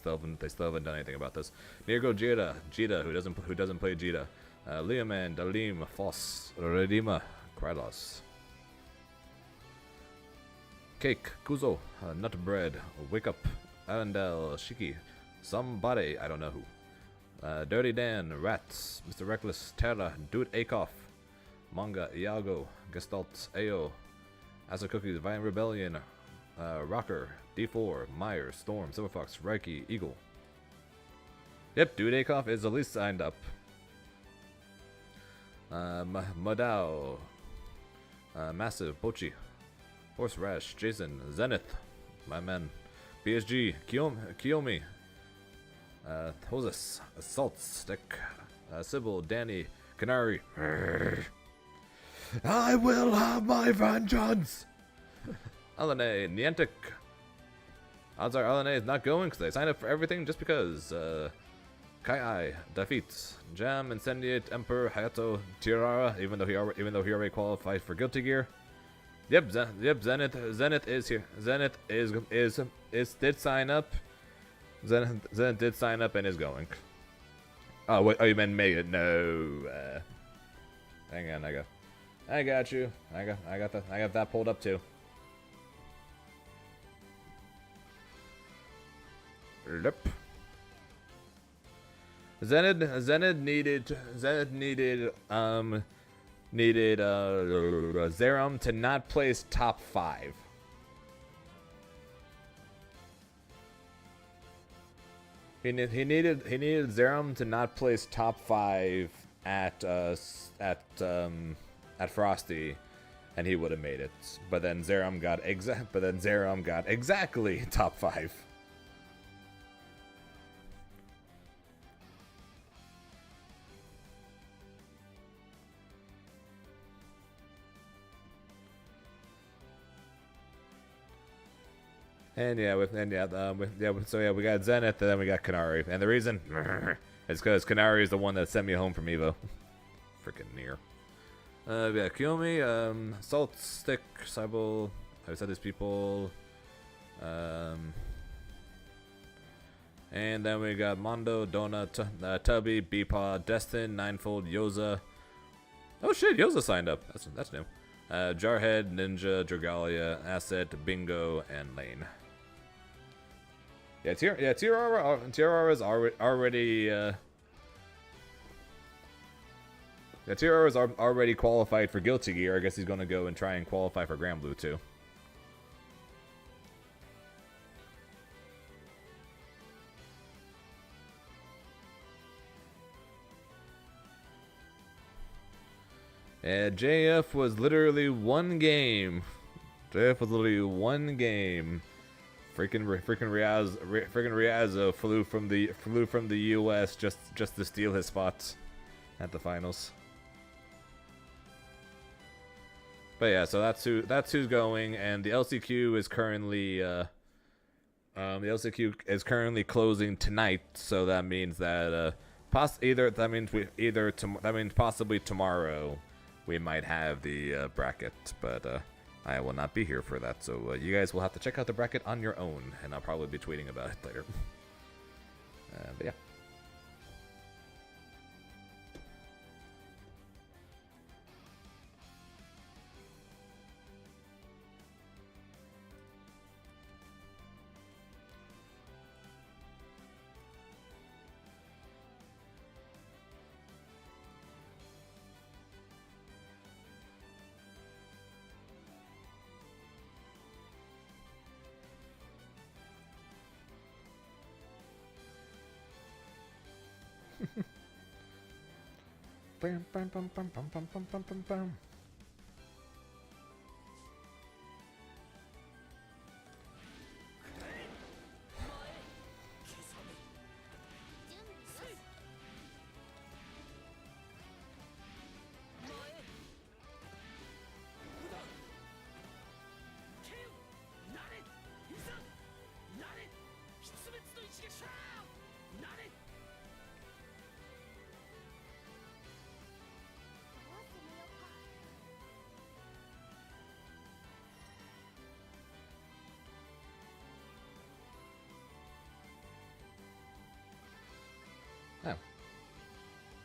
still haven't done anything about this. Nirgo Jita, who doesn't play Jita, Liaman, Dalim, Foss, Redima, Krylos. Cake, Kuzo, Nut Bread, Wake Up, Arendelle, Shiki, somebody, I don't know who. Dirty Dan, Rats, Mr. Reckless, Terra, Dude Akoff, Manga, Iago, Gestalt, Ao, Asa Cookies, Violent Rebellion, Rocker, D4, Meyer, Storm, Silverfox, Reiki, Eagle. Yep, Dude Akoff is at least signed up. Madao, Massive, Pochi, Horse Rash, Jason, Zenith, my man, BSG, Kiyomi, Hoses, Assault Stick, Sybil, Danny, Canary. I will have my vengeance! Alane, Niantic. Odds are Alane is not going because they signed up for everything just because. Kai defeats Jam, Incendiate, Emperor, Hayato, Tirara, even though he already qualified for Guilty Gear. Yep, Zenith is here. Zenith did sign up. Zenith did sign up and is going. Oh, wait, you meant made it? No. Hang on, I got you. I got that pulled up too. Yep. Zenith needed Zerum to not place top 5. He needed Zerum to not place top 5 at Frosty, and he would have made it. But then Zerum got exactly top 5. So we got Zenith, and then we got Canary, and the reason is because Canary is the one that sent me home from Evo. Freaking near. We got Kiyomi, Salt Stick, Cybel. I said these people. And then we got Mondo, Donut, Tubby, Beepaw, Destin, Ninefold, Yoza. Oh shit, Yoza signed up. That's new. Jarhead, Ninja, Dragalia, Asset, Bingo, and Lane. Tiara is already Yeah, Tiro is already qualified for Guilty Gear. I guess he's going to go and try and qualify for Grand Blue too. And JF was literally one game. JF was literally one game. Freaking Riazzo flew from the U.S. just to steal his spot at the finals. But yeah, so that's who's going, and the LCQ is currently closing tonight. So that means that possibly tomorrow we might have the bracket, but I will not be here for that. So you guys will have to check out the bracket on your own, and I'll probably be tweeting about it later. But yeah. Bam, bam, bam, bam, bam, bam, bam, bam, bam, bam. Oh,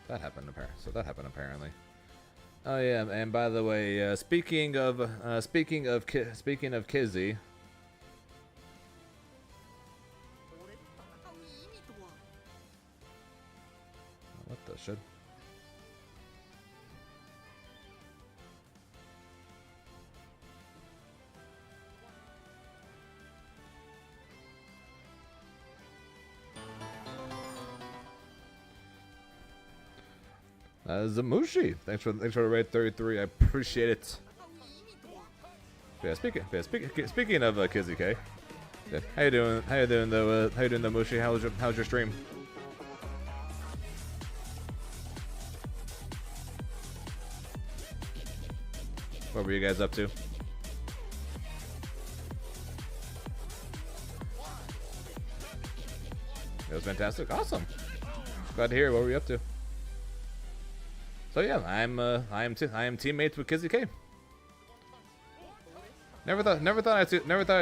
that happened apparently. So that happened apparently. Oh yeah, and by the way, speaking of Kizzy. What the shit? Zamushi, thanks for the raid 33. I appreciate it. Yeah, speaking of Kizzy K, yeah, how you doing? How you doing though? How you doing, Zamushi? How's your stream? What were you guys up to? It was fantastic. Awesome. Glad to hear it. What were you up to? So yeah, I am teammates with Kizzy K. Never thought I'd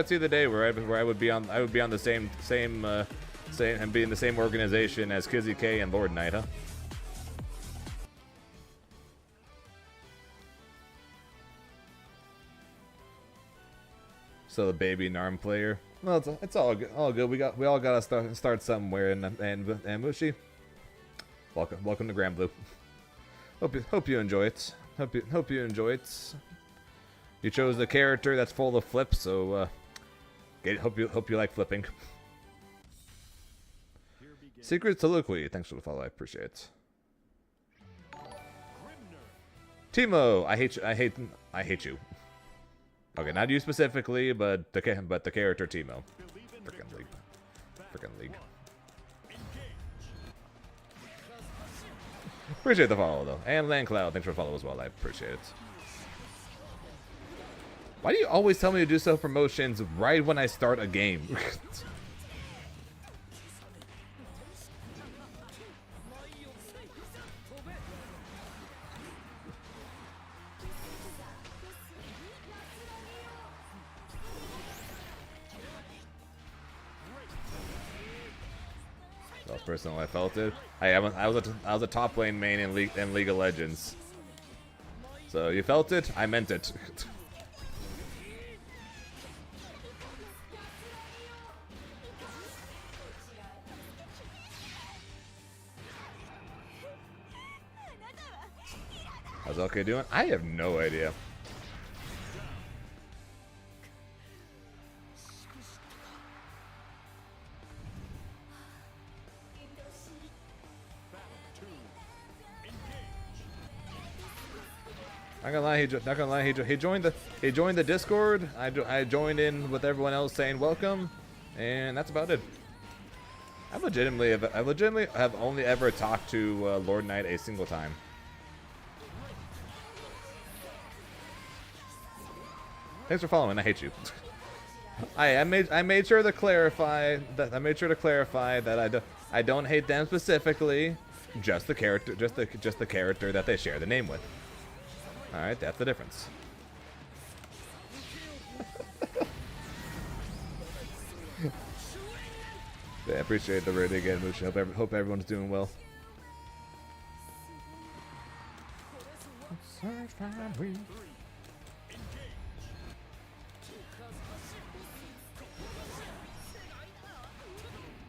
see the day where I would be on the same and be in the same organization as Kizzy K and Lord Knight, huh? So the baby Narm player. Well, it's all good. We all gotta start somewhere. And Mushi, welcome to Grand Blue. Hope you enjoy it. Hope you enjoy it. You chose a character that's full of flips, so hope you like flipping. Secret Soliloquy, thanks for the follow. I appreciate it. Timo, I hate you. Okay, not you specifically, but the character Timo. Frickin' league. Appreciate the follow though, and Landcloud, thanks for the follow as well. I appreciate it. Why do you always tell me to do self promotions right when I start a game? Personally, I felt it. I was a top lane main in League of Legends. So you felt it, I meant it. How's LK doing? I have no idea. Not gonna lie, he joined the Discord. I joined in with everyone else saying welcome, and that's about it. I legitimately have only ever talked to Lord Knight a single time. Thanks for following. I hate you. I made sure to clarify that I don't hate them specifically, just the character that they share the name with. All right, that's the difference. Yeah, I appreciate the raid again, Mooch. Hope everyone's doing well.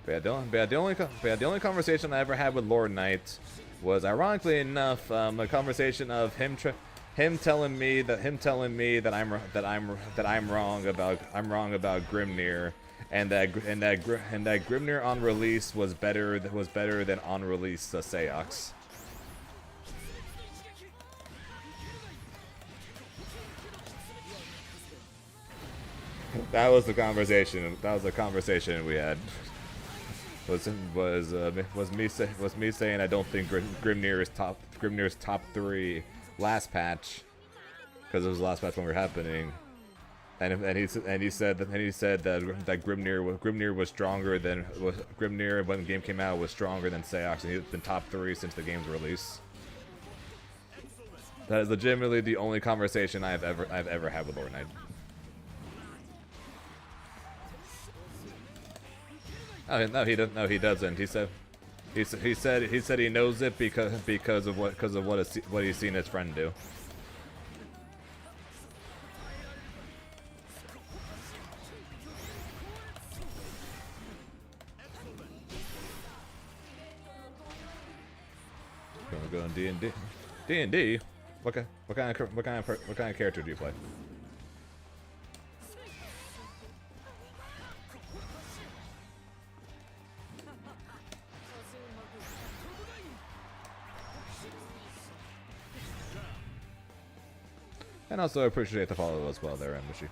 But the only conversation I ever had with Lord Knight was, ironically enough, a conversation of him telling me that I'm wrong about Grimnir, and that Grimnir on release was better than on release Seox. That was the conversation. That was the conversation we had. Was me saying I don't think Grimnir is Grimnir's top 3 last patch, because it was the last patch when we were happening, and he said that Grimnir was stronger than Grimnir when the game came out was stronger than Seox, and he's been top 3 since the game's release. That is legitimately the only conversation I've ever had with Lord Knight. Oh, no, he doesn't. No, he doesn't. He said he knows it because of what he's seen his friend do. Gonna go on D&D. D&D. What kind of character do you play? And also appreciate the follow as well there, Embassy.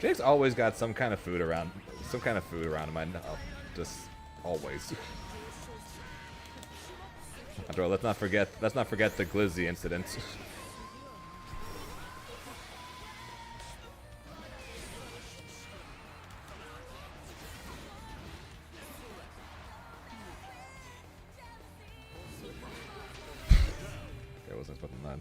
Jake's always got some kind of food around him. I know, just always. After all, let's not forget the Glizzy incident. I wasn't expecting that.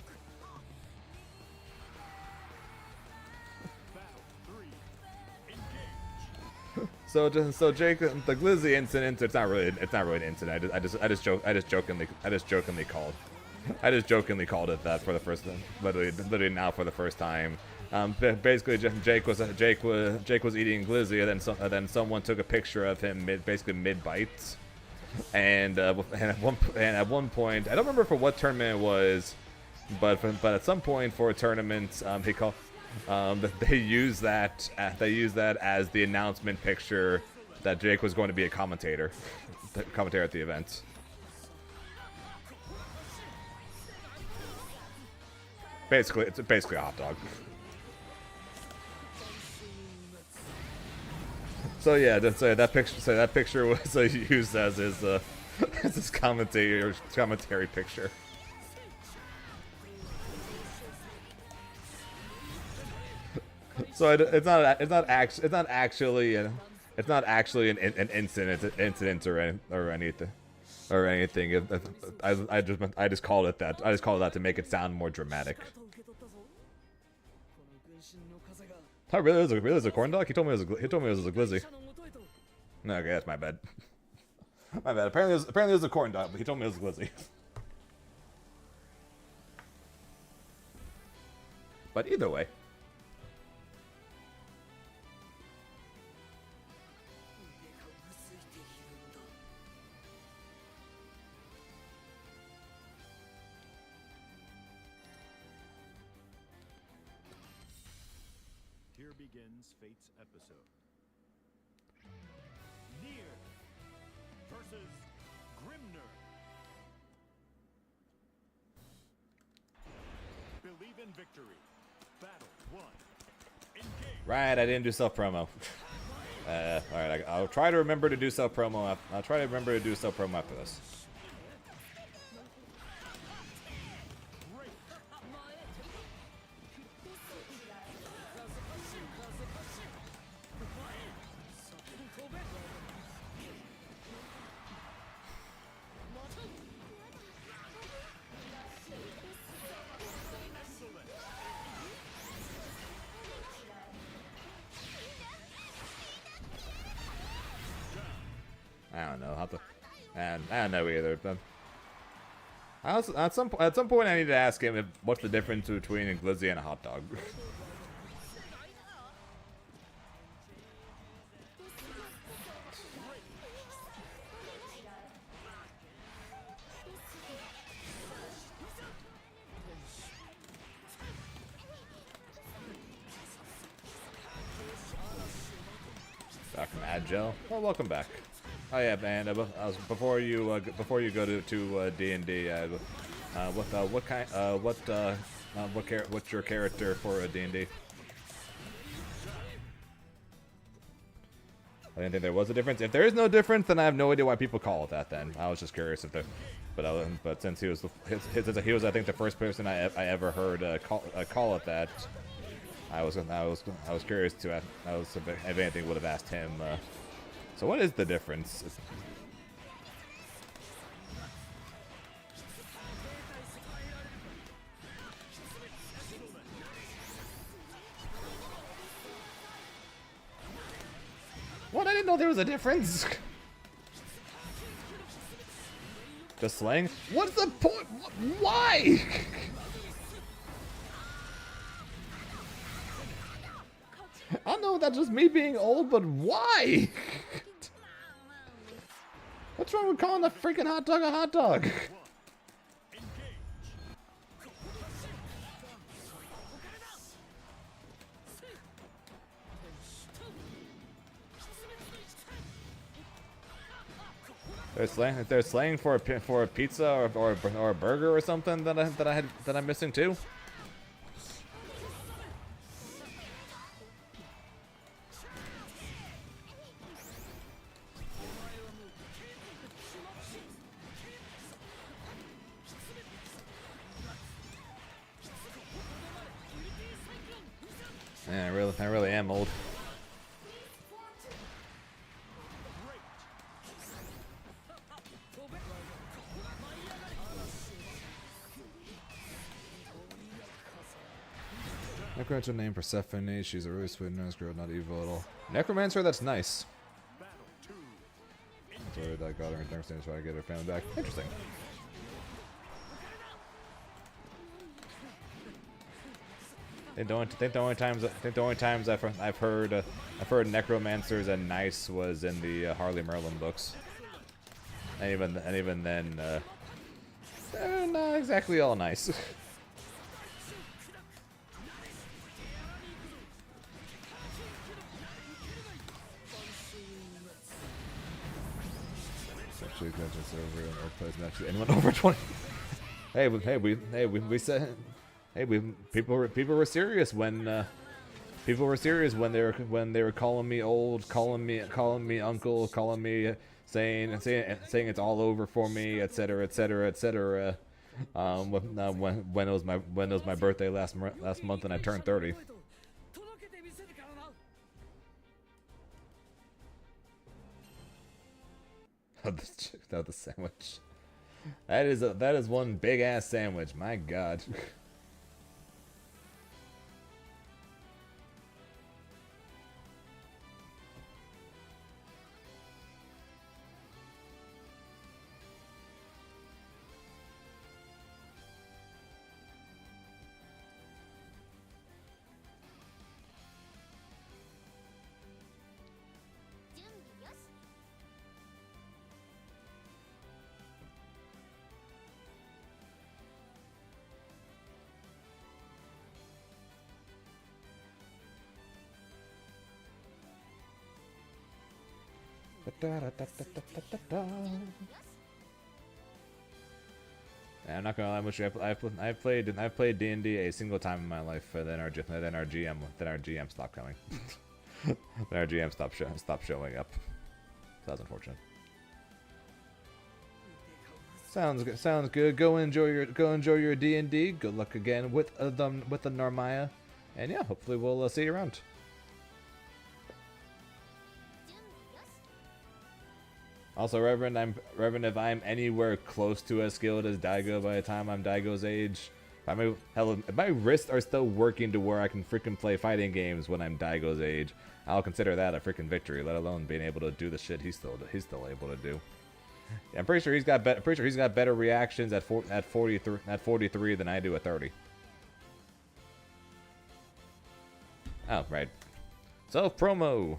So Jake, the Glizzy incident, it's not really an incident. I just jokingly called it that for the first, literally now for the first time. Basically, Jake was eating Glizzy, and then someone took a picture of him mid bite, and at one point, I don't remember for what tournament it was, but at some point for a tournament, he called. They used that as the announcement picture that Jake was going to be a commentator at the event. It's basically a hot dog. So yeah, that picture was used as his commentary picture. So it's not actually an incident or anything. I just called it that. I just called it that to make it sound more dramatic. Oh, really? It was a corn dog? He told me it was a Glizzy. No, okay, that's my bad. My bad. Apparently it was a corn dog, but he told me it was a Glizzy. But either way. Here begins Fate's episode. Nier versus Grimner. Believe in victory. Battle 1. Engage. Right, I didn't do self-promo. Alright, I'll try to remember to do self-promo. I'll try to remember to do self-promo after this. I don't know. I don't know either. But I also, at some point, I need to ask him what's the difference between a glizzy and a hot dog. Back from Agile. Well, welcome back. Oh yeah, man. Before you go to D&D, what's your character for D&D? I didn't think there was a difference. If there is no difference, then I have no idea why people call it that. Then I was just curious if there, but since he was he was I think the first person I ever heard call it that. I was curious to ask. If anything would have asked him. So what is the difference? What? I didn't know there was a difference. Just slaying? What's the point? Why? I know that's just me being old, but why? What's wrong with calling a freaking hot dog a hot dog? They're slaying for a pizza or a burger or something that I'm missing too. Yeah, I really am old. Necromancer named Persephone. She's a really sweet, nice girl, not evil at all. Necromancer, that's nice. Sorry, that got her in Dark Stage, so I get her family back. Interesting. I think the only times I've heard necromancers and nice was in the Harley Merlin books, and even then, they're not exactly all nice. Actually, anyone over 20? We said. Hey, people were serious when they were calling me old, calling me uncle, calling me saying it's all over for me, etc. When it was my birthday last month and I turned 30. The sandwich. That is one big ass sandwich. My God. I'm not gonna lie, I've played D&D a single time in my life. Then our GM stopped coming. Then our GM stopped showing up. So that's unfortunate. Sounds good. Sounds good. Go enjoy your D&D. Good luck again with the Narmaya, and yeah, hopefully we'll see you around. Also, Reverend, if I'm anywhere close to as skilled as Daigo by the time I'm Daigo's age, if my wrists are still working to where I can freaking play fighting games when I'm Daigo's age, I'll consider that a freaking victory. Let alone being able to do the shit he's still able to do. Yeah, I'm pretty sure he's got better reactions at 43 than I do at 30. Oh right. Self promo.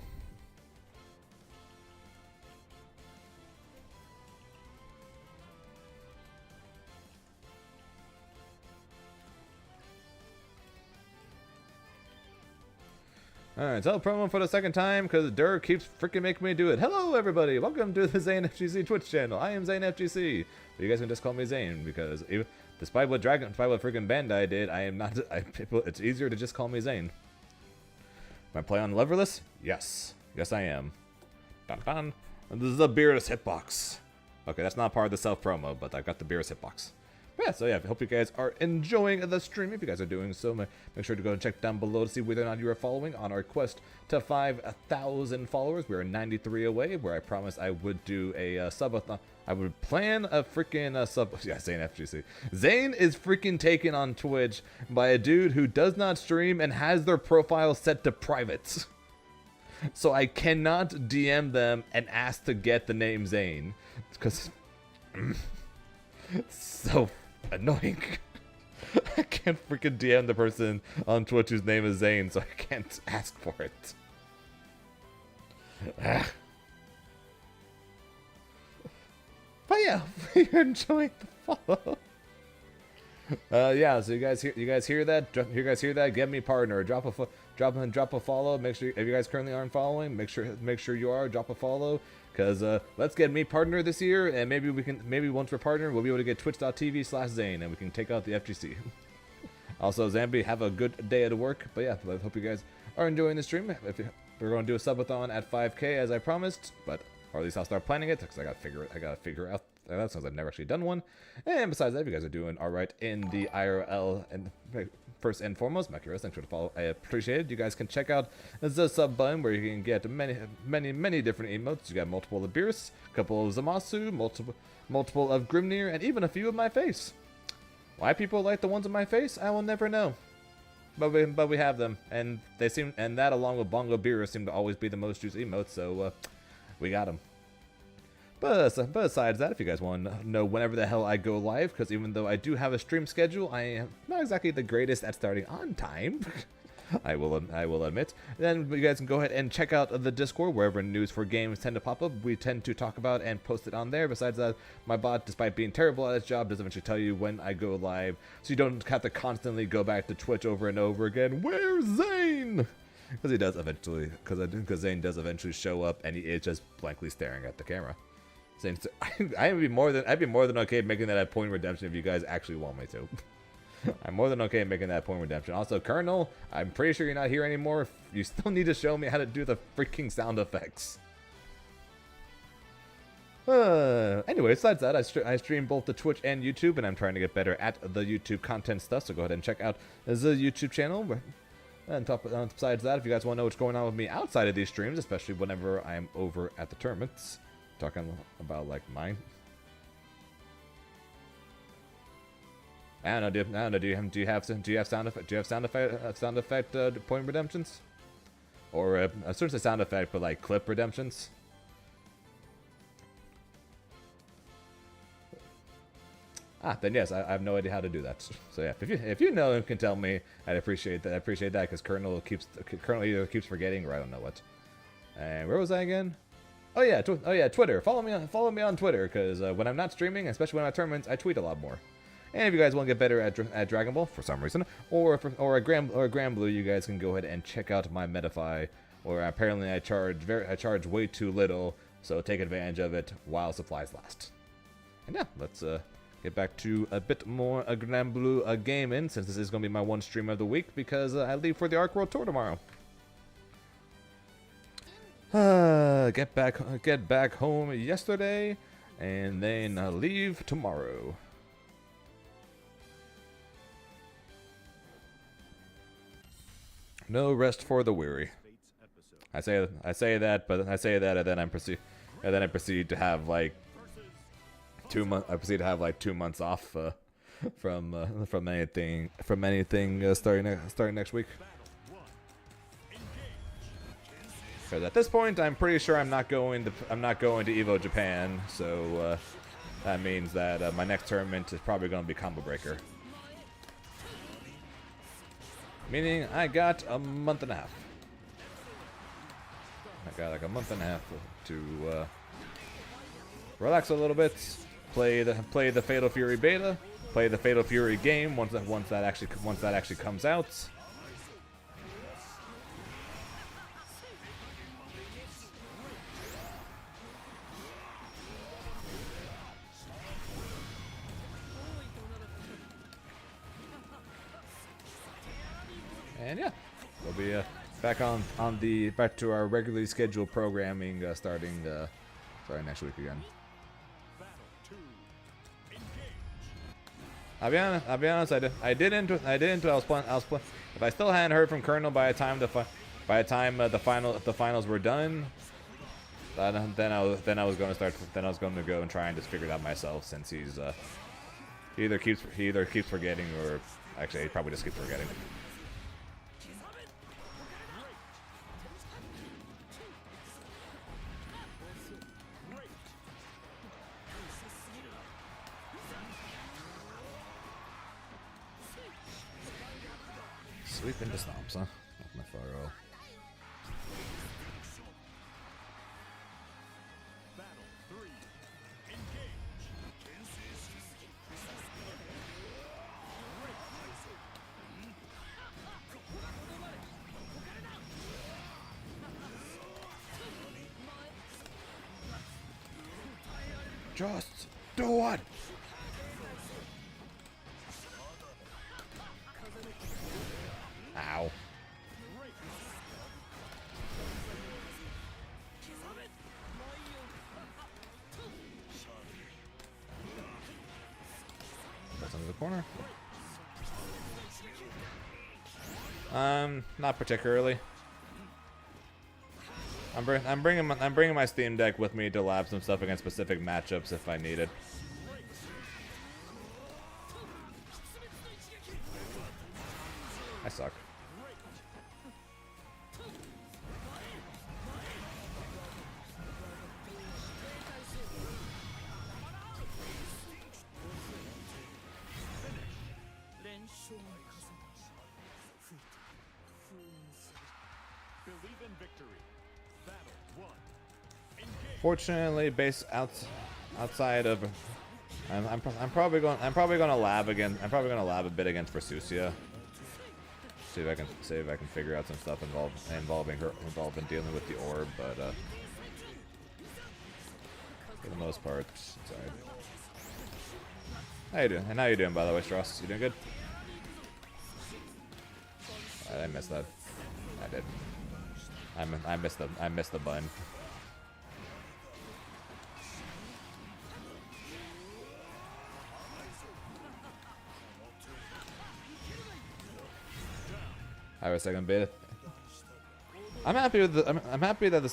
Alright, so promo for the second time because Durr keeps freaking making me do it. Hello, everybody! Welcome to the Zane FGC Twitch channel. I am Zane FGC. But you guys can just call me Zane because despite what freaking Bandai did, I am not. It's easier to just call me Zane. Am I playing on Leverless? Yes. Yes, I am. Dun dun. And this is a Beerus hitbox. Okay, that's not part of the self promo, but I've got the Beerus hitbox. Yeah, so yeah, I hope you guys are enjoying the stream. If you guys are doing so, make sure to go and check down below to see whether or not you are following on our quest to 5,000 followers. We are 93 away, where I promised I would do a subathon. I would plan a freaking sub. Yeah, Zane FGC. Zane is freaking taken on Twitch by a dude who does not stream and has their profile set to private. So I cannot DM them and ask to get the name Zane. Because it's so annoying. I can't freaking DM the person on Twitch whose name is Zane, so I can't ask for it. But yeah, you're enjoying the follow. Yeah, so you guys hear that? You guys hear that? Get me partner. Drop a follow. Make sure if you guys currently aren't following, make sure you are. Drop a follow. Because let's get me partner this year, and maybe once we're partnered, we'll be able to get twitch.tv/Zane, and we can take out the FGC. Also, Zambi, have a good day at work. But yeah, I hope you guys are enjoying the stream. We're going to do a subathon at 5K as I promised, or at least I'll start planning it because I gotta figure out that since I've never actually done one. And besides that, if you guys are doing all right in the IRL and first and foremost, Makiros, thanks for the follow. I appreciate it. You guys can check out the sub button where you can get many different emotes. You got multiple of Beerus, a couple of Zamasu, multiple of Grimnir, and even a few of my face. Why people like the ones on my face, I will never know. But we have them, and that along with Bongo Beerus seem to always be the most used emotes. So we got them. But besides that, if you guys want to know whenever the hell I go live, because even though I do have a stream schedule, I am not exactly the greatest at starting on time. I will admit. Then you guys can go ahead and check out the Discord, wherever news for games tend to pop up. We tend to talk about and post it on there. Besides that, my bot, despite being terrible at its job, does eventually tell you when I go live, so you don't have to constantly go back to Twitch over and over again. Where's Zane? Because he does eventually, because Zane does eventually show up, and he is just blankly staring at the camera. I'd be more than okay making that a point of redemption if you guys actually want me to. I'm more than okay making that point of redemption. Also, Colonel, I'm pretty sure you're not here anymore. You still need to show me how to do the freaking sound effects. Anyway, besides that, I stream both the Twitch and YouTube, and I'm trying to get better at the YouTube content stuff, so go ahead and check out the YouTube channel. And besides that, if you guys want to know what's going on with me outside of these streams, especially whenever I'm over at the tournaments, talking about like mine. I don't know. Do you have sound effect point redemptions, or I shouldn't say sound effect, but like clip redemptions? Then yes, I have no idea how to do that. So yeah, if you know and can tell me, I'd appreciate that. Because Colonel either keeps forgetting, or I don't know what. And where was I again? Oh yeah, Twitter. Follow me on Twitter, because when I'm not streaming, especially when I'm at tournaments, I tweet a lot more. And if you guys want to get better at Dragon Ball for some reason, or a Granblue, you guys can go ahead and check out my Metafy, where apparently I charge way too little, so take advantage of it while supplies last. And yeah, let's get back to a bit more Grand Blue gaming, since this is going to be my one stream of the week, because I leave for the Arc World Tour tomorrow. Get back home yesterday, and then leave tomorrow. No rest for the weary. I say that, and then I proceed to have like 2 months. I proceed to have like 2 months off from anything starting next week. Because at this point, I'm pretty sure I'm not going to Evo Japan, so that means that my next tournament is probably going to be Combo Breaker. Meaning I got a month and a half. I got like a month and a half to relax a little bit, play the Fatal Fury beta, play the Fatal Fury game once that actually comes out. And yeah, we'll be back to our regularly scheduled programming starting next week again. I'll be honest. I didn't. I was playing. If I still hadn't heard from Colonel by the time the finals were done, then I was going to go and try and just figure it out myself, since he either keeps forgetting, or actually he probably just keeps forgetting. Sweep into stomps, huh? Off my fire roll. Just do it! Ow. That's under the corner. Not particularly. I'm bringing my Steam Deck with me to lab some stuff against specific matchups if I need it. I suck. Believe in victory. Battle 1. Fortunately, outside of, I'm probably going to lab again. I'm probably going to lab a bit against Versusia. See if I can figure out some stuff involving dealing with the orb, but for the most part, it's alright. How you doing? And how you doing, by the way, Strauss? You doing good? I missed that. I did. I missed the button. I have a second beta. I'm happy that the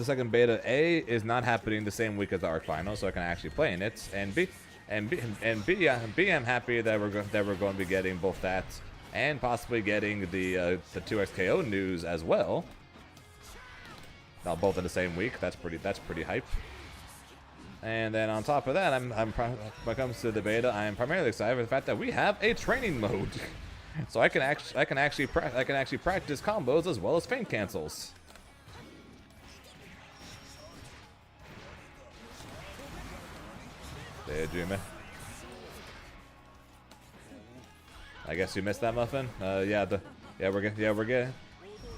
second beta A is not happening the same week as the Arc Final, so I can actually play in it. And B, I'm happy that we're going to be getting both that and possibly getting the 2XKO news as well. Now both in the same week. That's pretty hype. And then on top of that, when it comes to the beta, I am primarily excited for the fact that we have a training mode. So I can actually practice combos as well as feint cancels. Daydreamer. I guess you missed that, Muffin. We're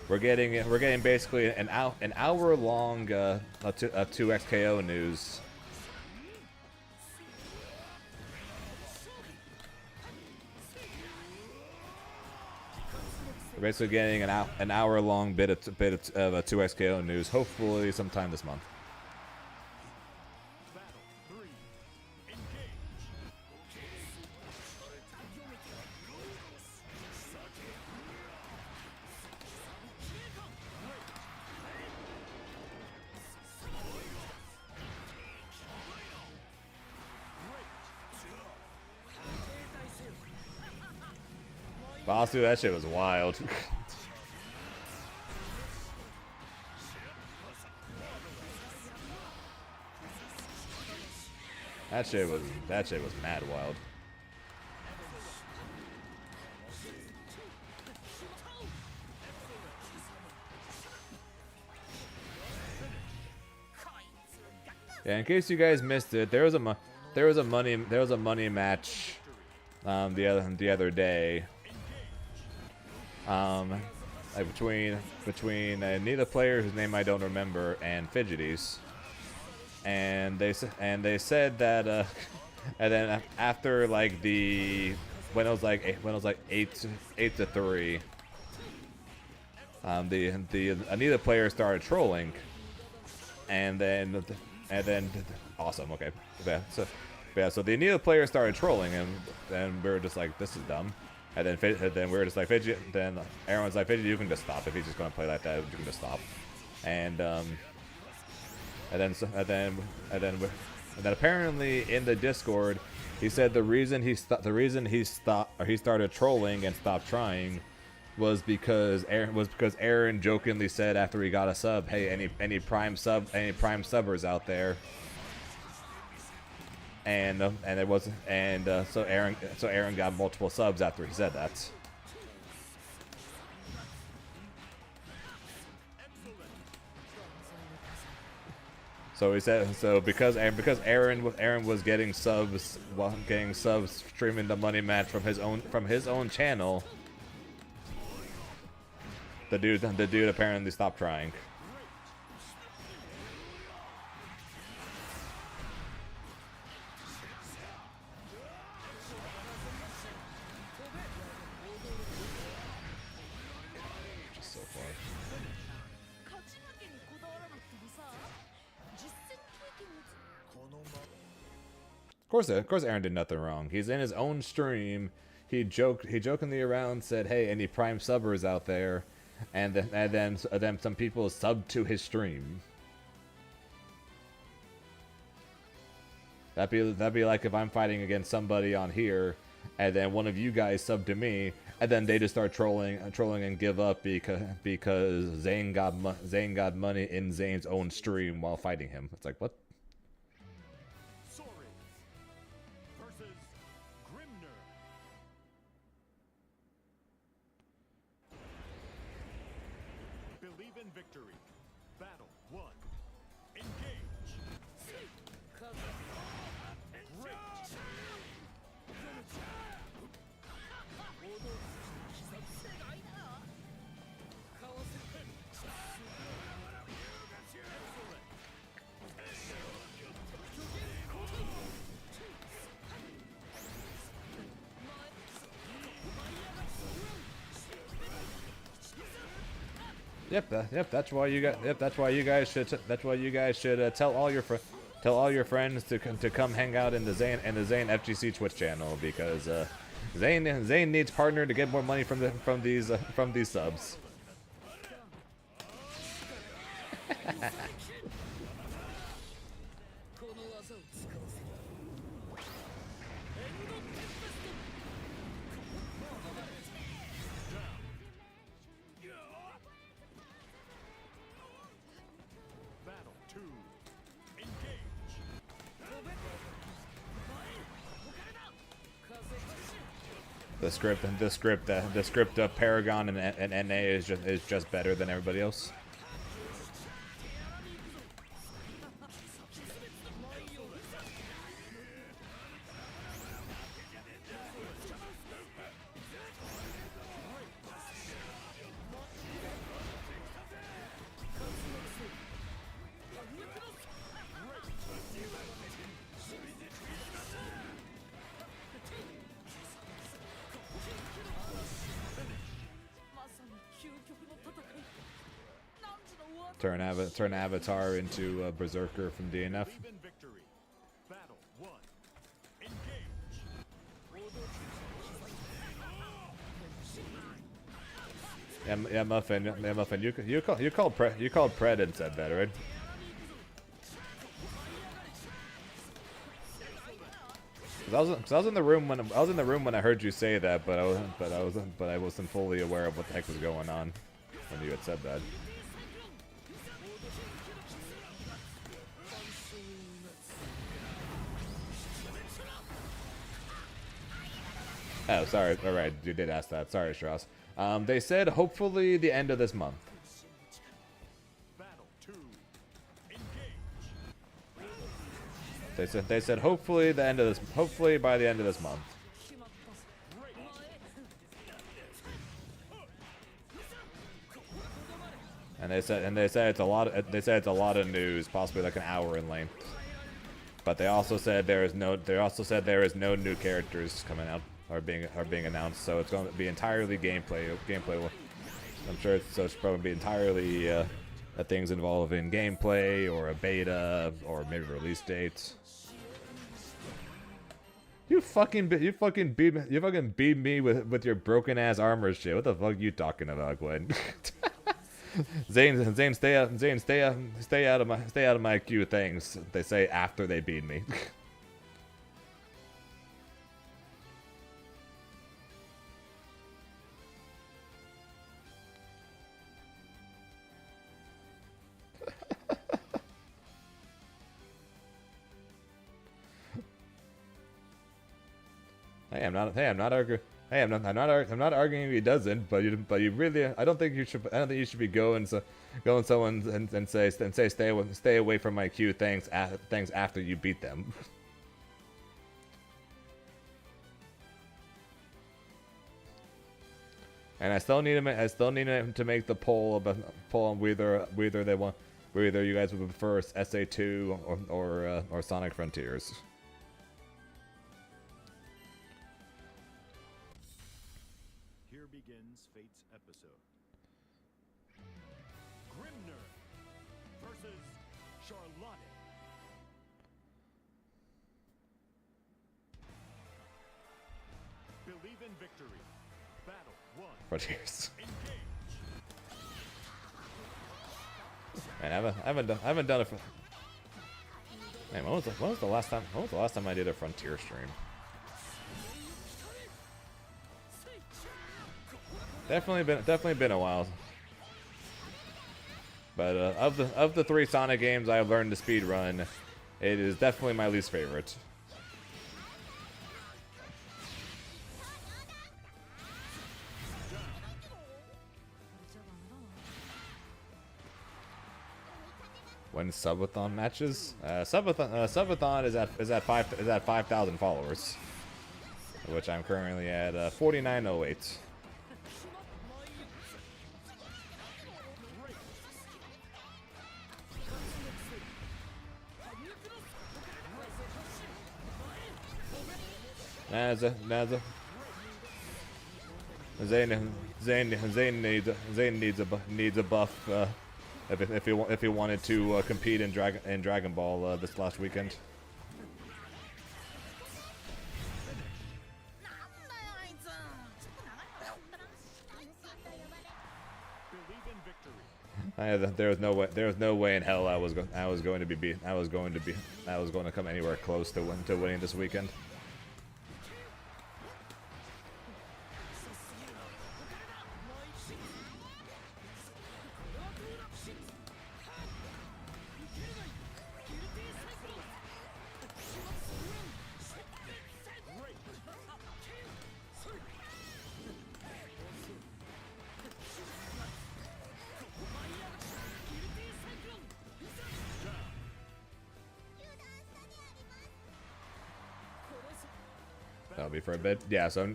we're getting basically an hour long a 2XKO news. We're basically getting an hour long bit of a 2XKO news, hopefully sometime this month. But honestly, that shit was wild. That shit was mad wild. Yeah, in case you guys missed it, there was a money match the other day. Like between neither player whose name I don't remember and Fidgeties, and they said that and then after like when it was like 8-3, the neither player started trolling, and then awesome, okay, so the neither player started trolling, and we were just like, this is dumb. And then we were just like, Fidget. Then Aaron was like, Fidget, you can just stop if he's just gonna play like that. You can just stop. And then apparently in the Discord, he said the reason he started trolling and stopped trying was because Aaron jokingly said after he got a sub, hey, any prime subbers out there. And it wasn't, and so Aaron got multiple subs after he said that. So he said, so because Aaron was getting subs streaming the money match from his own channel, the dude apparently stopped trying. Of course, Aaron did nothing wrong. He's in his own stream. He jokingly around said, "Hey, any prime subbers out there?" And then some people subbed to his stream. That'd be like if I'm fighting against somebody on here, and then one of you guys sub to me, and then they just start trolling and give up because Zane got money in Zane's own stream while fighting him. It's like, what? Victory. Battle 1. Engage. Great. Yep. That's why you guys should tell all your friends to come hang out in the Zane FGC Twitch channel, because Zane needs partner to get more money from these subs. The script of Paragon and NA is just better than everybody else. turn Avatar into Berserker from DNF. Believe in victory. Battle 1. Engage. Yeah, Muffin. You called Pred and said that, right? I was in the room when I heard you say that, but I wasn't fully aware of what the heck was going on when you had said that. Oh, sorry. All right, you did ask that. Sorry, Strauss. They said hopefully the end of this month. Battle 2. Engage. They said hopefully by the end of this month. And they said it's a lot of news, possibly like an hour in length. But they also said there is no new characters coming out or being announced, so it's going to be entirely gameplay. I'm sure it's probably be entirely things involving gameplay or a beta or maybe release dates. You fucking beat me with your broken ass armor shit. What the fuck are you talking about, Glenn? Zane, stay out of my queue things. They say after they beat me. I'm not arguing. Hey, I'm not arguing if he doesn't, but you really, I don't think you should be going someone and say stay away from my queue things after you beat them. And I still need him to make the poll on whether you guys would prefer SA2 or Sonic Frontiers. Here begins Fate's episode. Grimner versus Charlotte. Believe in victory. Battle 1. Frontiers. Man, I haven't done it for. Man, when was the last time I did a Frontier stream? Definitely been a while. But of the 3 Sonic games I've learned to speed run, it is definitely my least favorite. When subathon matches, subathon is at 5,000 followers, which I'm currently at 4,908. Zane needs a buff if he wanted to compete in Dragon Ball this last weekend. There was no way in hell I was going to come anywhere close to winning this weekend. That'll be for a bit. So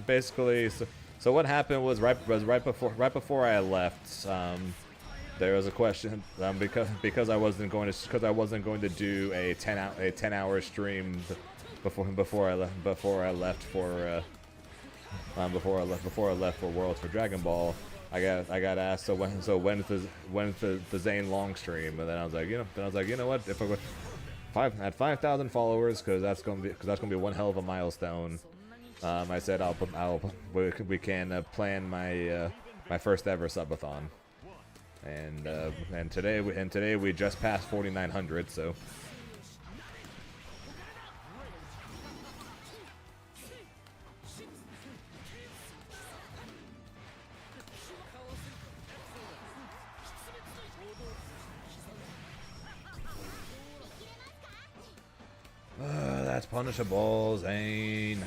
basically, so what happened was right before I left, there was a question because I wasn't going to do a 10-hour stream before I left before I left for Worlds for Dragon Ball. I got asked, when's the Zane long stream? And then I was like, you know what, if I at 5,000 followers, because that's gonna be one hell of a milestone. I said we can plan my first ever subathon, and today we just passed 4,900, so. That's punishable, Zane.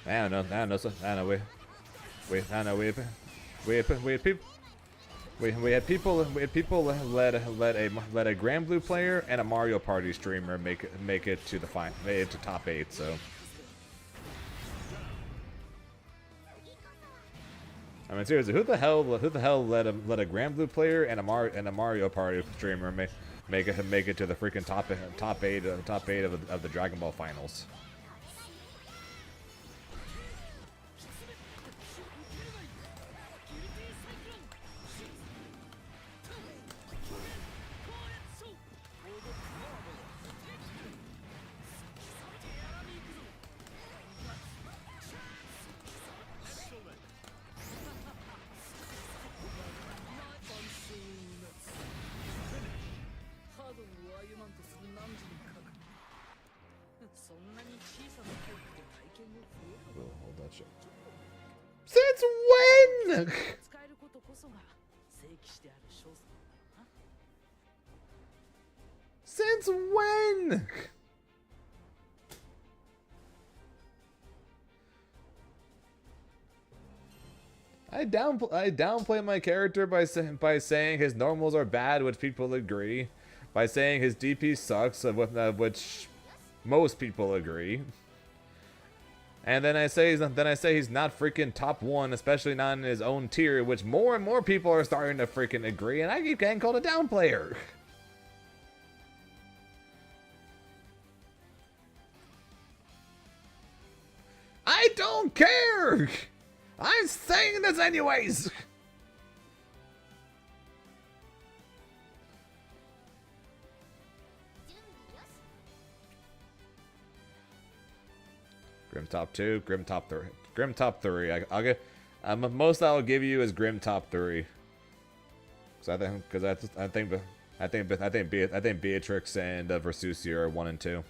I don't know. We had people let a Grand Blue player and a Mario Party streamer make it to top 8. So I mean, seriously, who the hell let a Grand Blue player and a Mario Party streamer make it to the freaking top 8 of the Dragon Ball finals? Hold that shit. Since when? Since when? I downplay my character by saying his normals are bad, which people agree. By saying his DP sucks, which most people agree. And then I say he's not freaking top 1, especially not in his own tier, which more and more people are starting to freaking agree, and I keep getting called a down player. I don't care. I'm saying this anyways. Grim top 2, Grim top 3. Grim top 3. I'll get. Most I'll give you is Grim top 3. I think Beatrix and Versusia are 1 and 2.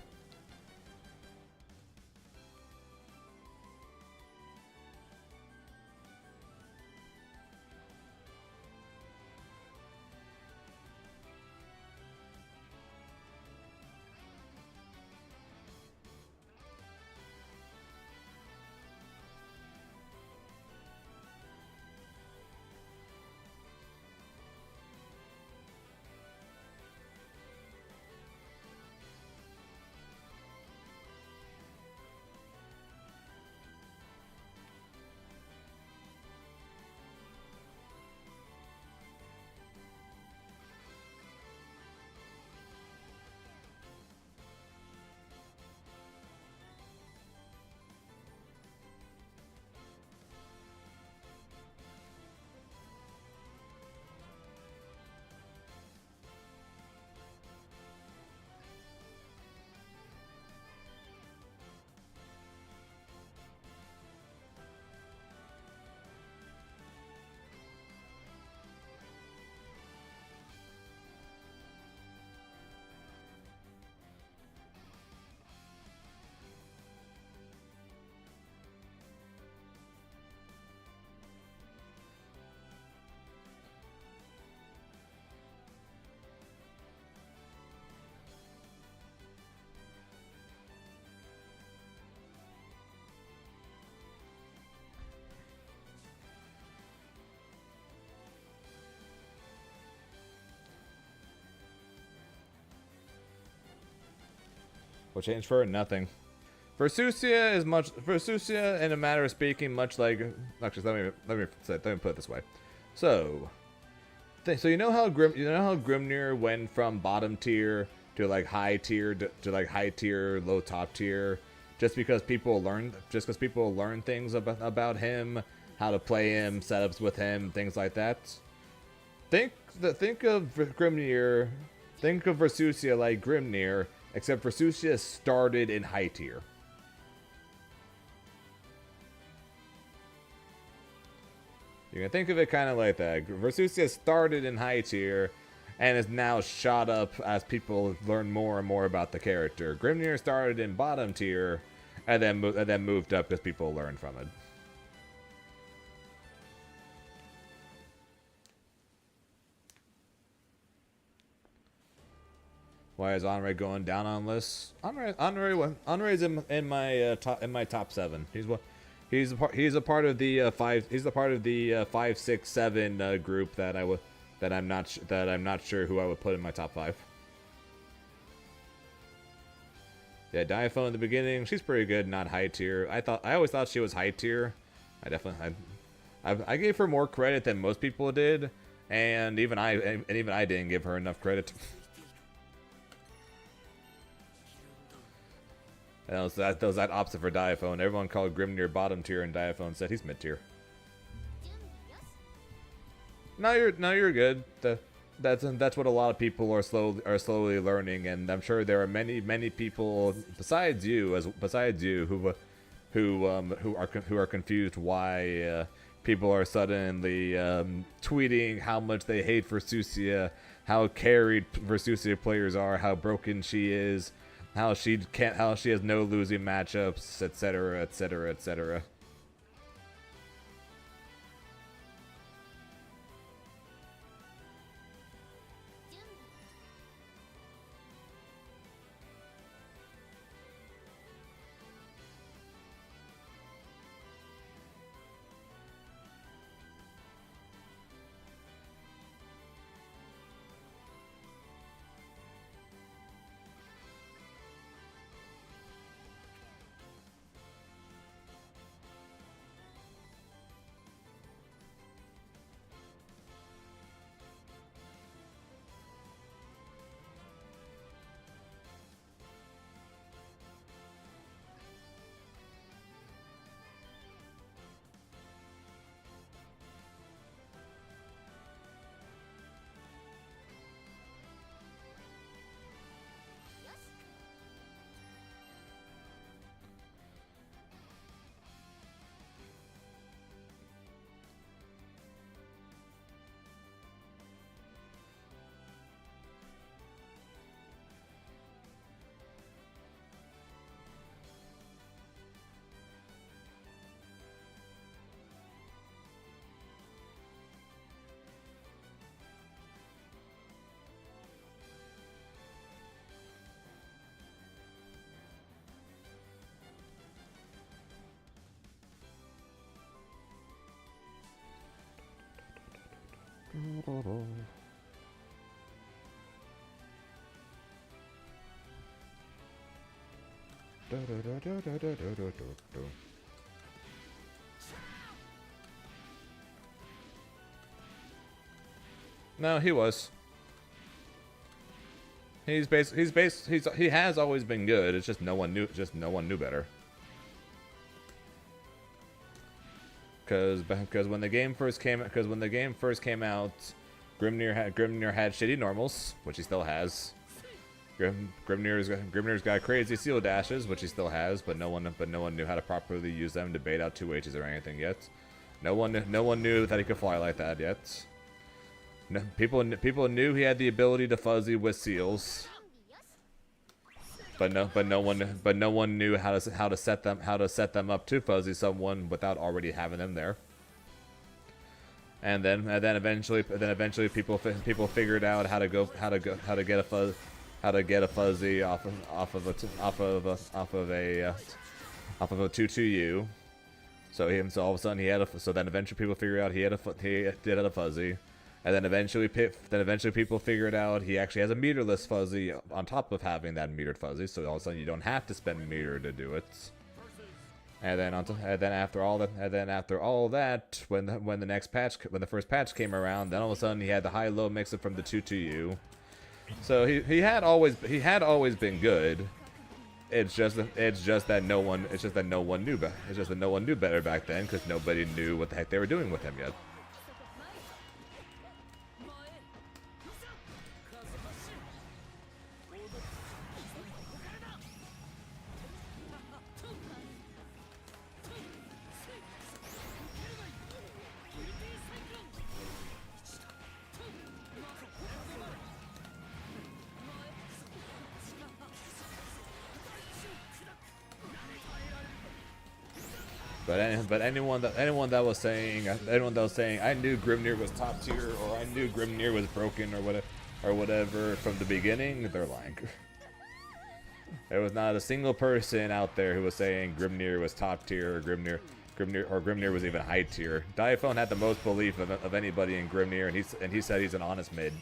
What changed for it? Nothing. Versusia is much Versusia, in a matter of speaking, much like. Actually, let me put it this way. So you know how Grimnir went from bottom tier to like high tier to like high tier, low top tier, just because people learned things about him, how to play him, setups with him, things like that. Think of Grimnir, think of Versusia like Grimnir, except Versusia started in high tier. You can think of it kind of like that. Versusia started in high tier and is now shot up as people learn more and more about the character. Grimnir started in bottom tier and then moved up as people learned from it. Why is Honore going down on lists? Honore's in my top 7. He's a part of the 5, 6, 7 group that I'm not sure who I would put in my top 5. Yeah, Diaphone in the beginning, she's pretty good, not high tier. I always thought she was high tier. I gave her more credit than most people did, and even I didn't give her enough credit. And that was that opposite for Diaphone. Everyone called Grimnir bottom tier, and Diaphone said he's mid tier. No, you're good. That's what a lot of people are slowly learning, and I'm sure there are many people besides you who are confused why people are suddenly tweeting how much they hate Versusia, how carried Versusia players are, how broken she is. How she has no losing matchups, etc., etc., etc. No, he was. He has always been good. It's just no one knew. Just no one knew better. Because when the game first came out, Grimnir had shitty normals, which he still has. Grimnir's got crazy seal dashes, which he still has, but no one knew how to properly use them to bait out 2H's or anything yet. No one knew that he could fly like that yet. No, people knew he had the ability to fuzzy with seals, but no one knew how to set them up to fuzzy someone without already having them there. And then eventually people figured out how to get a fuzzy off of a 2-2U. So all of a sudden he had a. So then eventually people figured out he did have a fuzzy. And then eventually people figured out he actually has a meterless fuzzy on top of having that metered fuzzy, so all of a sudden you don't have to spend meter to do it. And then after all that, when the first patch came around, then all of a sudden he had the high-low mix-up from the 2-2U. So he had always been good. It's just that no one knew better back then, because nobody knew what the heck they were doing with him yet. But anyone that was saying I knew Grimnir was top tier, or I knew Grimnir was broken, or whatever from the beginning, they're lying. There was not a single person out there who was saying Grimnir was top tier, or Grimnir was even high tier. Diaphone had the most belief of anybody in Grimnir, and he said he's an honest mid.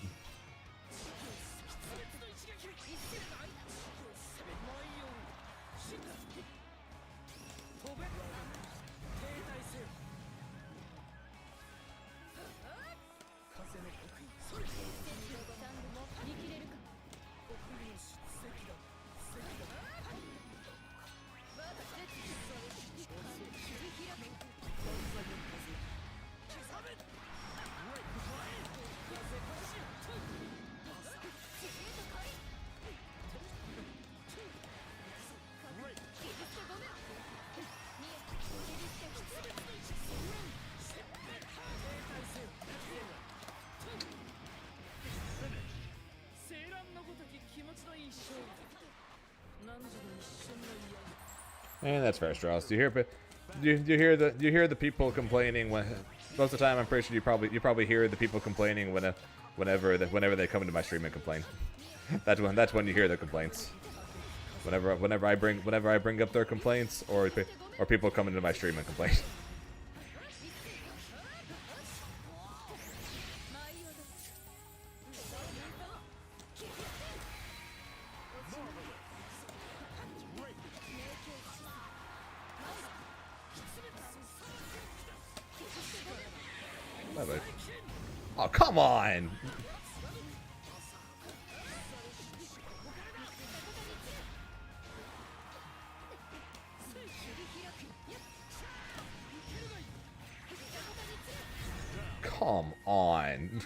And that's fair, Strauss. You hear the people complaining when most of the time. I'm pretty sure you probably hear the people complaining whenever they come into my stream and complain. That's when you hear the complaints. Whenever I bring up their complaints, or people come into my stream and complain. Oh, come on! Come on.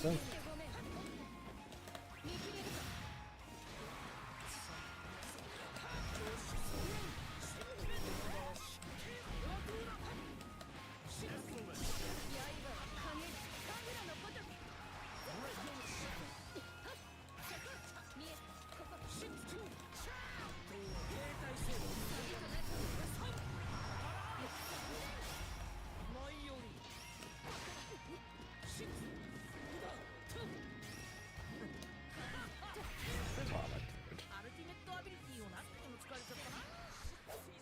So.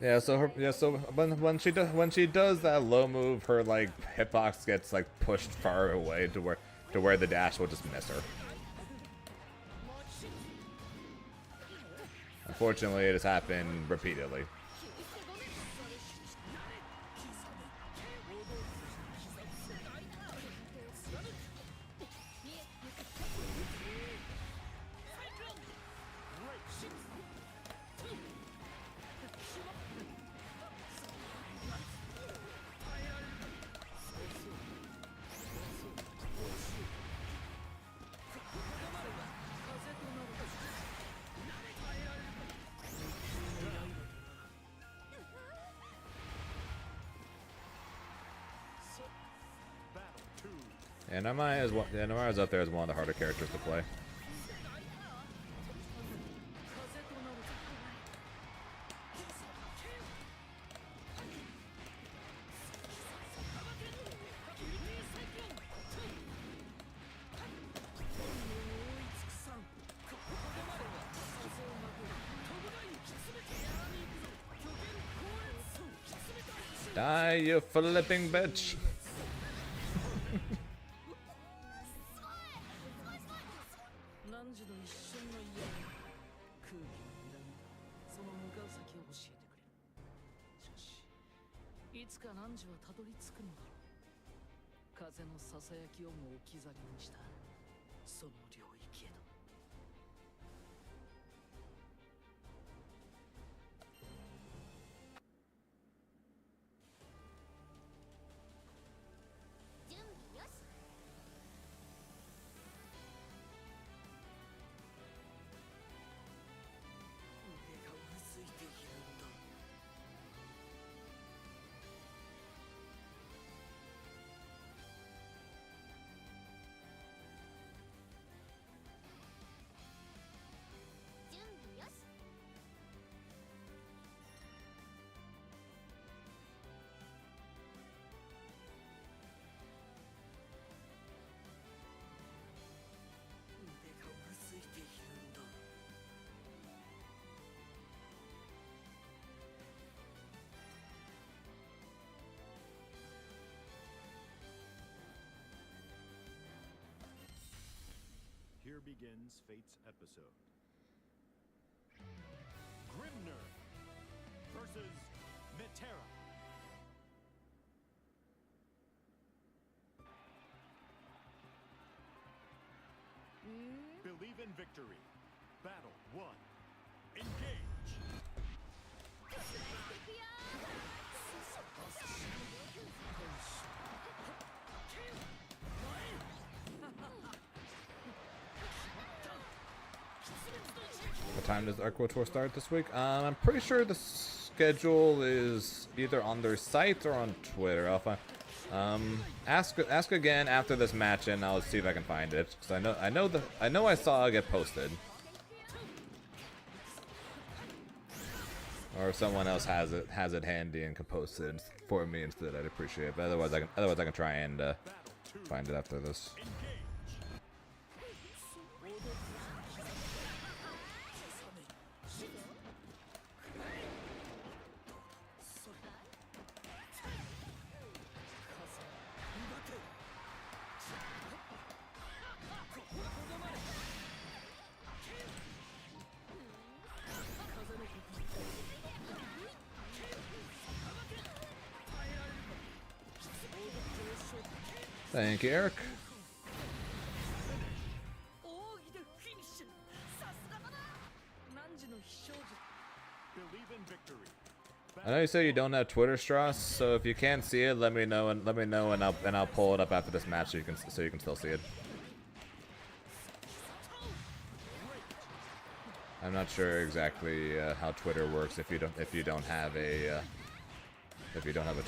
Yeah, so when she does that low move, her like hitbox gets like pushed far away to where the dash will just miss her. Unfortunately, it has happened repeatedly. And Namaya's up there as one of the harder characters to play. Die, you flipping bitch! 汝の一瞬の嫌味、空気の睨みがその向かう先を教えてくれる。しかし、いつか汝はたどり着くのだろう。風のささやきをも置き去りにしたその領域へと。準備よし。腕がうずいているんだ。準備よし。腕がうずいているんだ。Here begins Fate's episode. Grimner versus Metera. Believe in victory. Battle 1. Engage. 'What time does the Arco Tour start this week? I'm pretty sure the schedule is either on their site or on Twitter. I'll find. Ask again after this match, and I'll see if I can find it. Cause I know I saw it get posted. Or if someone else has it handy and can post it for me instead, I'd appreciate it. But otherwise I can try and find it after this. Thank you, Eric. 奥義でフィニッシュ。さすがだな。汝の非表示。 Believe in victory. I know you said you don't have Twitter, Strauss. So if you can't see it, let me know, and I'll pull it up after this match so you can still see it. I'm not sure exactly how Twitter works if you don't have a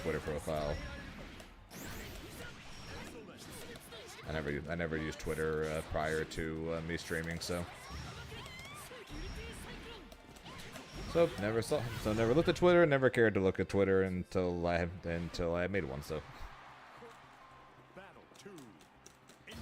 Twitter profile. I never used Twitter prior to me streaming, so never looked at Twitter, never cared to look at Twitter until I made one. So Battle 2. Engage.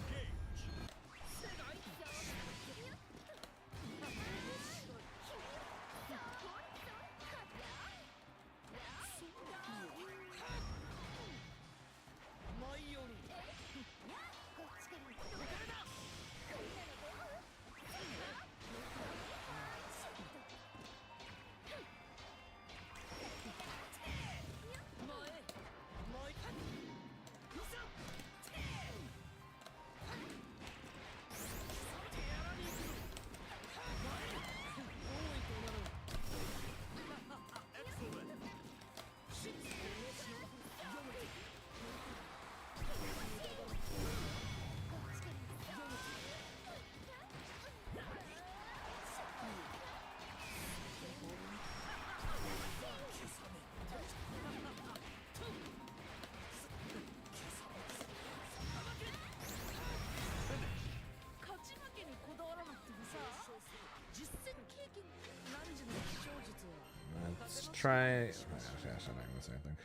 try. Oh, gosh, I'm not gonna say anything.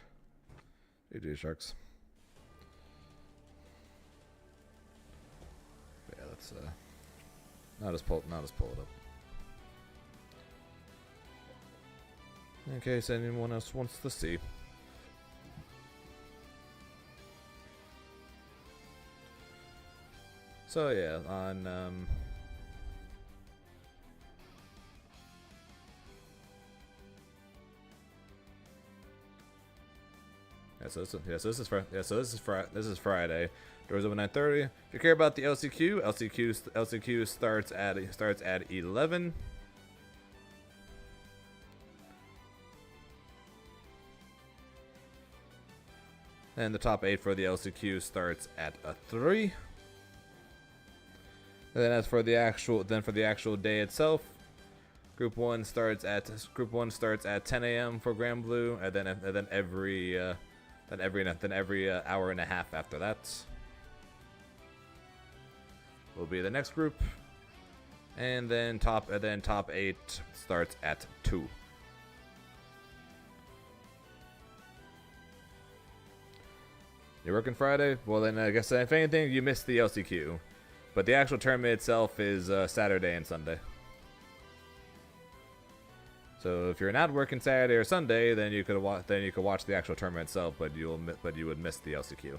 GG Sharks. But yeah, let's I'll just pull it up. In case anyone else wants to see. So yeah, on so this is Friday. Doors open 9:30. If you care about the LCQ starts at 11. And the top 8 for the LCQ starts at 3. And then as for the actual day itself, Group 1 starts at 10 a.m. for Grand Blue, and then every hour and a half after that will be the next group, and then top 8 starts at 2. You're working Friday? Well, then I guess if anything, you missed the LCQ, but the actual tournament itself is Saturday and Sunday. So if you're not working Saturday or Sunday, then you could watch the actual tournament itself, but you would miss the LCQ.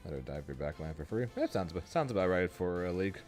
Let her dive your backline for free. That sounds about right for a league.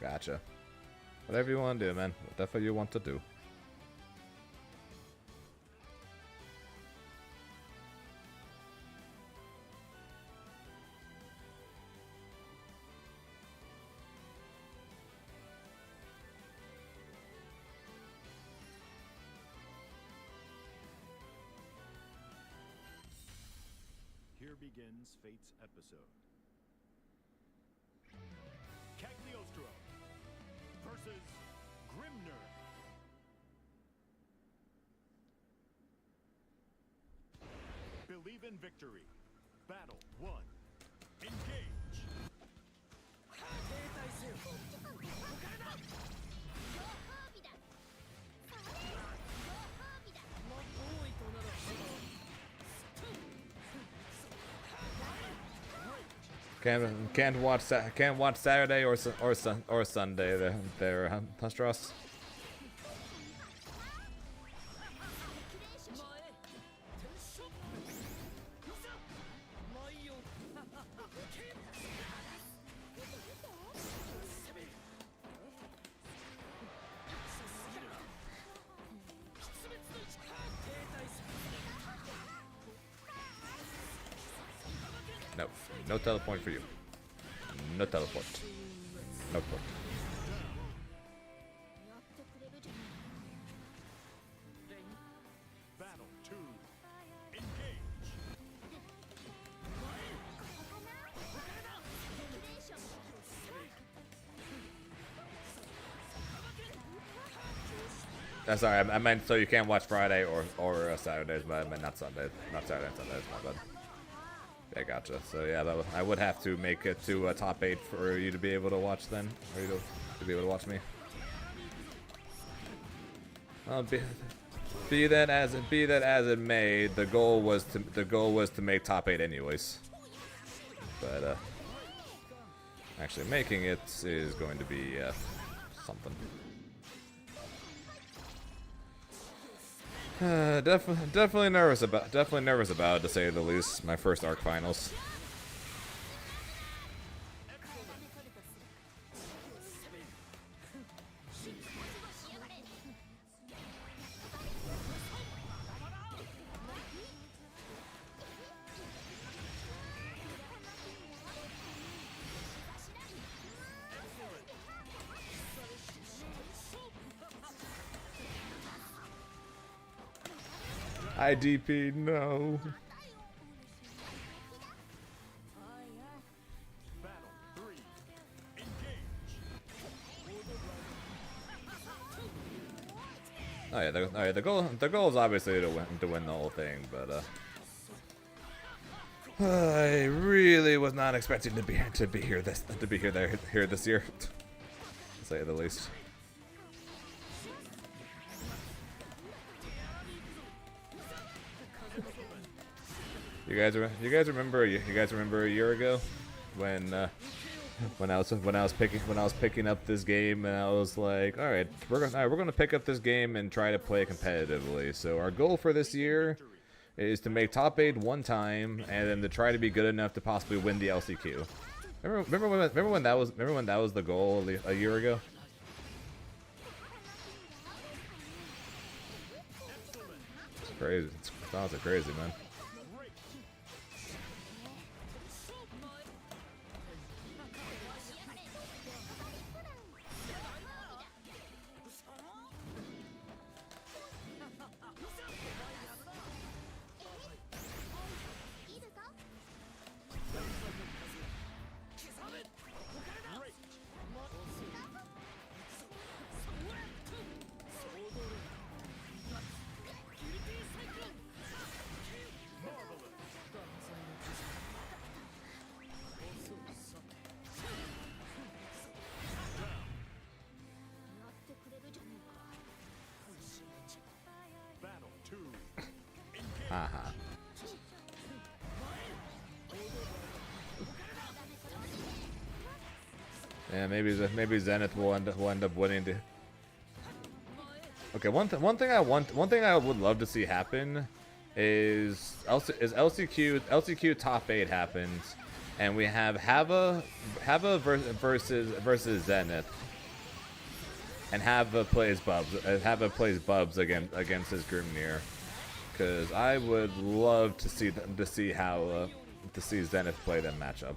Gotcha. Whatever you want to do, man. Whatever you want to do. Here begins Fate's episode. Cagliostro versus Grimner. Believe in victory. Battle 1. Engage. Can't watch Saturday or Sunday. There, Hustros. No, no teleport for you. No teleport. No port. Battle 2. Engage. Sorry, I meant so you can't watch Friday or Saturdays, but I meant not Sunday. Not Saturday and Sundays, my bad. Yeah, gotcha. So yeah, I would have to make it to a top 8 for you to be able to watch then, or you to be able to watch me. Be that as it may, the goal was to make top 8 anyways. but actually making it is going to be something. Definitely nervous about it, to say the least. My first arc finals. IDP, no. Battle 3. Engage. Oh yeah, the goal is obviously to win the whole thing, but I really was not expecting to be here this year, to say the least. You guys remember a year ago when I was picking up this game, and I was like, all right, we're gonna pick up this game and try to play when So our goal for this year is to make top 8 one time, and then to try to be good enough to possibly win the LCQ. Remember when that was the goal a year ago? It's crazy. It's honestly crazy, man. Battle 2. Haha. Yeah, maybe Zenith will end up winning. Okay, one thing I would love to see happen is LCQ top 8 happens, and we have Hava versus Zenith, and Hava plays Bubs against his Grimnir, because I would love to see Zenith play that matchup.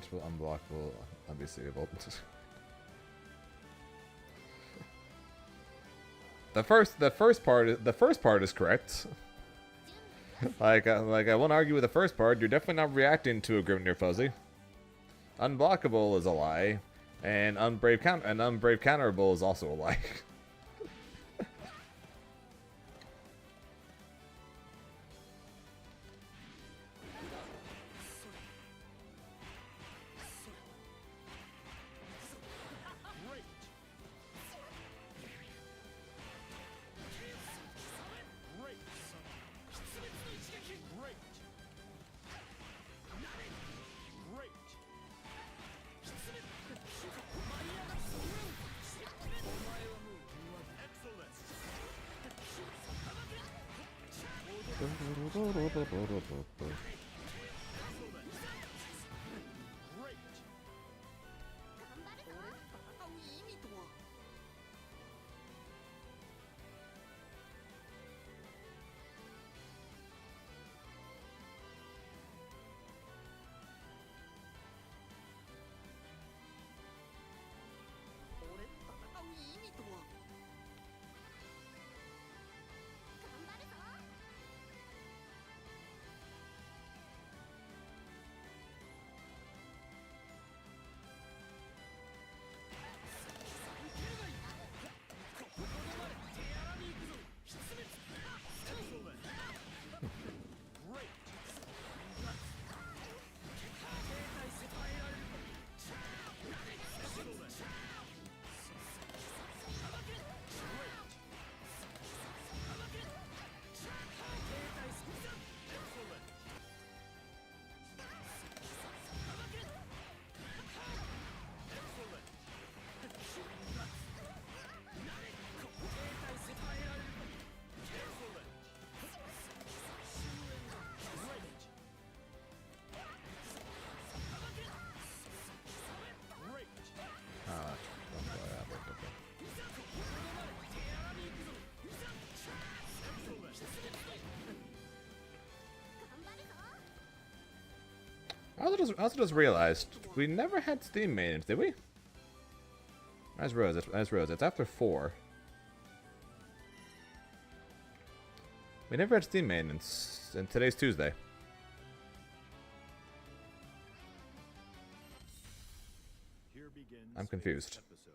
supernatural, unblockable, unbeseeable. The first part is correct. like I won't argue with the first part. You're definitely not reacting to a Grimnir Fuzzy. Unblockable is a lie, and unbrave counterable is also a lie. I also just realized we never had Steam Maidens, did we? As Rose, it's after 4. We never had Steam Maidens, and today's Tuesday. Here begins I'm confused. episode.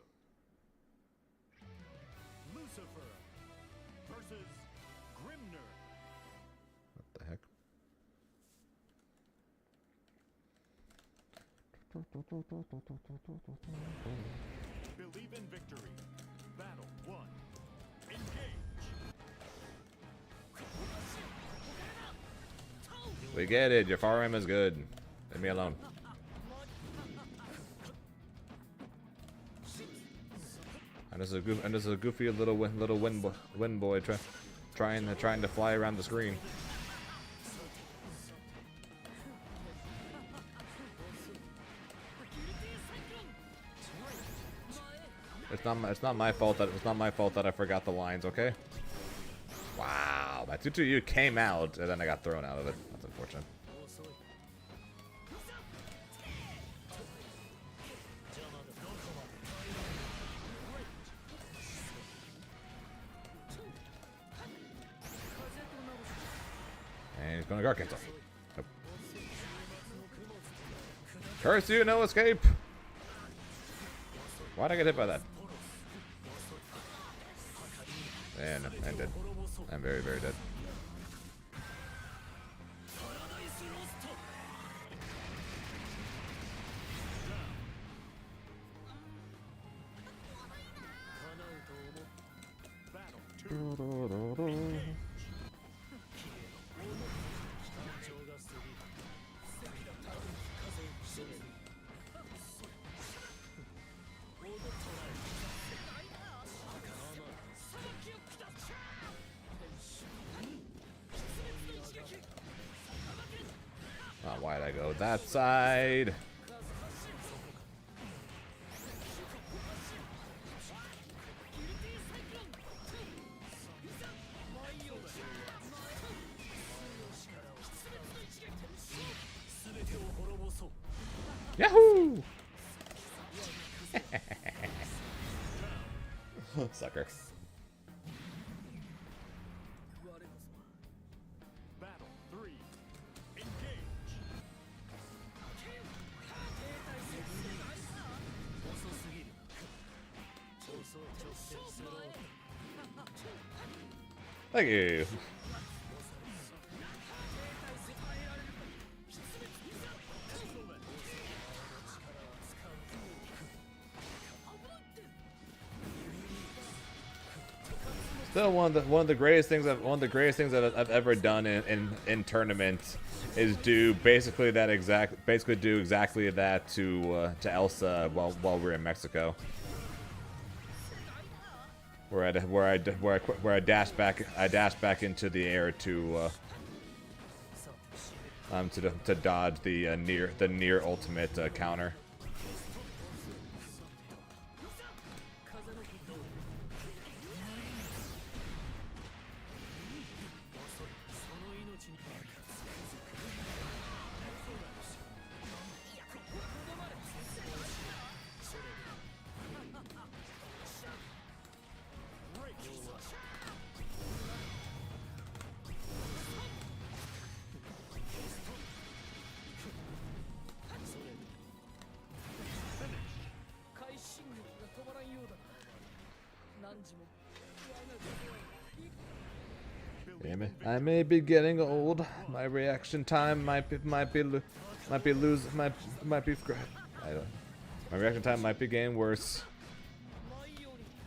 Lucifer versus Grimnir. What the heck? Believe in victory. Battle 1. Engage. We get it. Your firearm is good. Leave me alone. And this is a goofy little wind boy trying to fly around the screen. It's not my fault that I forgot the lines, okay? Wow, my 2-2-U came out and then I got thrown out of it. That's unfortunate. And he's gonna guard cancel. Nope. Curse you, no escape! Why'd I get hit by that? And I'm dead. I'm very, very dead. Battle 2. Engage. Oh, why'd I go that side? Yahoo! Sucker. Battle 3. Engage. 遅すぎる遅直線スロー Thank you. Still one of the greatest things that I've ever done in tournaments is do basically do exactly that to Elsa while we're in Mexico. Where I dash back into the air to dodge the near ultimate counter. Damn it. I may be getting old. My reaction time might be my reaction time might be getting worse.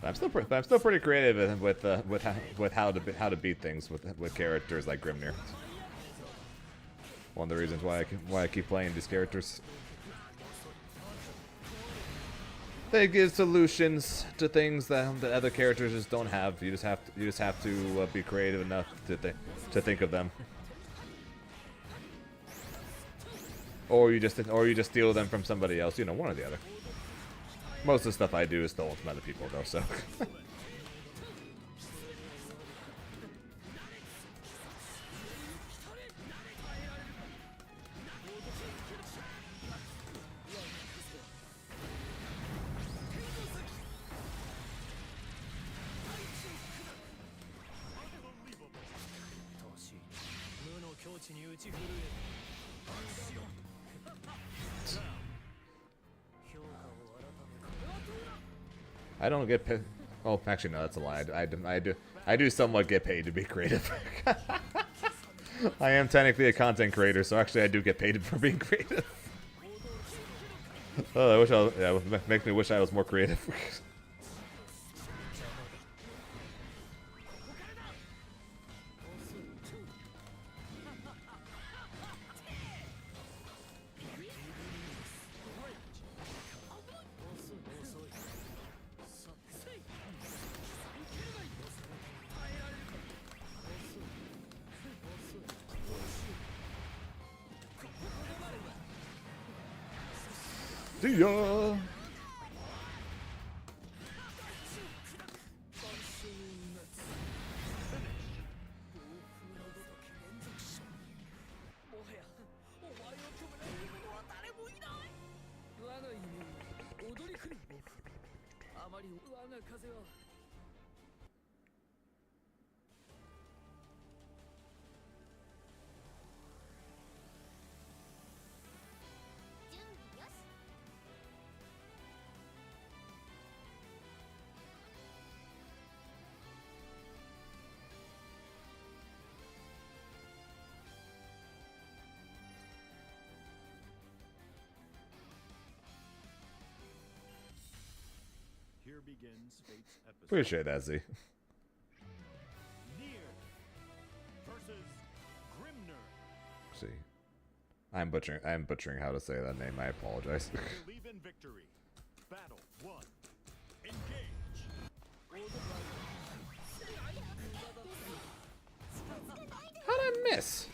But I'm still pretty creative with how to beat things with characters like Grimnir. One of the reasons why I keep playing these characters. They give solutions to things that other characters just don't have. You just have to be creative enough to think of them, or you just steal them from somebody else. You know, one or the other. Most of the stuff I do is stolen from other people, though. So. I don't get paid. Oh, actually, no, that's a lie. I do somewhat get paid to be creative. I am technically a content creator, so actually I do get paid for being creative. Oh, it makes me wish I was more creative. See ya! Here begins Fate's episode. Appreciate that, Z. Nier versus Grimnir. See, I'm butchering how to say that name. I apologize. Believe in victory. Battle 1. Engage. How'd I miss?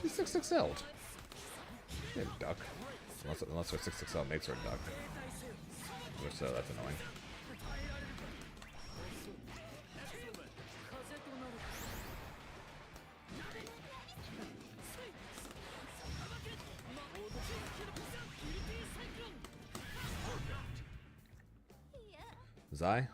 She's 6XL'd. She didn't duck. Unless her 6XL makes her duck. So that's annoying. Zai?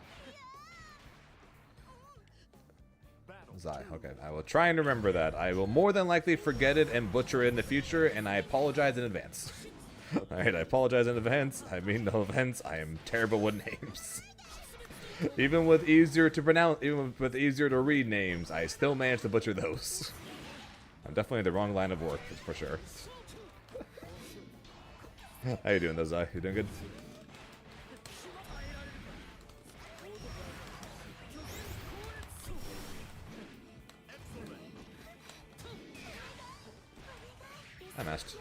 Battle Zai. Okay, I will try and remember that. I will more than likely forget it and butcher it in the future, and I apologize in advance. Alright, I apologize in advance. I mean no offense. I am terrible with names. Even with easier to pronounce, even with easier to read names, I still manage to butcher those. I'm definitely in the wrong line of work, for sure. How you doing, though, Zai? You doing good? I messed.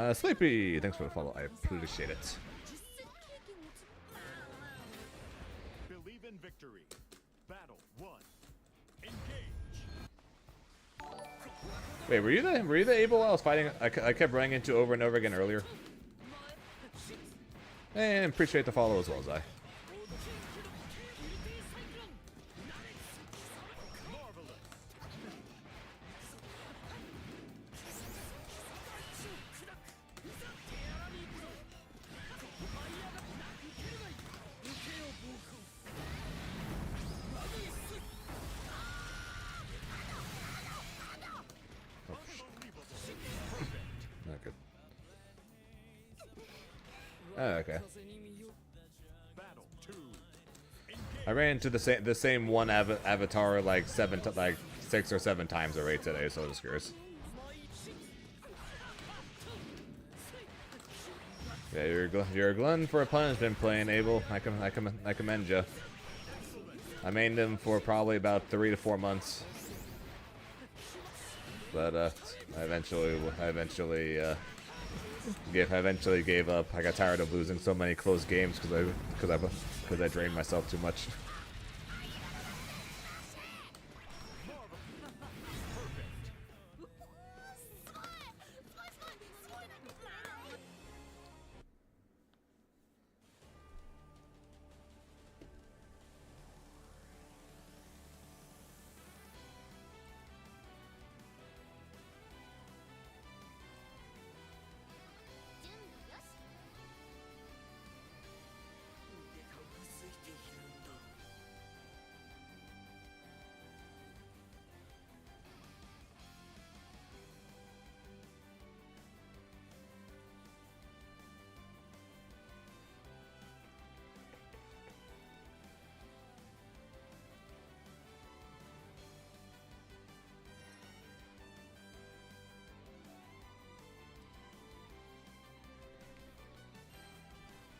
great. Sleepy, thanks for the follow. I appreciate it. Believe in victory. Battle 1. Engage. Wait, were you the Abel I was fighting? I kept running into over and over again earlier. And appreciate the follow as well, Zai. Marvelous. Okay. Oh, okay. Battle 2. I ran into the same one avatar like 6 or 7 times already today, so I was curious. Yeah, you're a glutton for a punishment playing Abel. I commend you. I mained him for probably about 3 to 4 months, but I eventually gave up. I got tired of losing so many close games because I drained myself too much.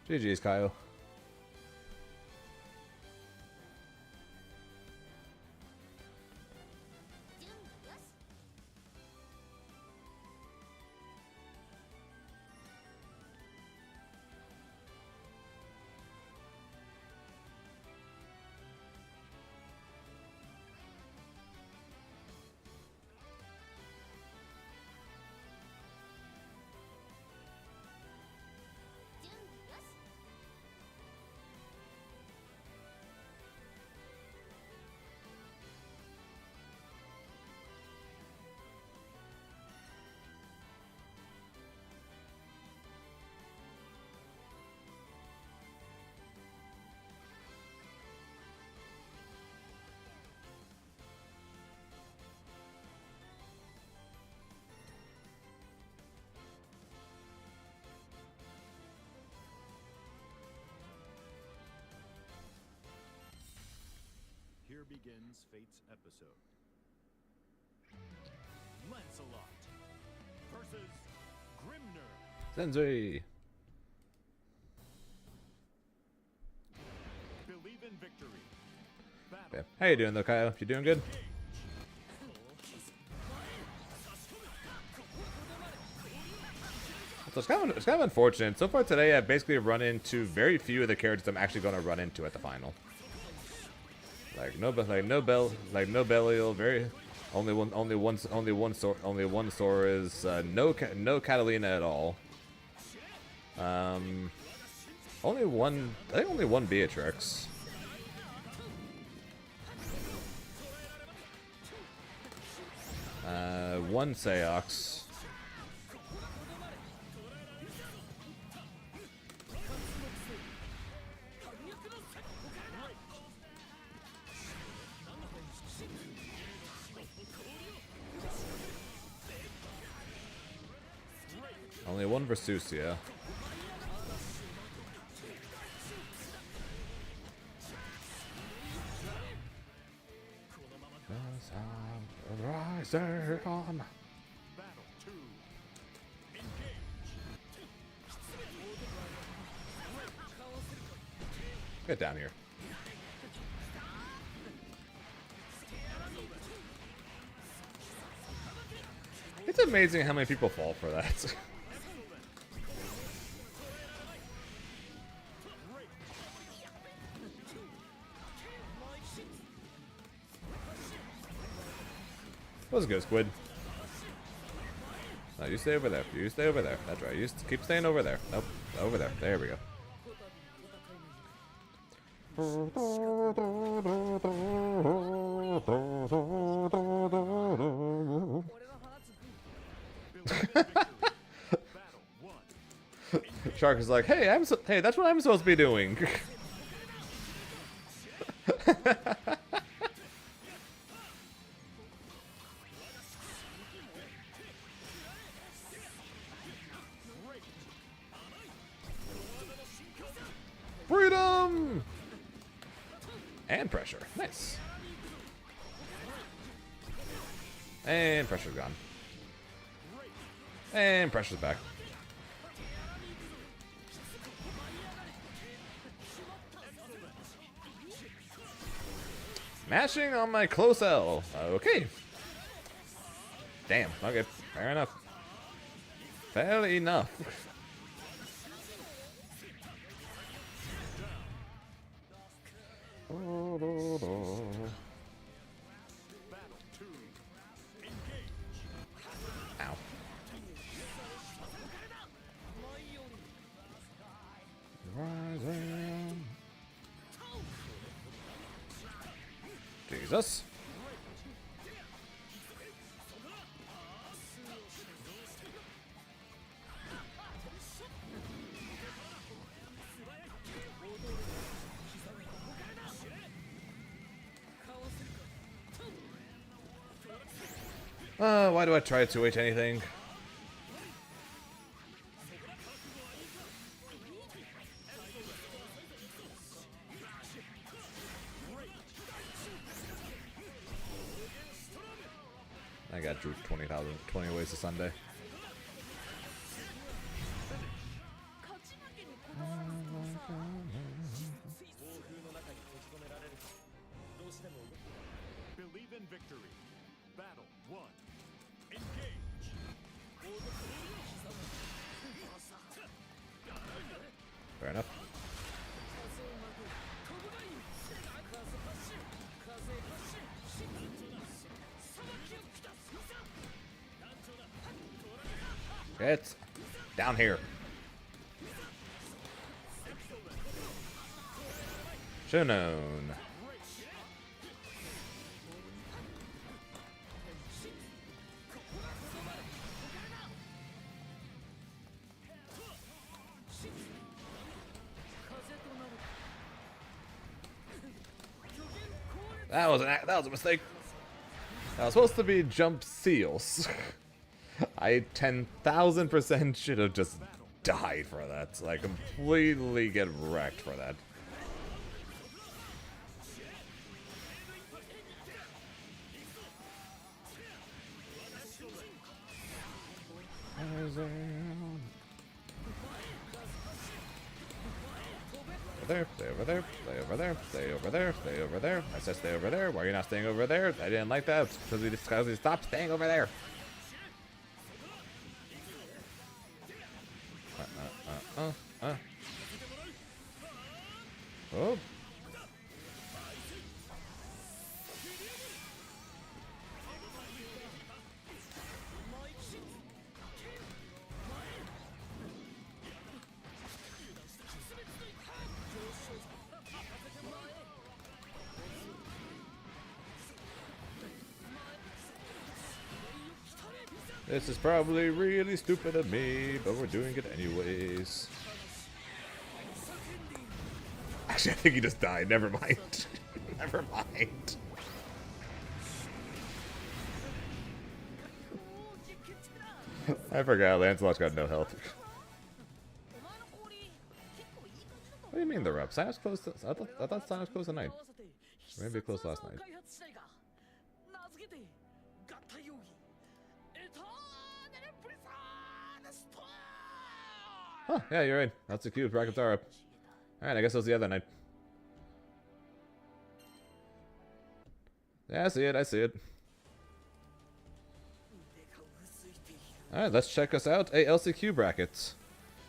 GG's, Kyle. Here begins Fate's episode. Lancelot versus Grimner. Sensei. Believe in victory. Battle. Okay. How you doing though, Kyle? You doing good? So it's kind of unfortunate. So far today, I've basically run into very few of the characters I'm actually going to run into at the final. Like no Belial, Only one Sora is no Catalina at all. Only one. I think only one Beatrix. One Seox. Only one Versusia. Rise on. Battle 2. Engage. Get down here. It's amazing how many people fall for that. Let's go, Squid. No, you stay over there. You stay over there. That's right. You keep staying over there. Nope. Over there. There we go. Shark is like, hey, hey, that's what I'm supposed to be doing. Freedom! And pressure. Nice. And pressure's gone. And pressure's back. Mashing on my close L. Okay. Damn. Okay. Fair enough. Fair enough. Ow. Rising. Jesus. Why do I try to H anything? I got drew 20 ways to Sunday. Believe in victory. Battle 1. Engage. Fair enough. It's down here. Should known. That was a mistake. That was supposed to be jump seals. I 10,000% should have just died for that. I completely get wrecked for that. Over there, stay over there, stay over there, stay over there, stay over there. I said stay over there. Why are you not staying over there? I didn't like that because he stopped staying over there. Oh. This is probably really stupid of me, but we're doing it anyways. Actually, I think he just died. Never mind. Never mind. I forgot Lancelot's got no health. What do you mean they're up? Sign-up's closed. I thought sign-up's closed tonight. Maybe it closed last night. Huh, yeah, you're right. That's the cube. Brackets are up. Alright, I guess it was the other night. Yeah, I see it. I see it. Alright, let's check us out. Hey, LCQ brackets.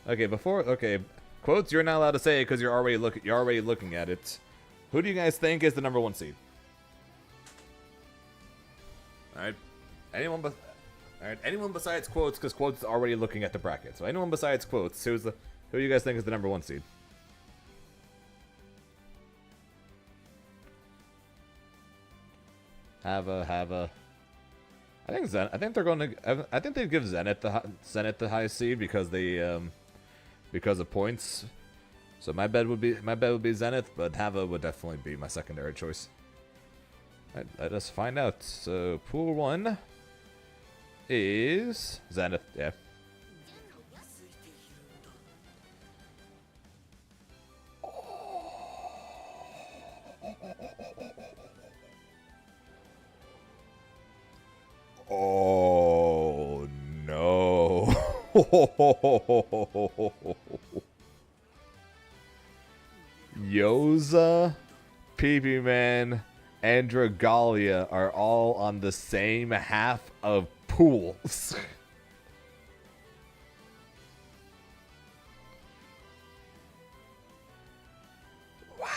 Okay, okay, quotes you're not allowed to say because you're already looking at it. Who do you guys think is the #1 seed? Alright. Anyone besides quotes, because quotes is already looking at the bracket. So anyone besides quotes, who do you guys think is the #1 seed? Have a. I think they're going to. I think they give Zenith the highest seed because because of points. So my bet would be Zenith, but Hava would definitely be my secondary choice. Alright, let us find out. So pool 1 is Zenith. Yeah. Oh no. Yoza, PP Man, and Dragalia are all on the same half of pools. Wow.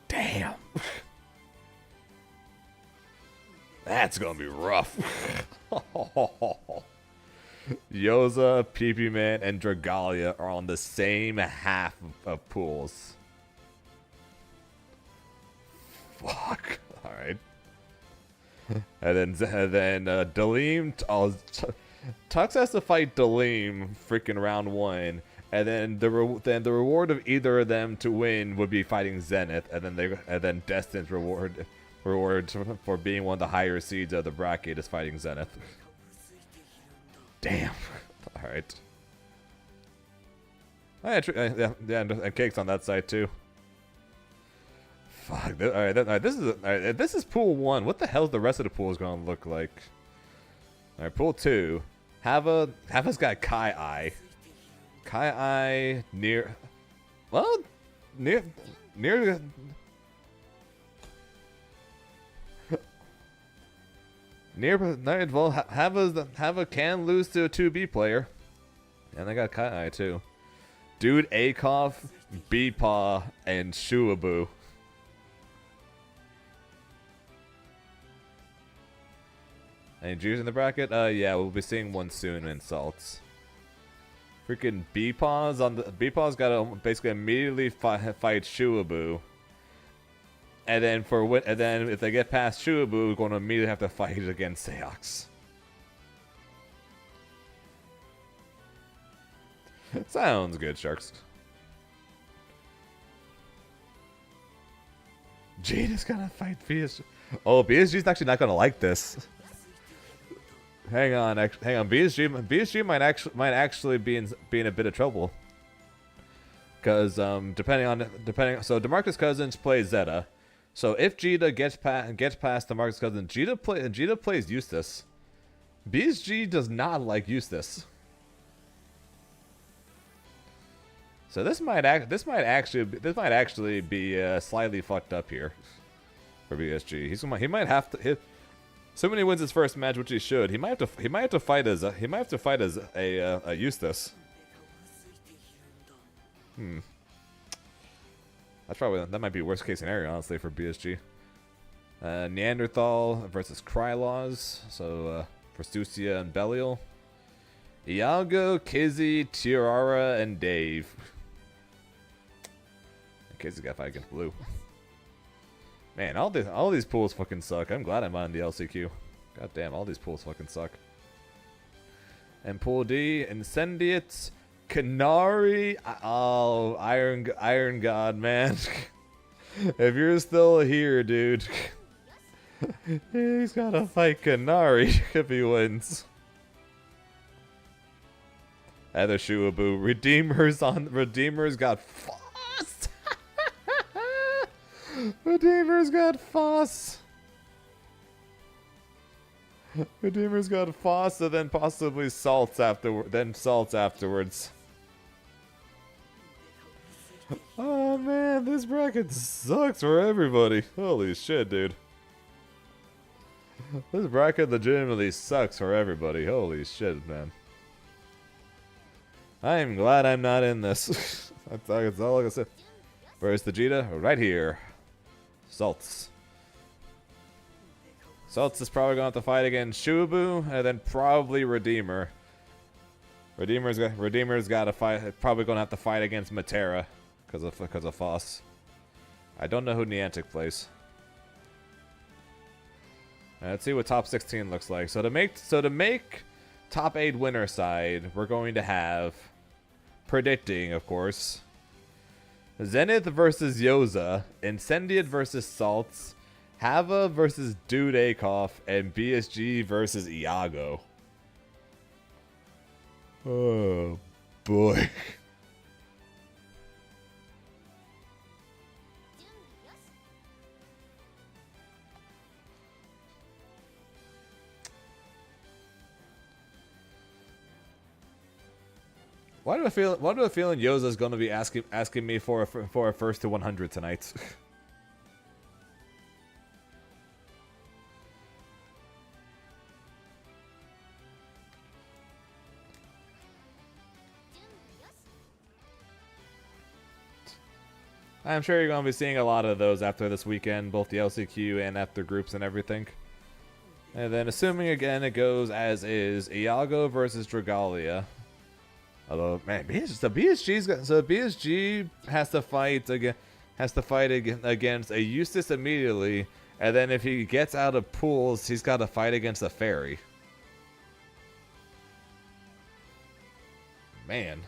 Damn. That's gonna be rough. Yoza, PP Man, and Dragalia are on the same half of pools. Fuck. Alright. And then Dalim. Tux has to fight Dalim freaking round 1. And then the reward of either of them to win would be fighting Zenith. And then Destin's reward for being one of the higher seeds of the bracket is fighting Zenith. Damn. Alright. Yeah, and Cake's on that side too. Fuck. Alright, this is pool 1. What the hell is the rest of the pool is going to look like? Alright, pool 2. Hava's got Kai-I. Kai-I near... Well, near... Well, Hava can lose to a 2B player. And they got Kai-I too. Dude, Akoff, Beepaw, and Shuabu. Any Jews in the bracket? Yeah, we'll be seeing one soon in Salts. Freaking Beepaw's got to basically immediately fight Shuabu. And then if they get past Shuabu, we're going to immediately have to fight against Seox. Sounds good, Sharks. Jade is gonna fight BSG. Oh, BSG's actually not gonna like this. Hang on. BSG might actually be in a bit of trouble. Because so DeMarcus Cousins plays Zeta. So if Jita gets past DeMarcus Cousins, Jita plays Eustace. BSG does not like Eustace. So this might actually be slightly fucked up here for BSG. He might have to. So when he wins his first match, which he should, he might have to fight as a Eustace. That might be worst case scenario, honestly, for BSG. Neanderthal versus Krylaws. So for Stucia and Belial. Iago, Kizzy, Tiara, and Dave. Kizzy got fight against Blue. Man, all these pools fucking suck. I'm glad I'm on the LCQ. God damn, all these pools fucking suck. And pool D, Incendiate, Canary. Oh, Iron God, man. If you're still here, dude, he's gotta fight Canary if he wins. Other Shuabu. Redeemer's got Foss. Redeemer's got Foss. Redeemer's got Foss, and then possibly Salts afterwards. Oh man, this bracket sucks for everybody. Holy shit, dude. This bracket legitimately sucks for everybody. Holy shit, man. I am glad I'm not in this. That's all I can say. Where's the Vegeta? Right here. Salts. Salts is probably going to have to fight against Shubu, and then probably Redeemer. Redeemer's got to fight. Probably going to have to fight against Matera because of Foss. I don't know who Niantic plays. Let's see what top 16 looks like. So to make top 8 winner side, we're going to have, predicting, of course, Zenith versus Yoza, Incendiate versus Salts, Hava versus Dude Akoff, and BSG versus Iago. Oh, boy. Why do I feel Yoza's going to be asking me for a first to 100 tonight? I'm sure you're going to be seeing a lot of those after this weekend, both the LCQ and after groups and everything. And then assuming again it goes as is, Iago versus Dragalia. Although, man, BSG has to fight against a Eustace immediately, and then if he gets out of pools, he's got to fight against a fairy. Man.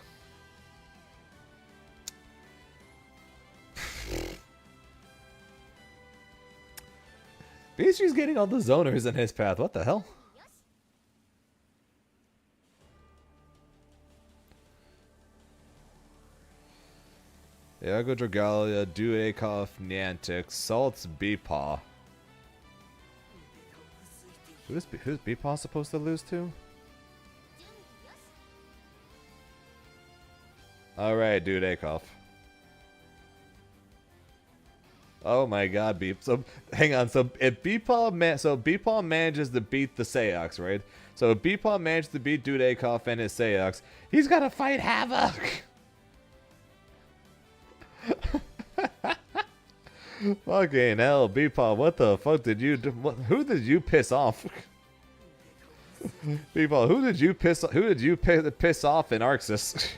BSG's getting all the zoners in his path. What the hell? Iago, Dragalia, Duakoff, Niantic, Salts, Beepaw. Who's Beepaw supposed to lose to? Alright, Duakoff. Oh my god, Beep. So, hang on. So, if Beepaw manages to beat the Seox, right? So, if Beepaw manages to beat Duakoff and his Seox, he's gotta fight Havoc! Fucking hell, Beepaw, what the fuck did you do? Who did you piss off? Beepaw, who did you piss off in Arxis?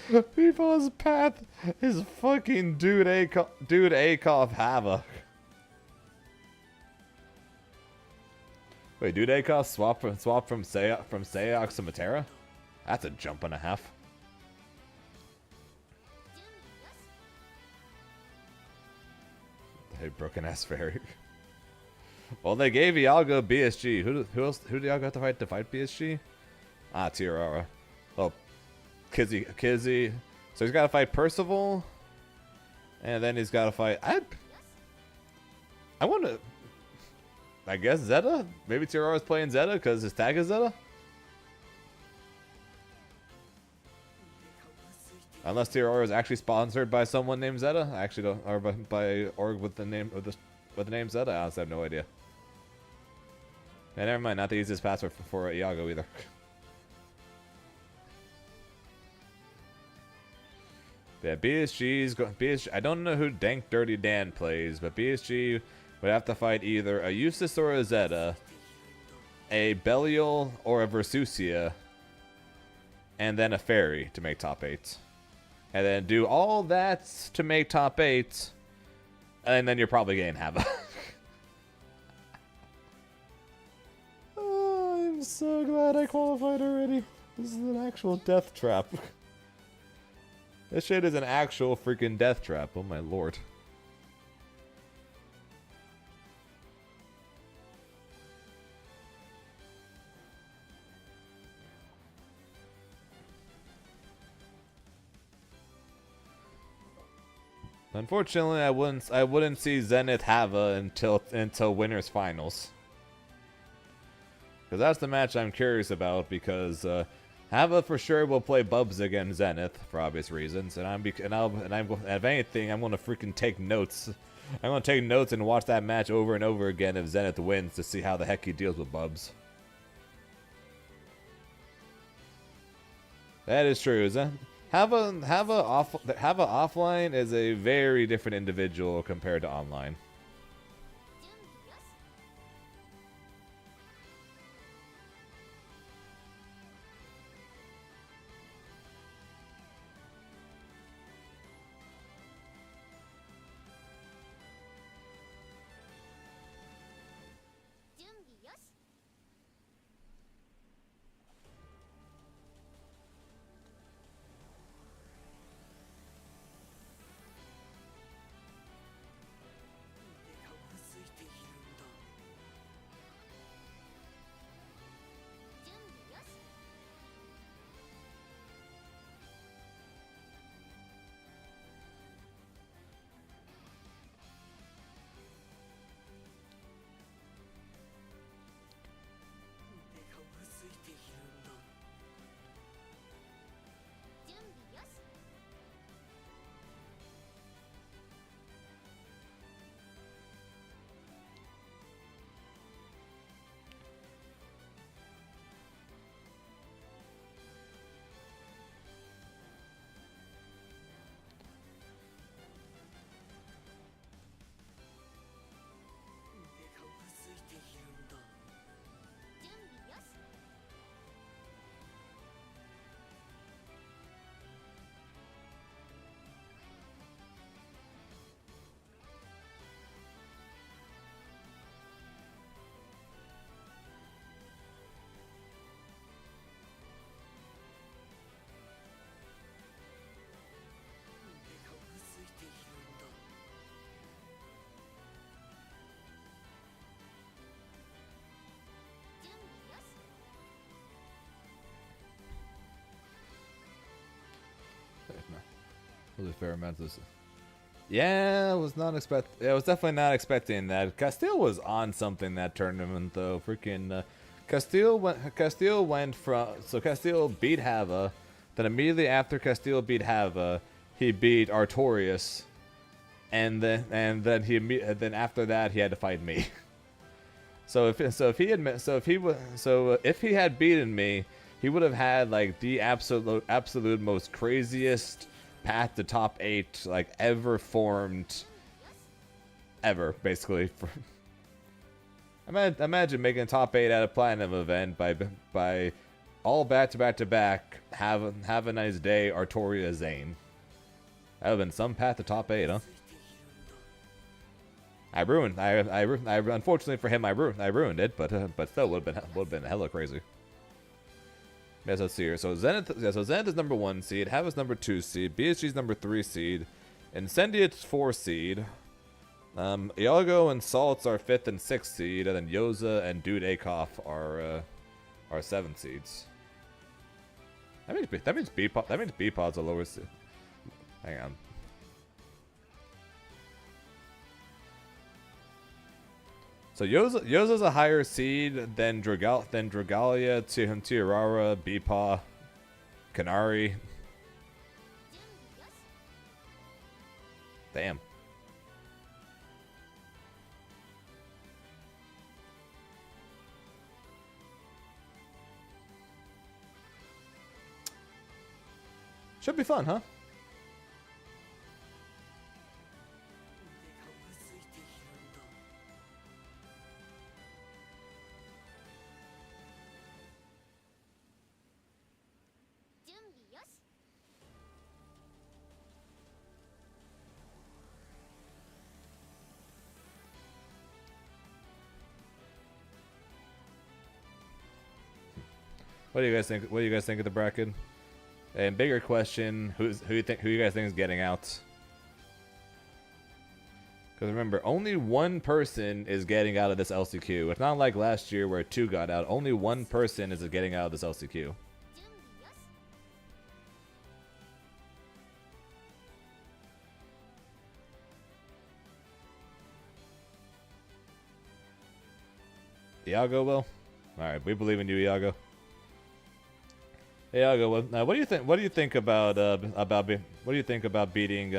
Beepaw's path is fucking Dude Akoff Havoc. Wait, Dude Akoff swap from Seox to Matera? That's a jump and a half. Hey, broken ass fairy. Well, they gave Iago BSG. Who did Iago have to fight BSG? Ah, Tirara. Oh, Kizzy. So he's got to fight Percival, and then he's got to fight. I want to. I guess Zeta. Maybe Tirara's playing Zeta because his tag is Zeta. Unless Tirara is actually sponsored by someone named Zeta, I actually don't, or by org with the name Zeta. I honestly have no idea. And never mind, not the easiest password for Iago either. Yeah, BSG. I don't know who Dank Dirty Dan plays, but BSG would have to fight either a Eustace or a Zeta, a Belial or a Versusia, and then a Fairy to make top 8. and then do all that to make top 8, and then you're probably getting Hava. Oh, I'm so glad I qualified already. This is an actual death trap. This shit is an actual freaking death trap. Oh my lord. Unfortunately, I wouldn't see Zenith Hava until winners finals. Because that's the match I'm curious about, because Hava for sure will play Bubs against Zenith for obvious reasons, and if anything, I'm gonna freaking take notes. I'm gonna take notes and watch that match over and over again if Zenith wins to see how the heck he deals with Bubs. That is true. Hava offline is a very different individual compared to online. Really fair amount of this. Yeah, I was definitely not expecting that. Castile was on something that tournament though. Freaking Castile went from, so Castile beat Hava, then immediately after Castile beat Hava, he beat Artorias, and then after that he had to fight me. If he had beaten me, he would have had like the absolute most craziest path to top 8 like ever formed, basically. Imagine making top 8 at a platinum event by all back to back. Have a nice day, Artoria Zane. That would have been some path to top 8, huh? I unfortunately for him, I ruined it, but still would have been hella crazy. Yes, let's see here. So Zenith is number 1 seed, Hava's number 2 seed, BSG's number 3 seed, Incendiate's 4 seed. Iago and Salts are 5th and 6th seed, and then Yoza and Dude Akoff are 7 seeds. That means B-Pod's a lower seed. Hang on. So Yoza's a higher seed than Dragalia, Tiarara, Beepaw, Canary. Damn. Should be fun, huh? What do you guys think? What do you guys think of the bracket? And bigger question: who you guys think is getting out? Because remember, only one person is getting out of this LCQ. It's not like last year where two got out. Only one person is getting out of this LCQ. Iago will. All right, we believe in you, Iago. Hey, Iago, now what do you think? What do you think about what do you think about beating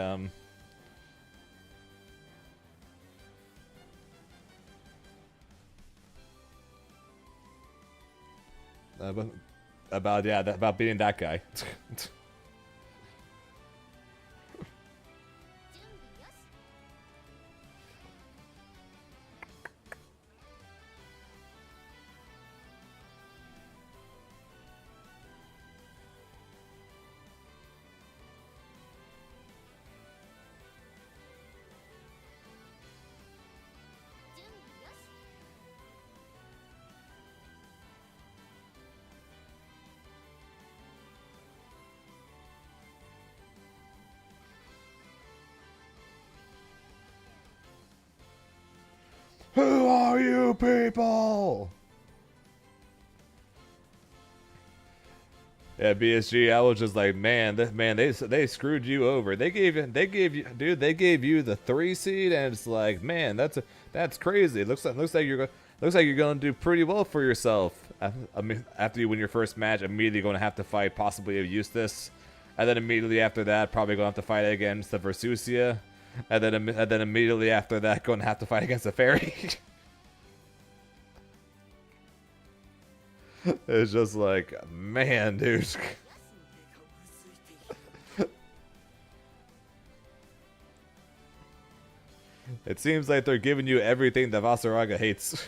about beating that guy? Who are you people? Yeah, BSG. I was just like, man, they screwed you over. They gave you, dude, they gave you the 3 seed, and it's like, man, that's crazy. It looks like you're gonna do pretty well for yourself. I mean, after you win your first match, immediately going to have to fight possibly a Eustace, and then immediately after that, probably going to have to fight against the Versusia. And then immediately after that, going to have to fight against a fairy. It's just like, man, dude. It seems like they're giving you everything that Vasaraga hates.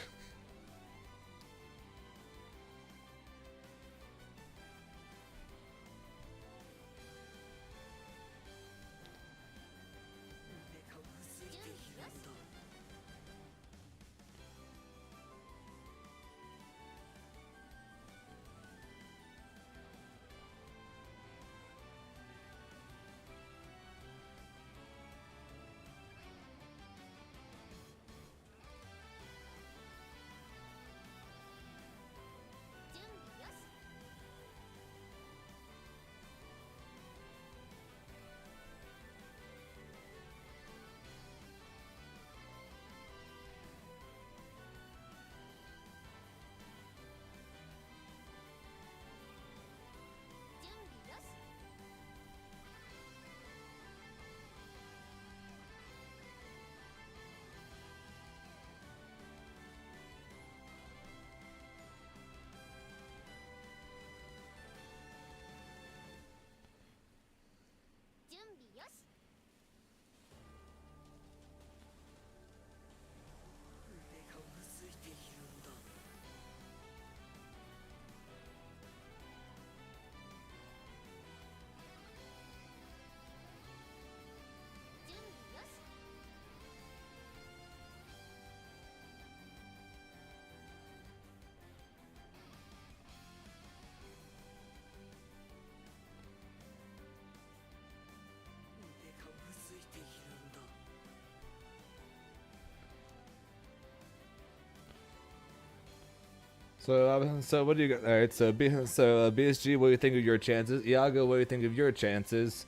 So what do you got? All right, BSG, what do you think of your chances? Iago, what do you think of your chances?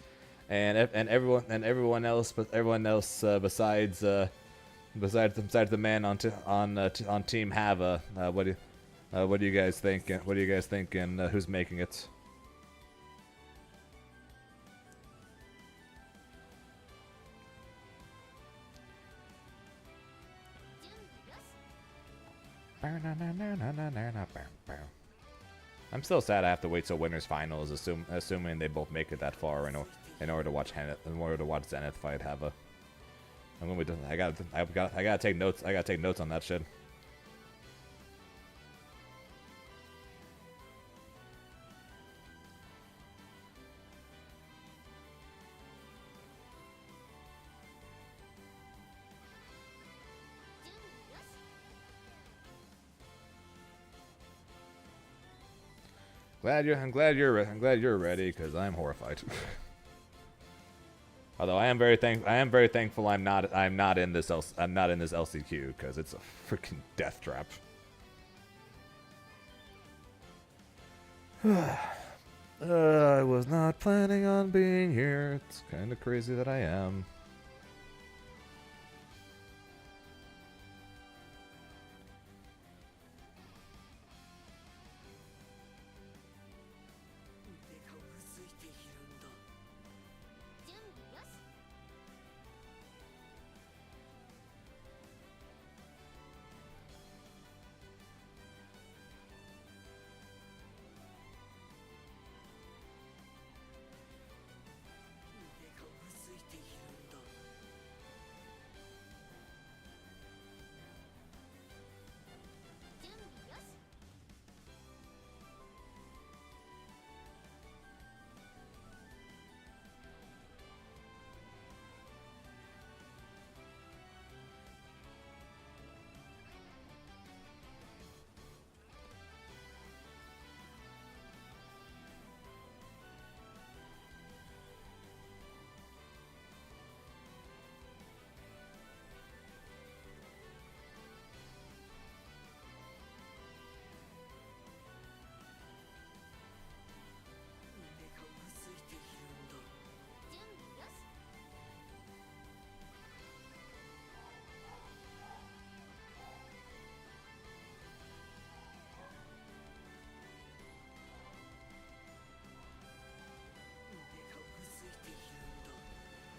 And everyone else, besides the man on Team Hava, what do you guys think? What do you guys think? And who's making it? I'm still sad I have to wait till winners finals, assuming they both make it that far in order to watch Zenith fight Hava. I'm gonna be. I gotta take notes. I gotta take notes on that shit. I'm glad you're ready, because I'm horrified. Although I am very thankful I'm not in this LCQ, because it's a freaking death trap. I was not planning on being here. It's kind of crazy that I am.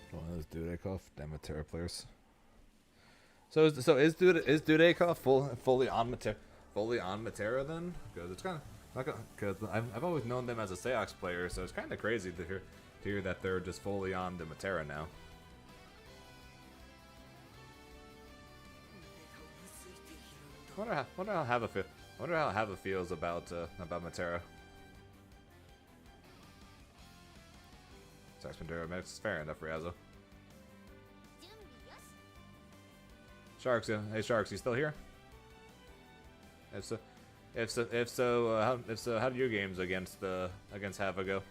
One of those Dudekov Demeter players. So is Dudekov fully on Matera then? Because it's kind of because I've always known them as a Seox player, so it's kind of crazy to hear that they're just fully on the Matera now. Wonder how Hava feels about Matera. Sax Pandora Mix, fair enough, Riazzo. Sharks, yeah. Hey Sharks, you still here? If so, how do your games against Hava go?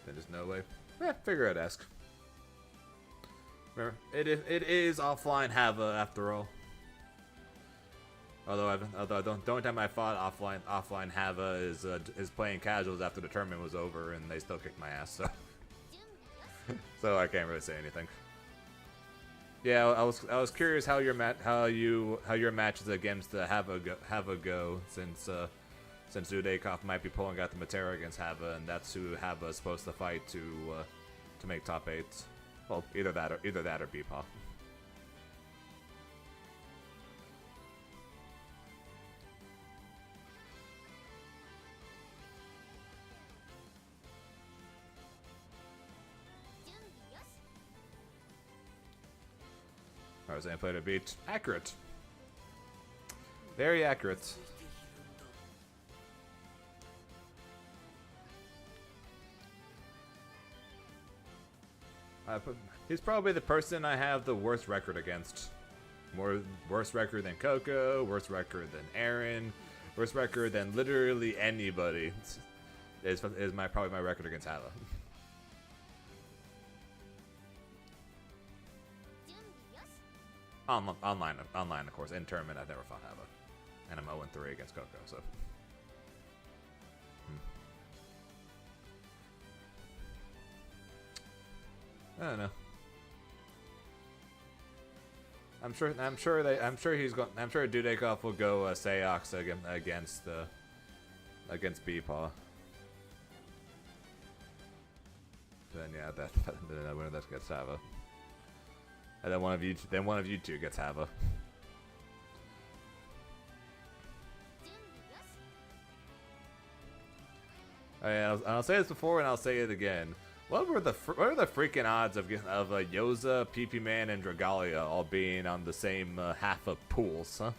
There's no way. Figure I'd ask. Remember, it is offline Hava after all. Although the only time I fought offline Hava is playing casuals after the tournament was over, and they still kicked my ass. So so I can't really say anything. Yeah, I was curious how your matches against the Hava go since Dudekov might be pulling out the Matera against Hava, and that's who Hava is supposed to fight to make top 8. Well, either that or Beepaw. I was gonna play to beat. Accurate. Very accurate. He's probably the person I have the worst record against. Worst record than Coco, worst record than Aaron, worst record than literally anybody. Is probably my record against Hava. Online, of course. In tournament, I've never fought Hava, and I'm 0-3 against Coco. So. I don't know. I'm sure Dudekov will go Seox against Beepaw. Then yeah, the winner that gets Hava. And then one of you two gets Hava. I'll say this before and I'll say it again. What are the freaking odds of Yoza, PP Man, and Dragalia all being on the same half of pools, huh?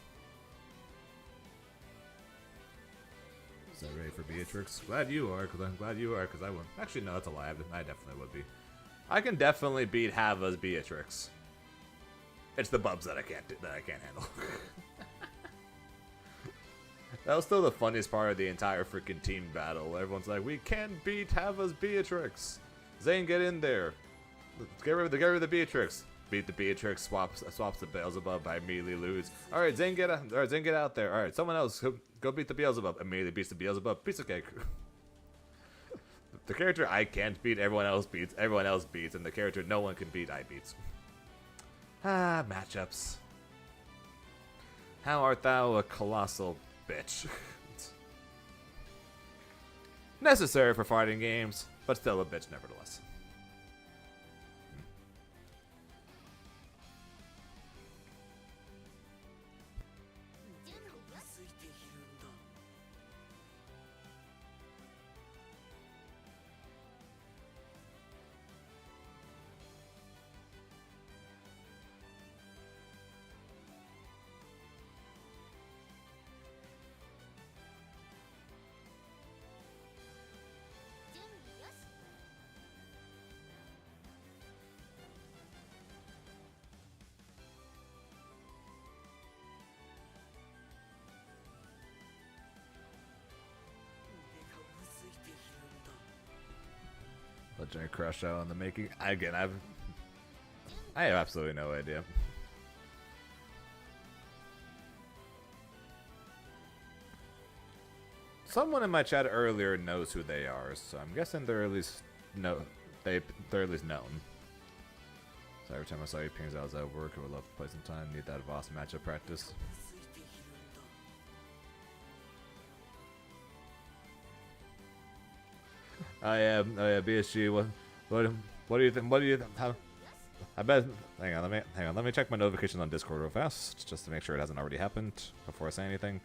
Is that right? for Beatrix. Glad you are, because I'm glad you are, because I wouldn't. Actually, no, that's a lie. I definitely would be. I can definitely beat Hava's Beatrix. It's the bubs that I can't handle. That was still the funniest part of the entire freaking team battle. Everyone's like, we can't beat Hava's Beatrix. Zane, get in there. Get rid of the Beatrix. Beat the Beatrix, swaps the Beelzebub, I immediately lose. Alright, Zane, get out there. Alright, someone else, go beat the Beelzebub. Immediately beats the Beelzebub. Piece of cake. The character I can't beat, everyone else beats, and the character no one can beat, I beats. Ah, matchups. How art thou a colossal bitch? Necessary for fighting games, but still a bitch nevertheless. Legendary crush out on the making. Again, I have absolutely no idea. Someone in my chat earlier knows who they are, so I'm guessing they're at least they're at least known. So every time I saw you pings, I was at work. I would love to play some time. Need that boss matchup practice. Oh yeah, BSG. What do you think? I bet. Hang on. Let me check my notifications on Discord real fast, just to make sure it hasn't already happened before I say anything.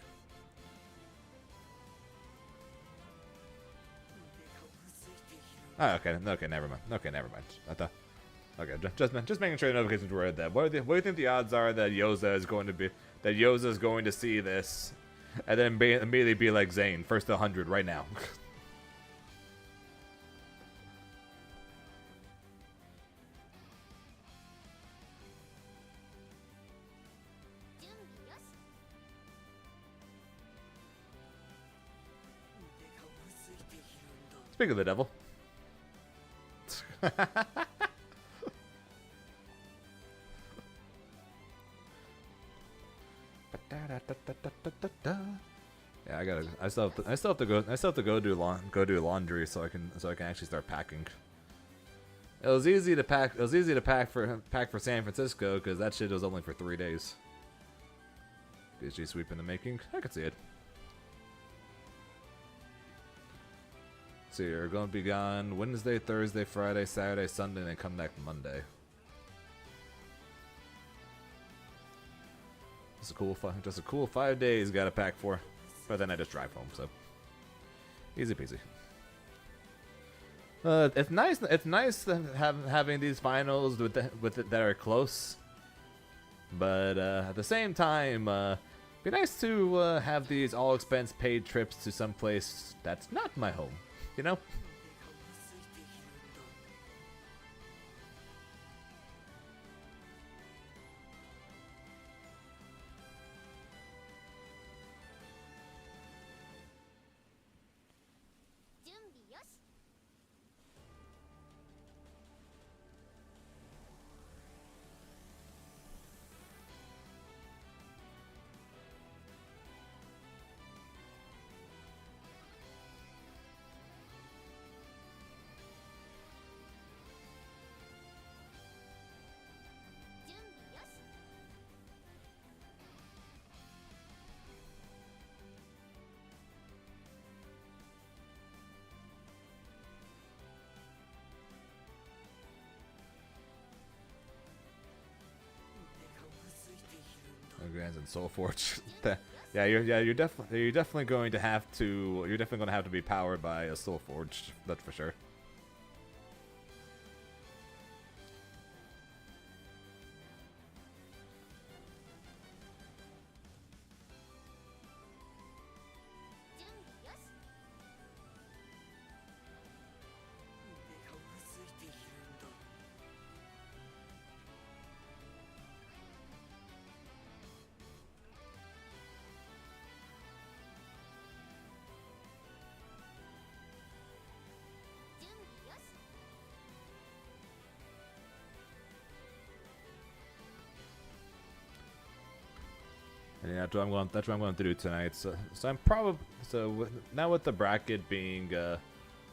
Oh, okay, never mind. I thought. Okay, just making sure the notifications were there. What do you think the odds are that Yoza is going to see this, and then immediately be like Zane, first 100 right now? Speak of the devil. Yeah, I still have to go do laundry so I can actually start packing. It was easy to pack for San Francisco because that shit was only for 3 days. PSG sweep in the making. I could see it. So you're going to be gone Wednesday, Thursday, Friday, Saturday, Sunday, and then come back Monday. Just a cool 5 days. Got to pack for, but then I just drive home. So easy peasy. It's nice. It's nice having these finals that are close, but at the same time, be nice to have these all expense paid trips to some place that's not my home. You know? Grants and Soul Forge. Yeah, you're definitely going to have to be powered by a Soul Forge. That's for sure. Yeah, that's what I'm going to do tonight. So I'm probably now with the bracket being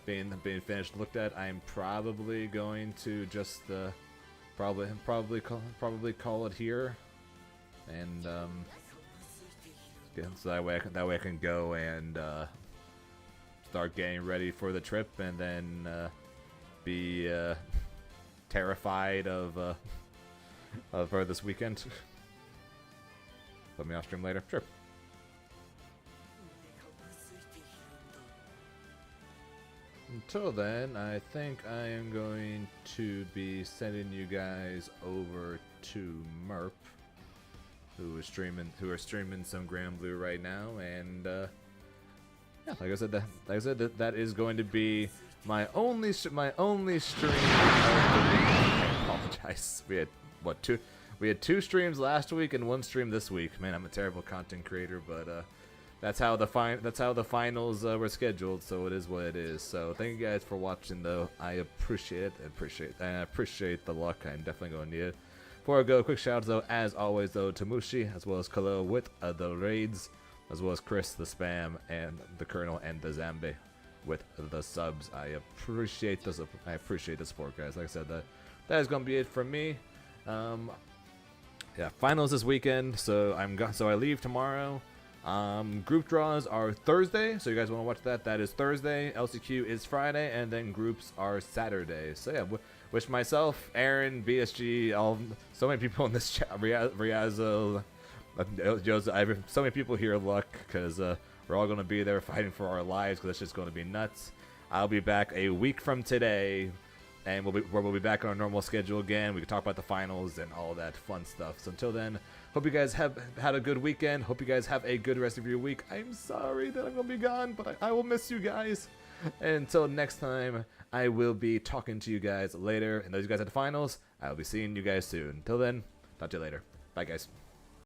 finished, looked at, I'm probably going to just probably call it here, and so that way I can go and start getting ready for the trip, and then be terrified of for this weekend. Put me off stream later. Sure. Until then, I think I am going to be sending you guys over to Merp, who are streaming some Grand Blue right now, and yeah, like I said, that is going to be my only stream of the week. I apologize. We had two streams last week and one stream this week. Man, I'm a terrible content creator, but that's how the finals were scheduled, so it is what it is. So thank you guys for watching, though. I appreciate it. I appreciate the luck. I'm definitely going to need it. Before I go, quick shout out, though, as always, though, to Mushi, as well as Kalo with the raids, as well as Chris, the spam, and the Colonel, and the Zambe with the subs. I appreciate the support, guys. Like I said, that is going to be it from me. Yeah, finals this weekend, so I leave tomorrow. Group draws are Thursday, so you guys want to watch that. That is Thursday. LCQ is Friday, and then groups are Saturday. So yeah, wish myself, Aaron, BSG, so many people in this chat, Riazo, Joseph, so many people here luck, because we're all going to be there fighting for our lives, because it's just going to be nuts. I'll be back a week from today, and we'll be back on our normal schedule again. We can talk about the finals and all that fun stuff. So until then, hope you guys have had a good weekend. Hope you guys have a good rest of your week. I'm sorry that I'm going to be gone, but I will miss you guys. And until next time, I will be talking to you guys later. And those of you guys at the finals, I will be seeing you guys soon. Until then, talk to you later. Bye, guys.